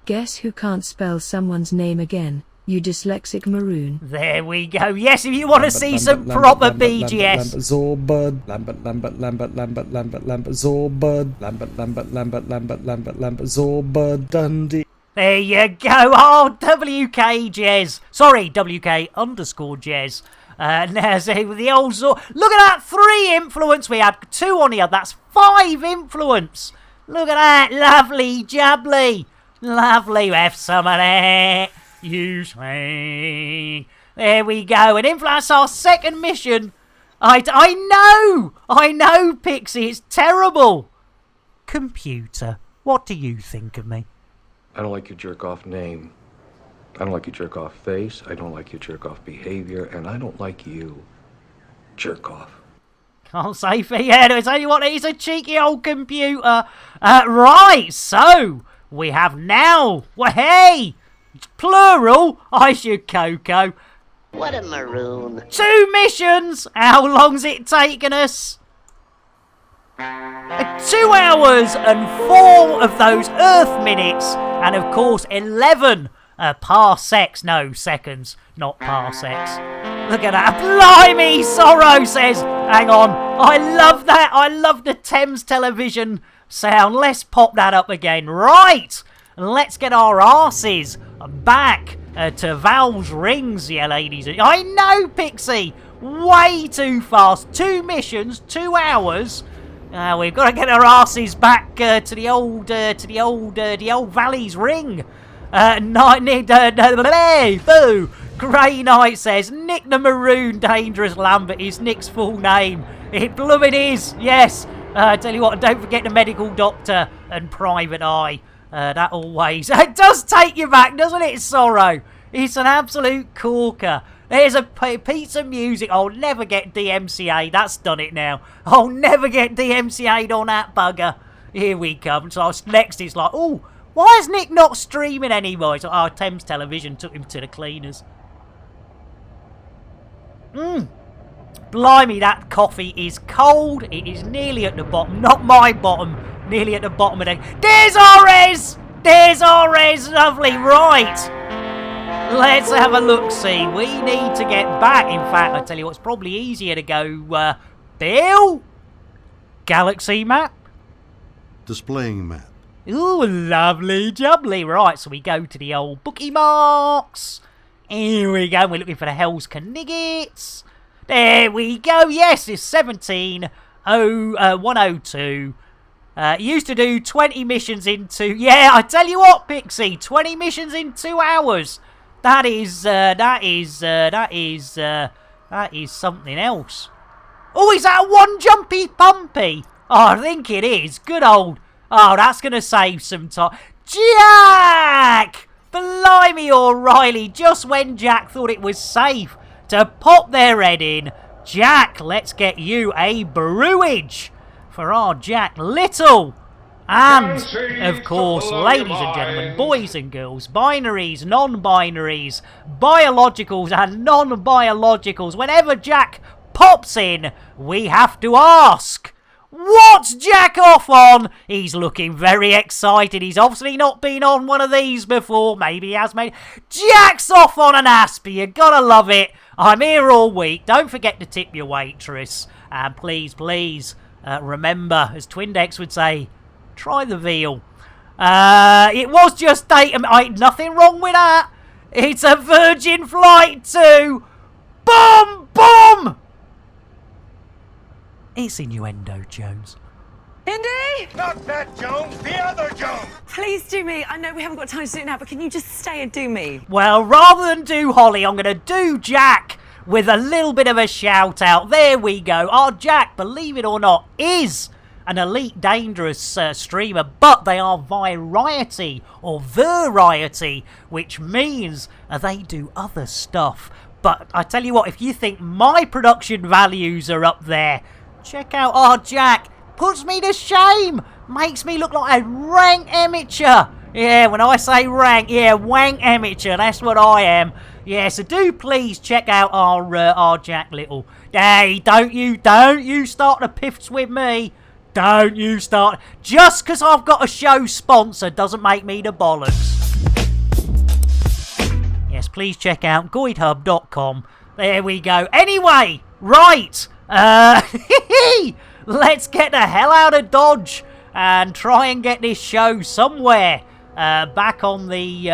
Guess who can't spell someone's name again? You dyslexic maroon. There we go. Yes, if you want to see some proper BGS. Zorbud. Lambert, Zorbud. Lambert, Zorbud Dundee. There you go. Oh, WK Jez. Sorry, WK_ Jez. Now, see, with the old Zor. Look at that. 3 influence. We had 2 on here. That's 5 influence. Look at that. Lovely jubbly. Lovely. Have some of that. You say. There we go. And influence our second mission. I know, Pixie. It's terrible. Computer, what do you think of me? I don't like your jerk-off name. I don't like your jerk-off face. I don't like your jerk-off behavior. And I don't like you. Jerk-off. Can't say for yeah, I tell you what, he's a cheeky old computer. Right, so we have now. Well, hey, plural. I should Coco. What a maroon. 2 missions. How long's it taken us? 2 hours and 4 of those Earth minutes, and of course 11 parsecs. No, seconds, not parsecs. Look at that. Blimey, Sorrow says. Hang on. I love that. I love the Thames television sound. Let's pop that up again. Right. Let's get our arses back to Valve's rings, yeah, ladies. I know, Pixie. Way too fast. 2 missions, 2 hours. We've got to get our asses back to the old Valley's ring. Boo! Grey Knight says, Nick the Maroon Dangerous Lambert is Nick's full name. It blooming is, yes. Tell you what, don't forget the medical doctor and private eye. That always... It does take you back, doesn't it, Sorrow? It's an absolute corker. There's a piece of music. I'll never get DMCA. That's done it now. I'll never get DMCA'd on that bugger. Here we come. So next it's like, oh, why is Nick not streaming anymore? It's like, oh, Thames Television took him to the cleaners. Blimey, that coffee is cold. It is nearly at the bottom. Not my bottom. Nearly at the bottom of the... There's Ores! There's Ores! Lovely. Right. Let's have a look-see. We need to get back. In fact, I tell you what, it's probably easier to go, Bill? Galaxy map? Displaying map. Ooh, lovely jubbly. Right, so we go to the old bookie marks. Here we go. We're looking for the Hell's Kniggets. There we go. Yes, it's 170102. Used to do 20 missions in 2... Yeah, I tell you what, Pixie, 20 missions in 2 hours. That is something else. Oh, is that one jumpy pumpy? Oh, I think it is. Good old... Oh, that's going to save some time. Jack! Blimey, O'Reilly. Just when Jack thought it was safe to pop their head in. Jack, let's get you a brewage for our Jack Little. And, of course, ladies and gentlemen, boys and girls, binaries, non-binaries, biologicals and non-biologicals, whenever Jack pops in, we have to ask, what's Jack off on? He's looking very excited. He's obviously not been on one of these before. Maybe he has made... Jack's off on an Aspie. You gotta love it. I'm here all week. Don't forget to tip your waitress. And please, please, remember, as Twindex would say, try the veal. It was just data... nothing wrong with that. It's a Virgin Flight 2. Boom! Boom! It's innuendo, Jones. Indy! Not that Jones, the other Jones! Please do me. I know we haven't got time to do it now, but can you just stay and do me? Well, rather than do Holly, I'm going to do Jack with a little bit of a shout out. There we go. Our Jack, believe it or not, is an Elite Dangerous streamer, but they are variety, or variety, which means they do other stuff. But I tell you what, if you think my production values are up there, check out our Jack. Puts me to shame. Makes me look like a rank amateur. Yeah, when I say rank, yeah, wank amateur. That's what I am. Yeah, so do please check out our Jack Little. Hey, don't you start the piffs with me. Don't you start. Just because I've got a show sponsor doesn't make me the bollocks. Yes, please check out goidhub.com. There we go. Anyway, right. Let's get the hell out of Dodge and try and get this show somewhere back on the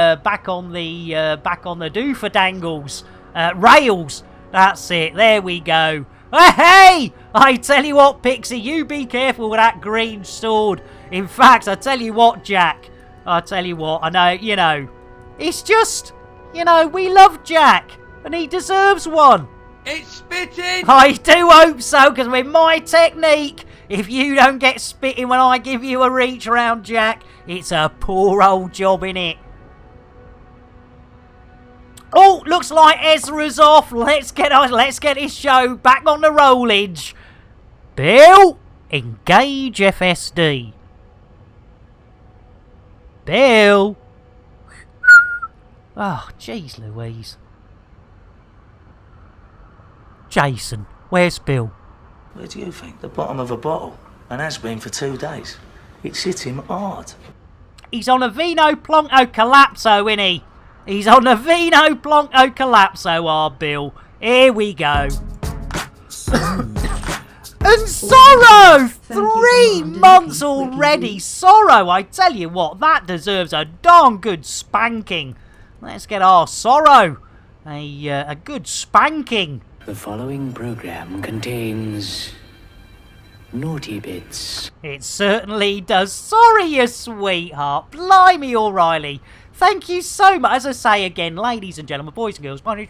doofer dangles rails. That's it. There we go. Hey! I tell you what, Pixie, you be careful with that green sword. In fact, I tell you what, Jack. I tell you what. I know. You know, it's just, you know, we love Jack and he deserves one. It's spitting! I do hope so, because with my technique, if you don't get spitting when I give you a reach around, Jack, it's a poor old job, innit? Oh, looks like Ezra's off. Let's get his show back on the rollage. Bill, engage FSD. Bill. Oh, jeez Louise. Jason, where's Bill? Where do you think? The bottom of a bottle. And has been for 2 days. It's hit him hard. He's on a Vino Plonko Collapso, isn't he? He's on a Vino Plonko Collapso, our Bill. Here we go. And Sorrow! 3 months already. Sorrow, I tell you what, that deserves a darn good spanking. Let's get our Sorrow a good spanking. The following program contains naughty bits. It certainly does. Sorry, you sweetheart. Blimey, O'Reilly. Thank you so much. As I say again, ladies and gentlemen, boys and girls, just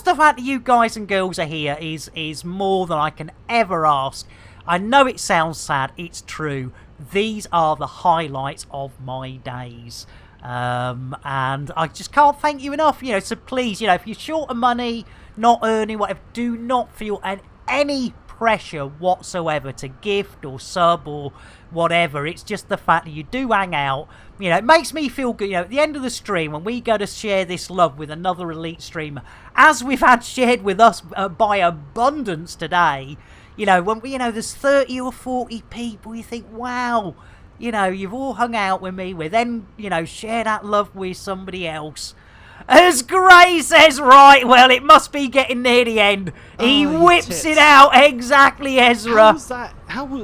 the fact that you guys and girls are here is more than I can ever ask. I know it sounds sad. It's true. these are the highlights of my days. And I just can't thank you enough, so please, if you're short of money, not earning whatever, do not feel any pressure whatsoever to gift or sub or whatever. It's just the fact that you do hang out. It makes me feel good. At the end of the stream, when we go to share this love with another elite streamer, as we've had shared with us by abundance today, when there's 30 or 40 people, you think, wow, you've all hung out with me. We then, share that love with somebody else. As Gray says, right, well, it must be getting near the end. He whips it out, exactly, Ezra. How's that?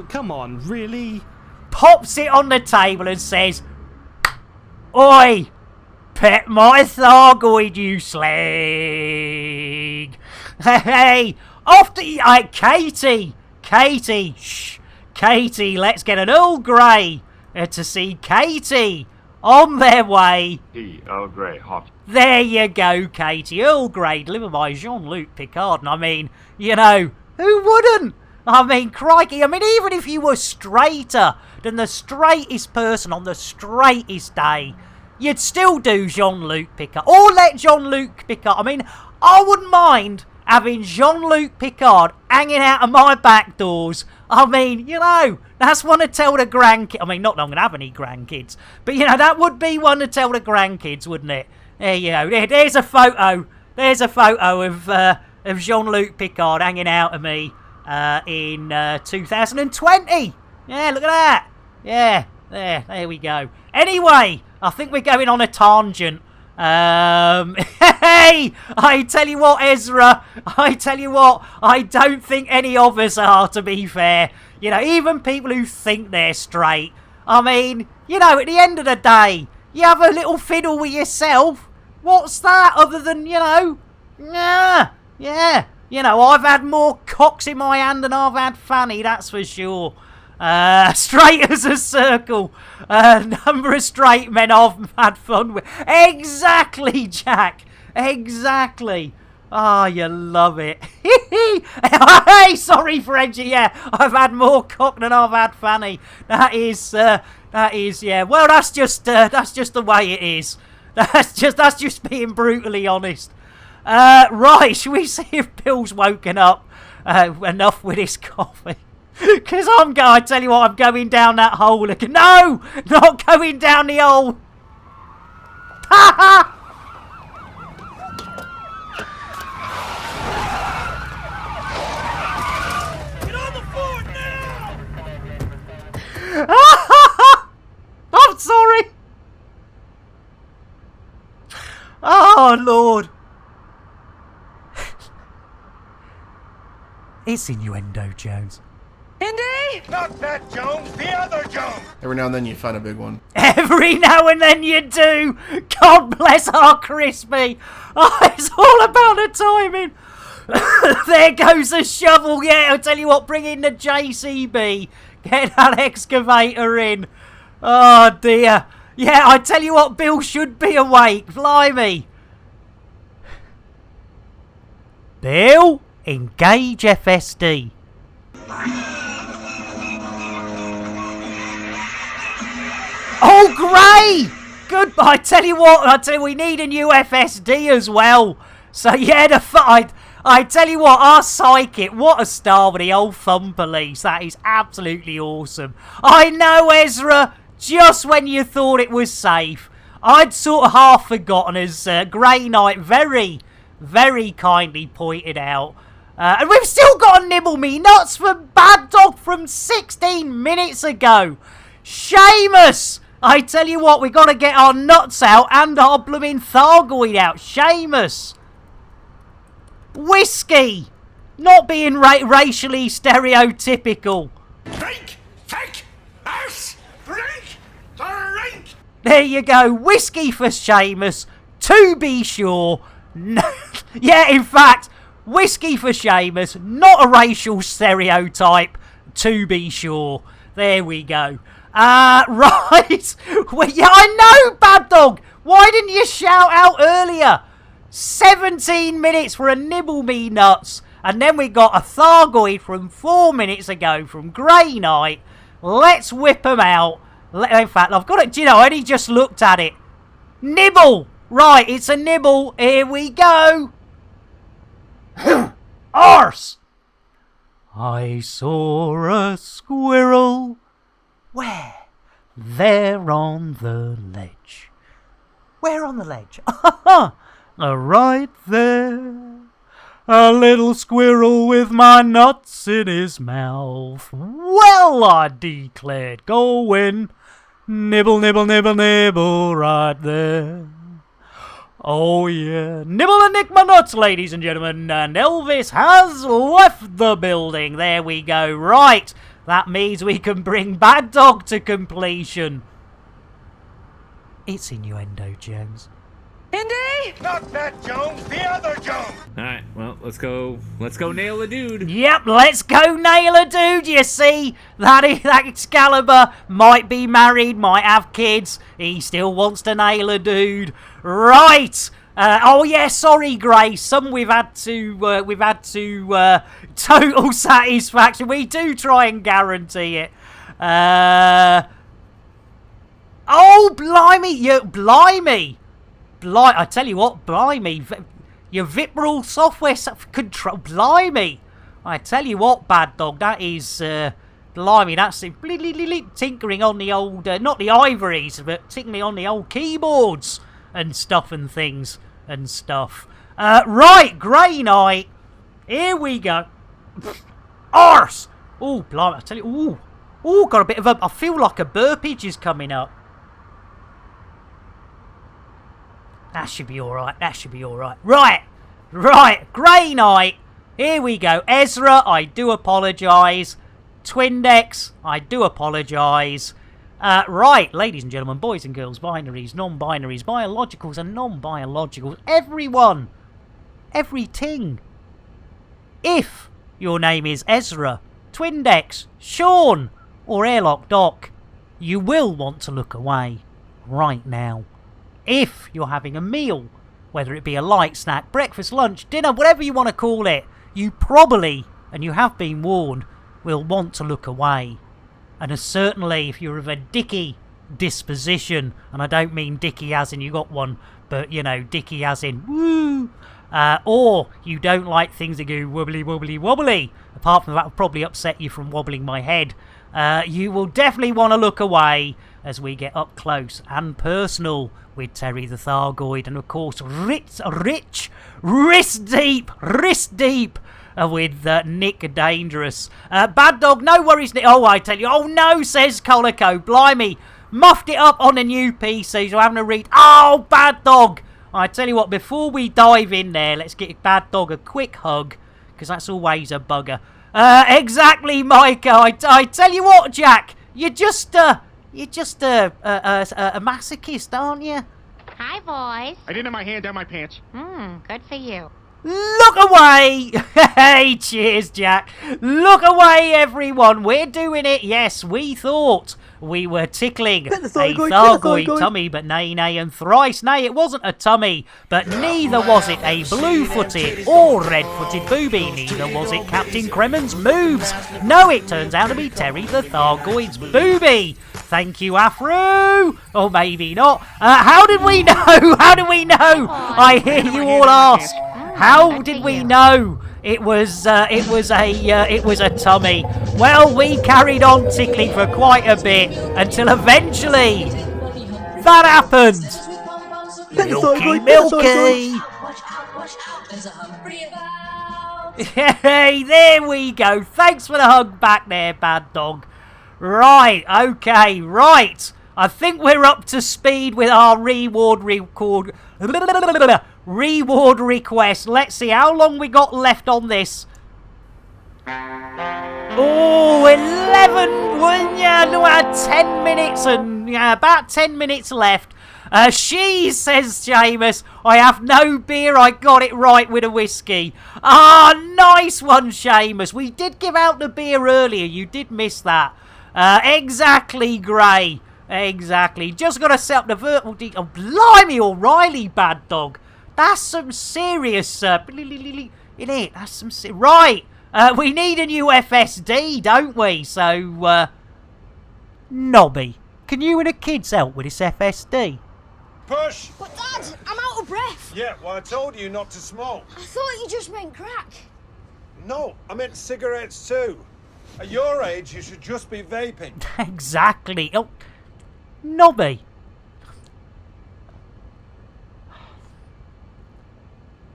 Come on, really? Pops it on the table and says, Oi, pet my Thargoid, you slag. Hey, off to Katie, shh. Katie, let's get an Earl Grey to see Katie on their way. Earl Grey, hot. There you go, Katie. Earl Grey, delivered by Jean-Luc Picard. And I mean, who wouldn't? I mean, crikey. I mean, even if you were straighter than the straightest person on the straightest day, you'd still do Jean-Luc Picard. Or let Jean-Luc Picard. I mean, I wouldn't mind having Jean-Luc Picard hanging out of my back doors. I mean, that's one to tell the grandkids. I mean, not that I'm going to have any grandkids. But, that would be one to tell the grandkids, wouldn't it? There you go. There's a photo. There's a photo of Jean-Luc Picard hanging out of me in 2020. Yeah, look at that. Yeah, there we go. Anyway, I think we're going on a tangent. Hey, I tell you what, Ezra, I tell you what, I don't think any of us are, to be fair. Even people who think they're straight. I mean, at the end of the day, you have a little fiddle with yourself. What's that other than, yeah. I've had more cocks in my hand than I've had Fanny, that's for sure. Straight as a circle. Number of straight men I've had fun with. Exactly, Jack. Exactly. Oh, you love it. Hey, sorry, Frenchie. Yeah, I've had more cock than I've had Fanny. That is, yeah. Well, that's just the way it is. That's just being brutally honest. Right, shall we see if Bill's woken up enough with his coffee? Because I tell you what, I'm going down that hole again. No! Not going down the hole! Ha ha! Get on the floor now! I'm sorry! Oh, Lord. It's innuendo, Jones. Indy! Not that Jones, the other Jones! Every now and then you find a big one. Every now and then you do! God bless our Crispy! Oh, it's all about the timing! There goes the shovel, yeah, I'll tell you what, bring in the JCB. Get that excavator in. Oh, dear. Yeah, I tell you what, Bill should be awake. Blimey. Bill, engage FSD. Oh, Gray! Goodbye. I tell you what, we need a new FSD as well. So, yeah, I tell you what, our psychic, what a star with the old thumb police. That is absolutely awesome. I know, Ezra, just when you thought it was safe. I'd sort of half forgotten, as Grey Knight very, very kindly pointed out. And we've still got a nibble me nuts from Bad Dog from 16 minutes ago. Seamus! I tell you what, we got to get our nuts out and our blooming Thargoid out. Seamus! Whiskey! Not being racially stereotypical. Drink! Take! Ass! Drink! Drink! There you go. Whiskey for Seamus. To be sure. No. Yeah, in fact, whiskey for Seamus. Not a racial stereotype. To be sure. There we go. Right. Well, yeah, I know, Bad Dog. Why didn't you shout out earlier? 17 minutes for a nibble me nuts. And then we got a Thargoid from 4 minutes ago from Grey Knight. Let's whip them out. In fact, I've got it. Do you know, I only just looked at it. Nibble. Right, it's a nibble. Here we go. Arse. I saw a squirrel. Where? There on the ledge. Where on the ledge? Right there. A little squirrel with my nuts in his mouth. Well, I declared, going nibble, nibble, nibble, nibble right there. Oh yeah, nibble and nick my nuts, ladies and gentlemen, and Elvis has left the building. There we go. Right, that means we can bring Bad Dog to completion. It's innuendo, Jones. Indy! Not that Jones, the other Jones! Alright, well, let's go nail a dude. Yep, let's go nail a dude, you see. That Excalibur might be married, might have kids. He still wants to nail a dude. Right. Oh yeah, sorry, Grace. Some we've had to total satisfaction. We do try and guarantee it. Oh, blimey. I tell you what, blimey, your Vipral software control, blimey. I tell you what, Bad Dog, that is, blimey, that's tinkering on the old, not the ivories, but tinkering on the old keyboards and stuff and things and stuff. Right, Grey Knight, here we go. Arse! Oh, blimey, I tell you, ooh, got a bit of a, I feel like a burpage is coming up. That should be alright, Right, Grey Knight, here we go. Ezra, I do apologise. Twindex, I do apologise. Right, ladies and gentlemen, boys and girls, binaries, non-binaries, biologicals and non-biologicals, everyone, everything. If your name is Ezra, Twindex, Sean, or Airlock Doc, you will want to look away right now. If you're having a meal, whether it be a light snack, breakfast, lunch, dinner, whatever you want to call it, you probably, and you have been warned, will want to look away. And certainly if you're of a dicky disposition, and I don't mean dicky as in you got one, but, you know, dicky as in woo, or you don't like things that go wobbly, wobbly, wobbly, apart from that will probably upset you from wobbling my head, you will definitely want to look away as we get up close and personal with Terry the Thargoid, and of course wrist deep with Nick Dangerous. Bad Dog, no worries, Nick. Oh, I tell you, oh no, says Colico, blimey, muffed it up on the new PC, so having to read. Oh, Bad Dog, I tell you what, before we dive in there, let's get Bad Dog a quick hug, because that's always a bugger. Exactly, Micah. I tell you what, Jack, you're just a masochist, aren't you? Hi, boys. I didn't have my hand down my pants. Good for you. Look away! Hey, cheers, Jack. Look away, everyone. We're doing it. Yes, we thought we were tickling a Thargoid tummy, but nay, nay, and thrice nay, it wasn't a tummy, but neither was it a blue-footed or red-footed booby, neither was it Captain Kremen's moves. No, it turns out to be Terry the Thargoid's booby. Thank you, Afro. Or maybe not. How did we know? How did we know? I hear you all ask. How did we know it was a tummy? Well, we carried on tickling for quite a bit until eventually that happened. Milky. Hey, there we go. Thanks for the hug back there, Bad Dog. Right, okay, right. I think we're up to speed with our reward request. Let's see how long we got left on this. Oh, 11. Well, yeah, no, 10 minutes and about 10 minutes left. She says, Seamus, I have no beer. I got it right with a whiskey. Ah, nice one, Seamus. We did give out the beer earlier. You did miss that. Exactly, Gray. Exactly. Just got to set up the vertical detail. Oh, blimey, O'Reilly, Bad Dog. That's some serious, in it. That's some right. We need a new FSD, don't we? So, Nobby, can you and the kids help with this FSD? Push! But Dad, I'm out of breath. Yeah, well, I told you not to smoke. I thought you just meant crack. No, I meant cigarettes too. At your age, you should just be vaping. Exactly. Oh, Nobby.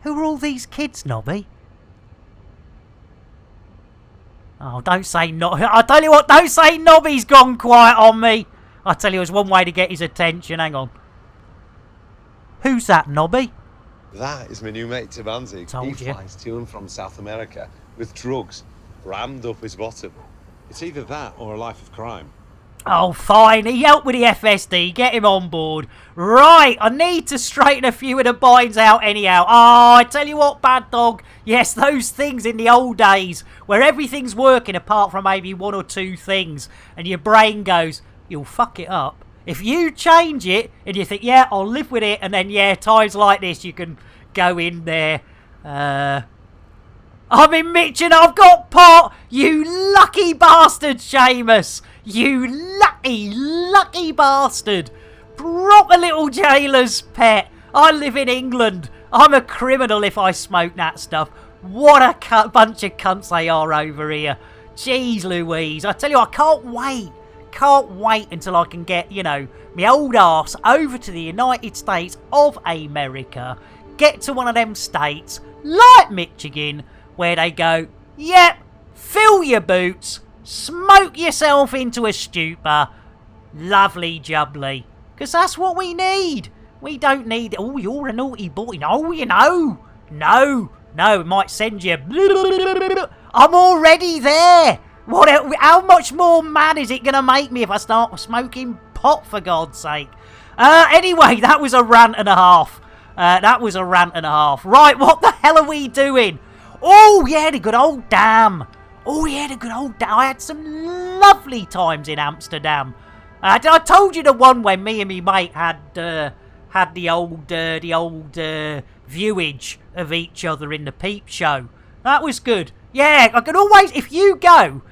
Who are all these kids, Nobby? Oh, don't say no. I tell you what, don't say Nobby's gone quiet on me. I tell you, there's one way to get his attention. Hang on. Who's that, Nobby? That is my new mate, Tabanzi. Told he you. flies to and from South America with drugs rammed up his bottom. It's either that or a life of crime. Oh, fine. He helped with the FSD. Get him on board. Right, I need to straighten a few of the binds out anyhow. Oh, I tell you what, Bad Dog. Yes, those things in the old days where everything's working apart from maybe one or two things and your brain goes, you'll fuck it up. If you change it and you think, yeah, I'll live with it, and then, yeah, times like this, you can go in there. I'm in Mitch and I've got pot. You lucky bastard, Seamus. You lucky bastard. Proper little jailer's pet. I live in England. I'm a criminal if I smoke that stuff. What a bunch of cunts they are over here. Jeez Louise. I tell you, I can't wait. Can't wait until I can get, you know, my old arse over to the United States of America. Get to one of them states, like Michigan, where they go, yep, fill your boots, smoke yourself into a stupor. Lovely jubbly. Because that's what we need. We don't need, oh, you're a naughty boy. No, you know. No, it might send you. I'm already there. How much more mad is it going to make me if I start smoking pot, for God's sake? Anyway, that was a rant and a half. Right, what the hell are we doing? Oh, yeah, the good old dam. I had some lovely times in Amsterdam. I told you the one when me and me mate had the old viewage of each other in the peep show. That was good. Yeah, I can always, if you go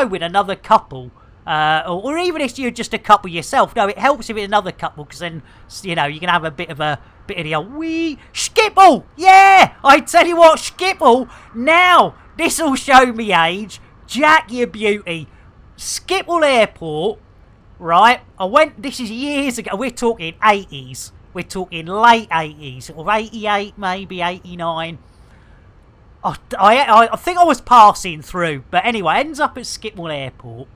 with another couple, or even if you're just a couple yourself, no, it helps if it's another couple, because then, you know, you can have a bit of the old wee Skipple. Yeah, I tell you what, Skipple. Now, this'll show me age. Jack, you beauty. Skipple Airport, right? This is years ago. We're talking 80s. We're talking late 80s, sort of 88, maybe 89. I think I was passing through, but anyway, ends up at Skipwell Airport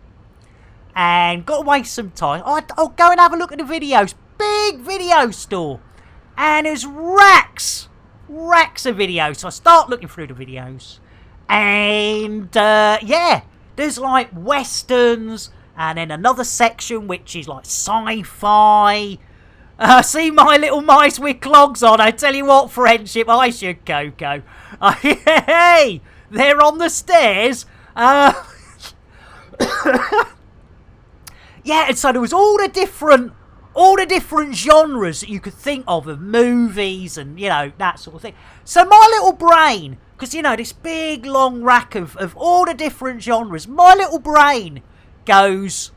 and got to waste some time. I'll go and have a look at the videos. Big video store, and there's racks of videos. So I start looking through the videos, and yeah, there's like westerns, and then another section which is like sci-fi. See my little mice with clogs on. I tell you what, friendship, I should go. Hey, they're on the stairs. Yeah, and so there was all the different genres that you could think of movies and, you know, that sort of thing. So my little brain, because, you know, this big long rack of all the different genres, my little brain goes,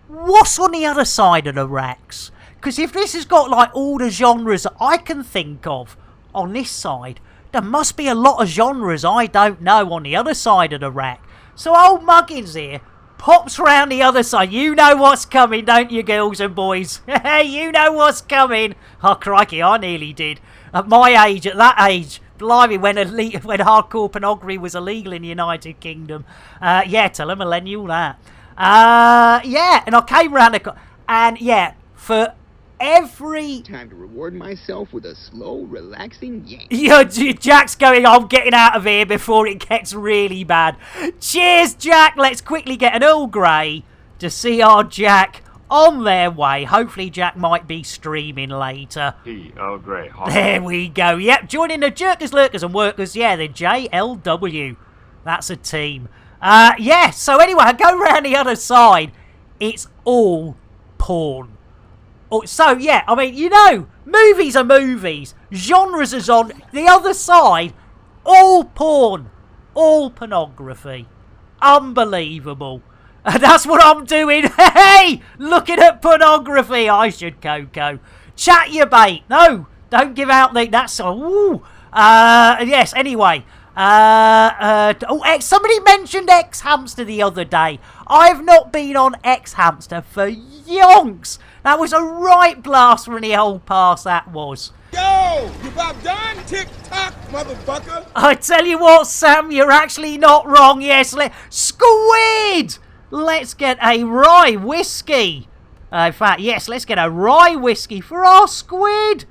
what's on the other side of the racks? Because if this has got, like, all the genres that I can think of on this side, there must be a lot of genres I don't know on the other side of the rack. So old Muggins here pops round the other side. You know what's coming, don't you, girls and boys? You know what's coming. Oh, crikey, I nearly did. At my age, at that age, blimey, when hardcore pornography was illegal in the United Kingdom. Yeah, tell a millennial that. Yeah, and I came round and yeah, for every time to reward myself with a slow, relaxing yank. Yeah, Jack's going, I'm getting out of here before it gets really bad. Cheers, Jack. Let's quickly get an Earl Grey to see our Jack on their way. Hopefully Jack might be streaming later. Earl Grey. There we go. Yep, joining the Jerkers, Lurkers and Workers. Yeah, the JLW. That's a team. Yeah, so anyway, I go round the other side. It's all porn. Oh, so, yeah, I mean, you know, movies are movies. Genres is on the other side. All porn. All pornography. Unbelievable. That's what I'm doing. Hey, looking at pornography. I should, Coco. Chat your bait. No, don't give out the... That's... Ooh. Yes, anyway. Somebody mentioned X-Hamster the other day. I've not been on X-Hamster for yonks. That was a right blast from the old past, that was. Yo, you about done? Tick-tock, motherfucker. I tell you what, Sam, you're actually not wrong. Yes, Squid! Let's get a rye whiskey. In fact, yes, let's get a rye whiskey for our squid.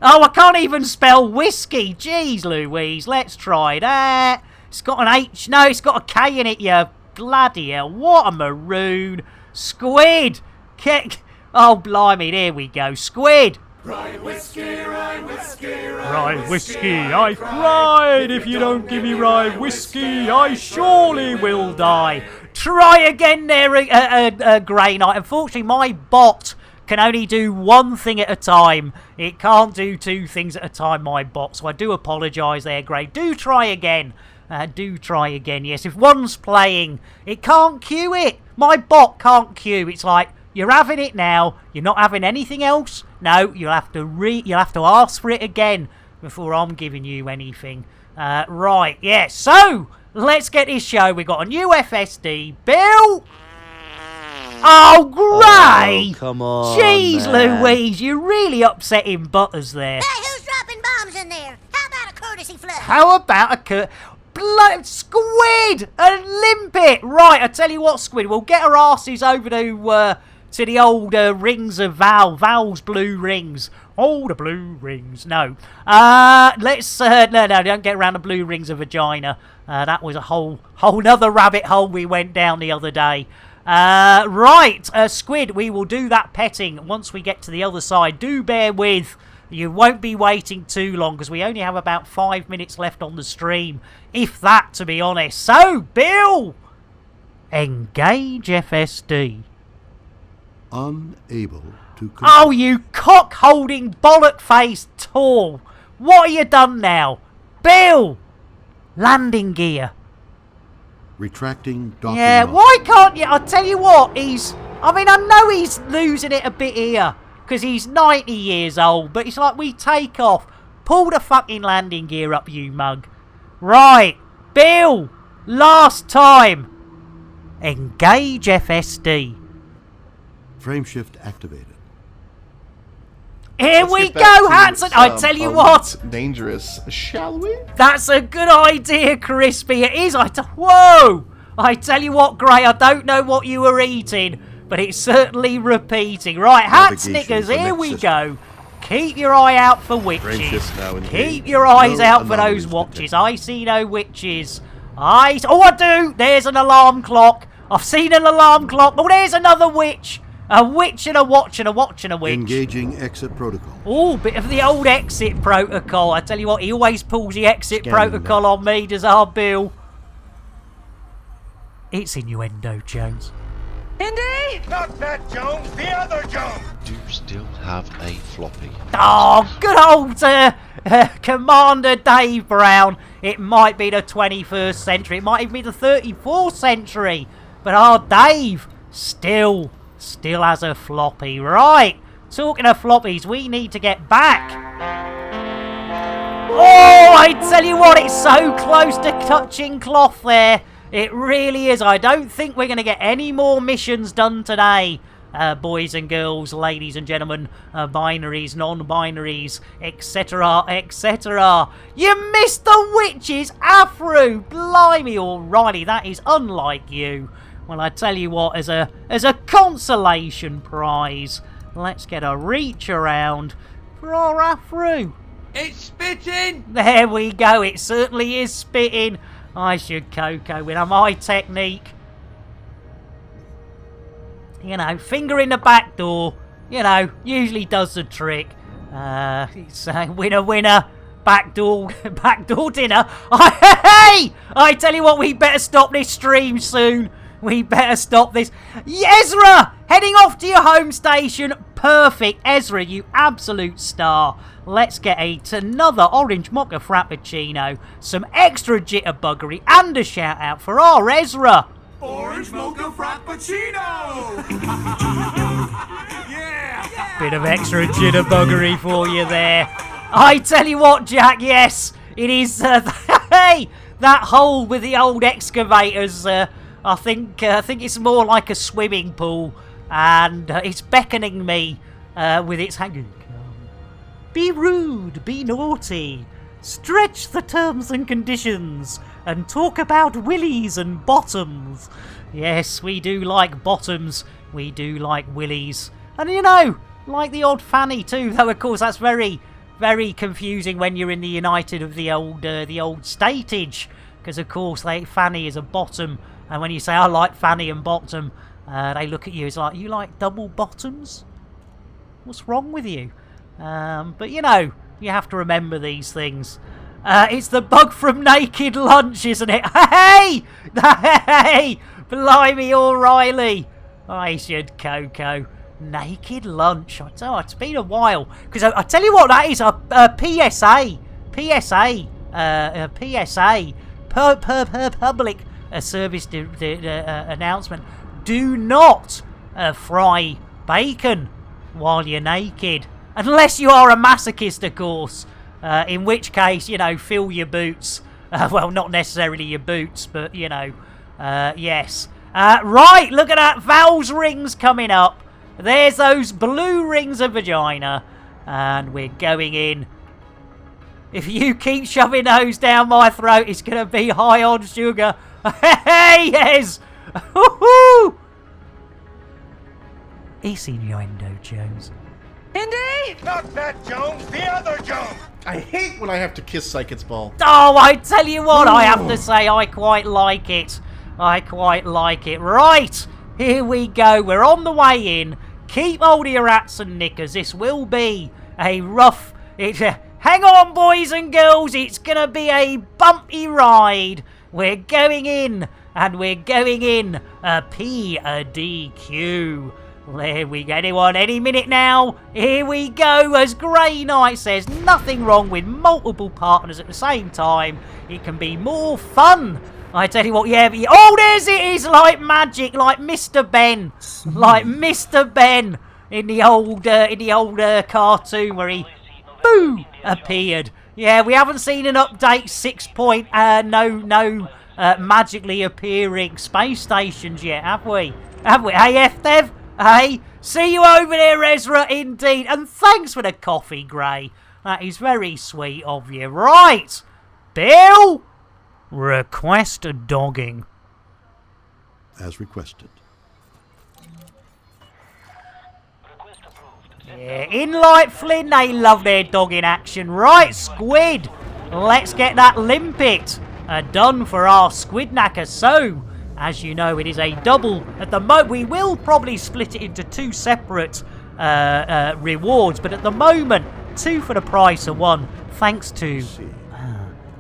Oh, I can't even spell whiskey. Jeez Louise, let's try that. It's got an H. No, it's got a K in it, you bloody hell. What a maroon. Squid. Oh, blimey, there we go. Squid. Rye whiskey, rye whiskey, Rye whiskey, I cried. If you don't give me rye whiskey, I surely will die. Try again there, Grey Knight. Unfortunately, my bot can only do one thing at a time. It can't do two things at a time, my bot. So I do apologise there, Grey. Do try again. Do try again, yes. If one's playing, it can't queue it. My bot can't queue. It's like, you're having it now. You're not having anything else. No, you'll have to ask for it again before I'm giving you anything. Right, yeah. So let's get this show. We've got a new FSD. Bill. Oh, Gray. Oh, come on. Jeez, man. Louise, you're really upsetting Butters there. Hey, who's dropping bombs in there? How about a courtesy flush? How about a blood Squid and limpet? Right, I tell you what, Squid, we'll get our asses over to the old rings of Val's blue rings. Oh, the blue rings. No. Let's... no, don't get around the blue rings of vagina. That was a whole nother rabbit hole we went down the other day. Right, Squid, we will do that petting once we get to the other side. Do bear with. You won't be waiting too long because we only have about 5 minutes left on the stream. If that, to be honest. So, Bill! Engage FSD. Unable to... Oh, you cock-holding, bollock-faced tool. What have you done now? Bill! Landing gear. Retracting docking. Yeah, why can't you? I'll tell you what, I know he's losing it a bit here because he's 90 years old, but it's like we take off. Pull the fucking landing gear up, you mug. Right, Bill, last time. Engage FSD. Frameshift activated. Here Let's we get back go, to Hanson. I tell you what. Dangerous, shall we? That's a good idea, Crispy. It is. Whoa! I tell you what, Gray, I don't know what you were eating, but it's certainly repeating. Right, Hat Snickers, here we go. Keep your eye out for witches. Keep your eyes out for those watches. I see no witches. Oh, I do. There's an alarm clock. I've seen an alarm clock. Oh, there's another witch. A witch and a watch and a watch and a witch. Engaging exit protocol. Oh, bit of the old exit protocol. I tell you what, he always pulls the exit protocol on me, does our Bill. It's innuendo, Jones. Indy? Not that Jones, the other Jones. Do you still have a floppy? Oh, good old Commander Dave Brown. It might be the 21st century. It might even be the 34th century. But our Dave still has a floppy. Right, talking of floppies, we need to get back. Oh, I tell you what, it's so close to touching cloth there. It really is. I don't think we're going to get any more missions done today. Boys and girls, ladies and gentlemen, binaries, non-binaries, etc., etc. You missed the witches, Afro. Blimey, O'Reilly, that is unlike you. Well, I tell you what, as a consolation prize, let's get a reach around for our Afro. It's spitting. There we go. It certainly is spitting. I should Coco with my technique. You know, finger in the back door. You know, usually does the trick. It's winner, winner. Backdoor dinner. Hey! I tell you what, we better stop this stream soon. We better stop this. Ezra! Heading off to your home station. Perfect. Ezra, you absolute star. Let's get another orange mocha frappuccino, some extra jitterbuggery, and a shout out for our Ezra. Orange mocha frappuccino! Yeah! Bit of extra jitterbuggery for you there. I tell you what, Jack, yes, it is, hey, that hole with the old excavators, I think it's more like a swimming pool, and it's beckoning me with its hanging. Be rude, be naughty, stretch the terms and conditions, and talk about willies and bottoms. Yes, we do like bottoms, we do like willies, and you know, like the odd fanny too, though of course that's very, very confusing when you're in the United of the old statage, because of course fanny is a bottom, and when you say I like fanny and bottom, they look at you as like, you like double bottoms? What's wrong with you? But you know, you have to remember these things. It's the bug from Naked Lunch, isn't it? Hey! Hey! Blimey, O'Reilly! I should Coco. Naked Lunch. Oh, it's been a while. Because I tell you what, that is a PSA. Public service announcement. Do not fry bacon while you're naked. Unless you are a masochist, of course. In which case, you know, fill your boots. Well, not necessarily your boots, but, you know, yes. Right, look at that. Val's rings coming up. There's those blue rings of vagina. And we're going in. If you keep shoving those down my throat, it's going to be high on sugar. Hey, yes. Woohoo! It's innuendo, Jones. Indy! Not that Jones, the other Jones! I hate when I have to kiss Psychic's ball. Oh, I tell you what, I have to say, I quite like it. I quite like it. Right, here we go. We're on the way in. Keep hold of your hats and knickers. This will be a rough... hang on, boys and girls. It's going to be a bumpy ride. We're going in, and we're going in a P, a DQ. There we go. Anyone, any minute now. Here we go. As Grey Knight says, nothing wrong with multiple partners at the same time. It can be more fun. I tell you what, yeah. Oh, there's it is, like magic, like Mr. Ben, like Mr. Ben in the old cartoon where he, boo, appeared. Yeah, we haven't seen an update 6 point, magically appearing space stations yet, have we? Have we? Hey, F-Dev. Hey, see you over there, Ezra, indeed. And thanks for the coffee, Grey. That is very sweet of you. Right, Bill, request a dogging. As requested. Yeah, in like Flynn, they love their dogging action. Right, Squid, let's get that limpet done for our Squid Knacker. So, as you know, it is a double. At the moment, we will probably split it into 2 separate rewards, but at the moment, 2 for the price of 1. Thanks to.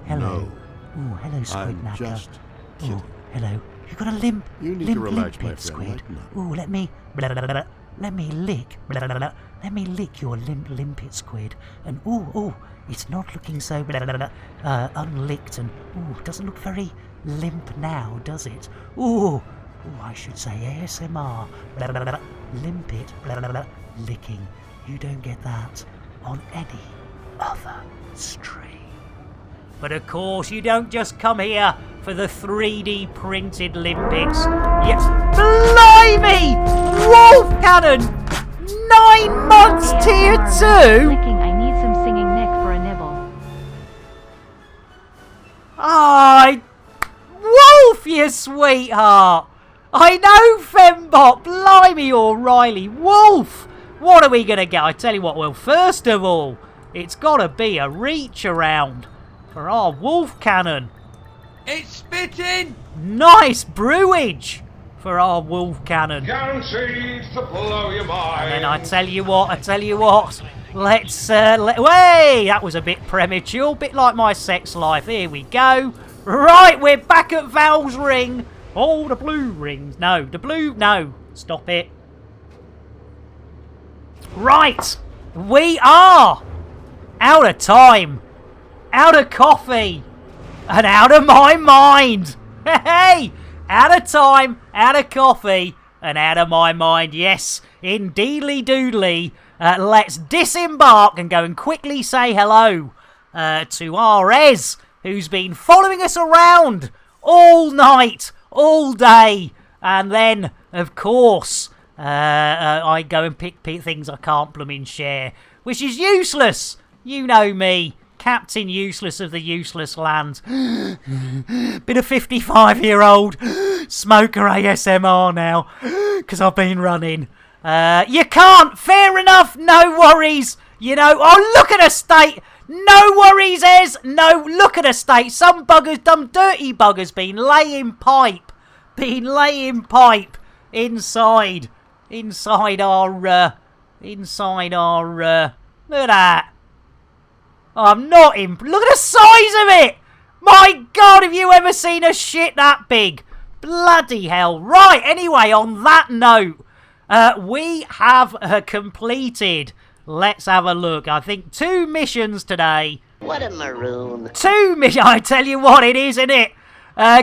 Hello. No. Oh, hello, Squid Knacker. Just kidding. Oh, hello. You got a limp. You need limp, to relax, my limpet, friend. Squid. Oh, let me lick. Let me lick your limpet, Squid. And it's not looking so unlicked, and doesn't look very limp now, does it? I should say ASMR. Limpet, licking. You don't get that on any other stream. But of course, you don't just come here for the 3D printed limpets. Yes, blimey! Wolf Cannon! 9 months tier 2? Licking, I need some singing Nick for a nibble. Wolf, you sweetheart! I know, Fembot, blimey, O'Reilly. Wolf! What are we going to get? I tell you what, well, first of all, it's got to be a reach around for our Wolf Cannon. It's spitting! Nice brewage for our Wolf Cannon. Guaranteed to blow your mind. And then I tell you what, let's, way, that was a bit premature, bit like my sex life. Here we go. Right, we're back at Val's ring. Oh, the blue rings. No, stop it. Right, we are out of time, out of coffee, and out of my mind. Hey, out of time, out of coffee, and out of my mind. Yes, indeedly doodly. Let's disembark and go and quickly say hello to RS, who's been following us around all night, all day, and then, of course, I go and pick things I can't blooming share, which is useless. You know me, Captain Useless of the useless land. Been a 55-year-old smoker ASMR now, because I've been running. You can't, fair enough, no worries. You know, oh, look at a state. No worries, Ez. No, look at a state. Some buggers, dumb dirty buggers, been laying pipe inside our, look at that. I'm not in, look at the size of it. My God, have you ever seen a shit that big? Bloody hell. Right, anyway, on that note, we have completed, let's have a look, I think 2 missions today. What a maroon. 2 missions, I tell you what it is, isn't it?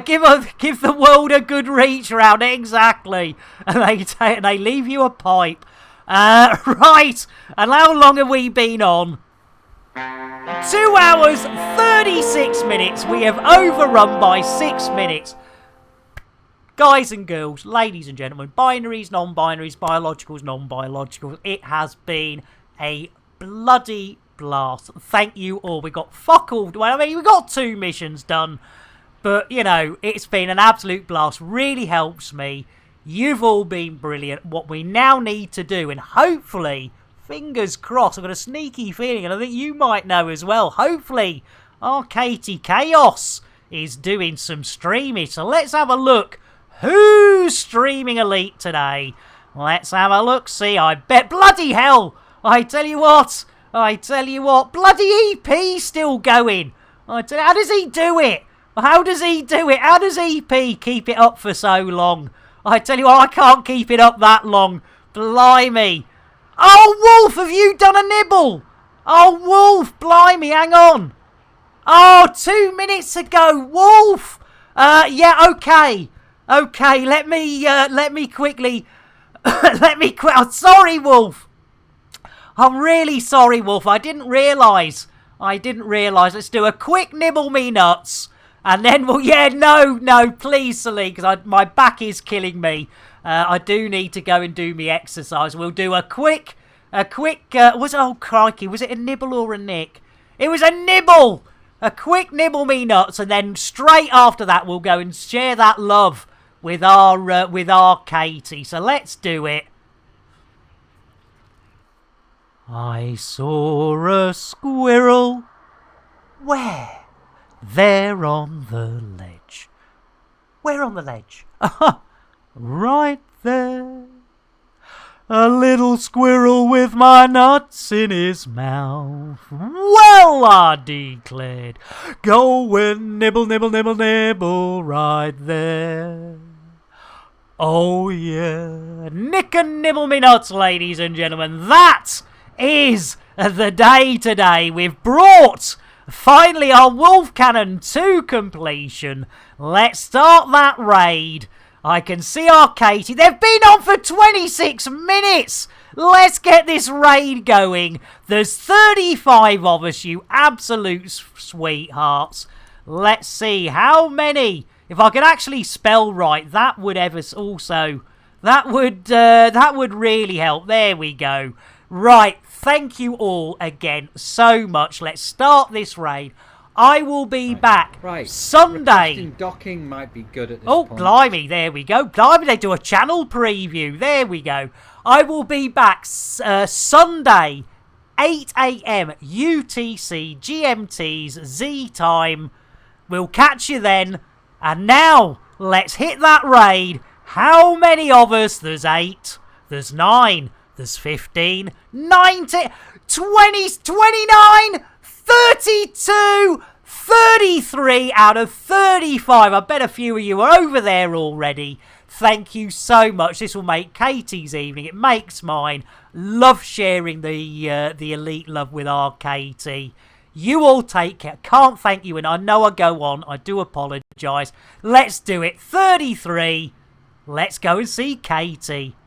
Give the world a good reach round, exactly. And they leave you a pipe. Right, and how long have we been on? 2 hours, 36 minutes. We have overrun by 6 minutes. Guys and girls, ladies and gentlemen, binaries, non-binaries, biologicals, non-biologicals, it has been a bloody blast. Thank you all. We got fuck all. Well, I mean, we got 2 missions done. But, you know, it's been an absolute blast. Really helps me. You've all been brilliant. What we now need to do, and hopefully, fingers crossed, I've got a sneaky feeling, and I think you might know as well, hopefully, our Katie Chaos is doing some streaming. So let's have a look. Who's streaming Elite today? Let's have a look. See, I bet. Bloody hell. I tell you what. Bloody EP's still going. I tell you, how does he do it? How does EP keep it up for so long? I tell you what, I can't keep it up that long. Blimey. Oh, Wolf, have you done a nibble? Oh, Wolf, blimey, hang on. Oh, 2 minutes ago, Wolf. Yeah, okay. Okay, let me quickly, I'm sorry, Wolf. I'm really sorry, Wolf. I didn't realise. Let's do a quick nibble me nuts. And then we'll, yeah, no, please, Celine, because my back is killing me. I do need to go and do me exercise. We'll do a quick, oh crikey, was it a nibble or a nick? It was a nibble! A quick nibble me nuts, and then straight after that we'll go and share that love with our Katie. So let's do it. I saw a squirrel. Where? There on the ledge. Where on the ledge? Right there. A little squirrel with my nuts in his mouth. Well, I declared, go and nibble, nibble, nibble, nibble right there. Oh yeah, nick and nibble me nuts, ladies and gentlemen. That is the day today. We've brought finally our Wolf Cannon to completion. Let's start that raid. I can see our Katie. They've been on for 26 minutes. Let's get this raid going. There's 35 of us, you absolute sweethearts. Let's see how many. If I could actually spell right, that would that would really help. There we go. Right, thank you all again so much. Let's start this raid. I will be back Sunday. Requesting docking might be good at this point. Blimey, there we go. Blimey, they do a channel preview. There we go. I will be back Sunday, 8 a.m. UTC GMT's Z time. We'll catch you then. And now, let's hit that raid. How many of us? There's 8. There's 9. There's 15. 19. 20. 29. 32. 33 out of 35. I bet a few of you are over there already. Thank you so much. This will make Katie's evening. It makes mine. Love sharing the elite love with our Katie. You all take care. Can't thank you, and I know I go on. I do apologise. Let's do it. 33. Let's go and see Katie.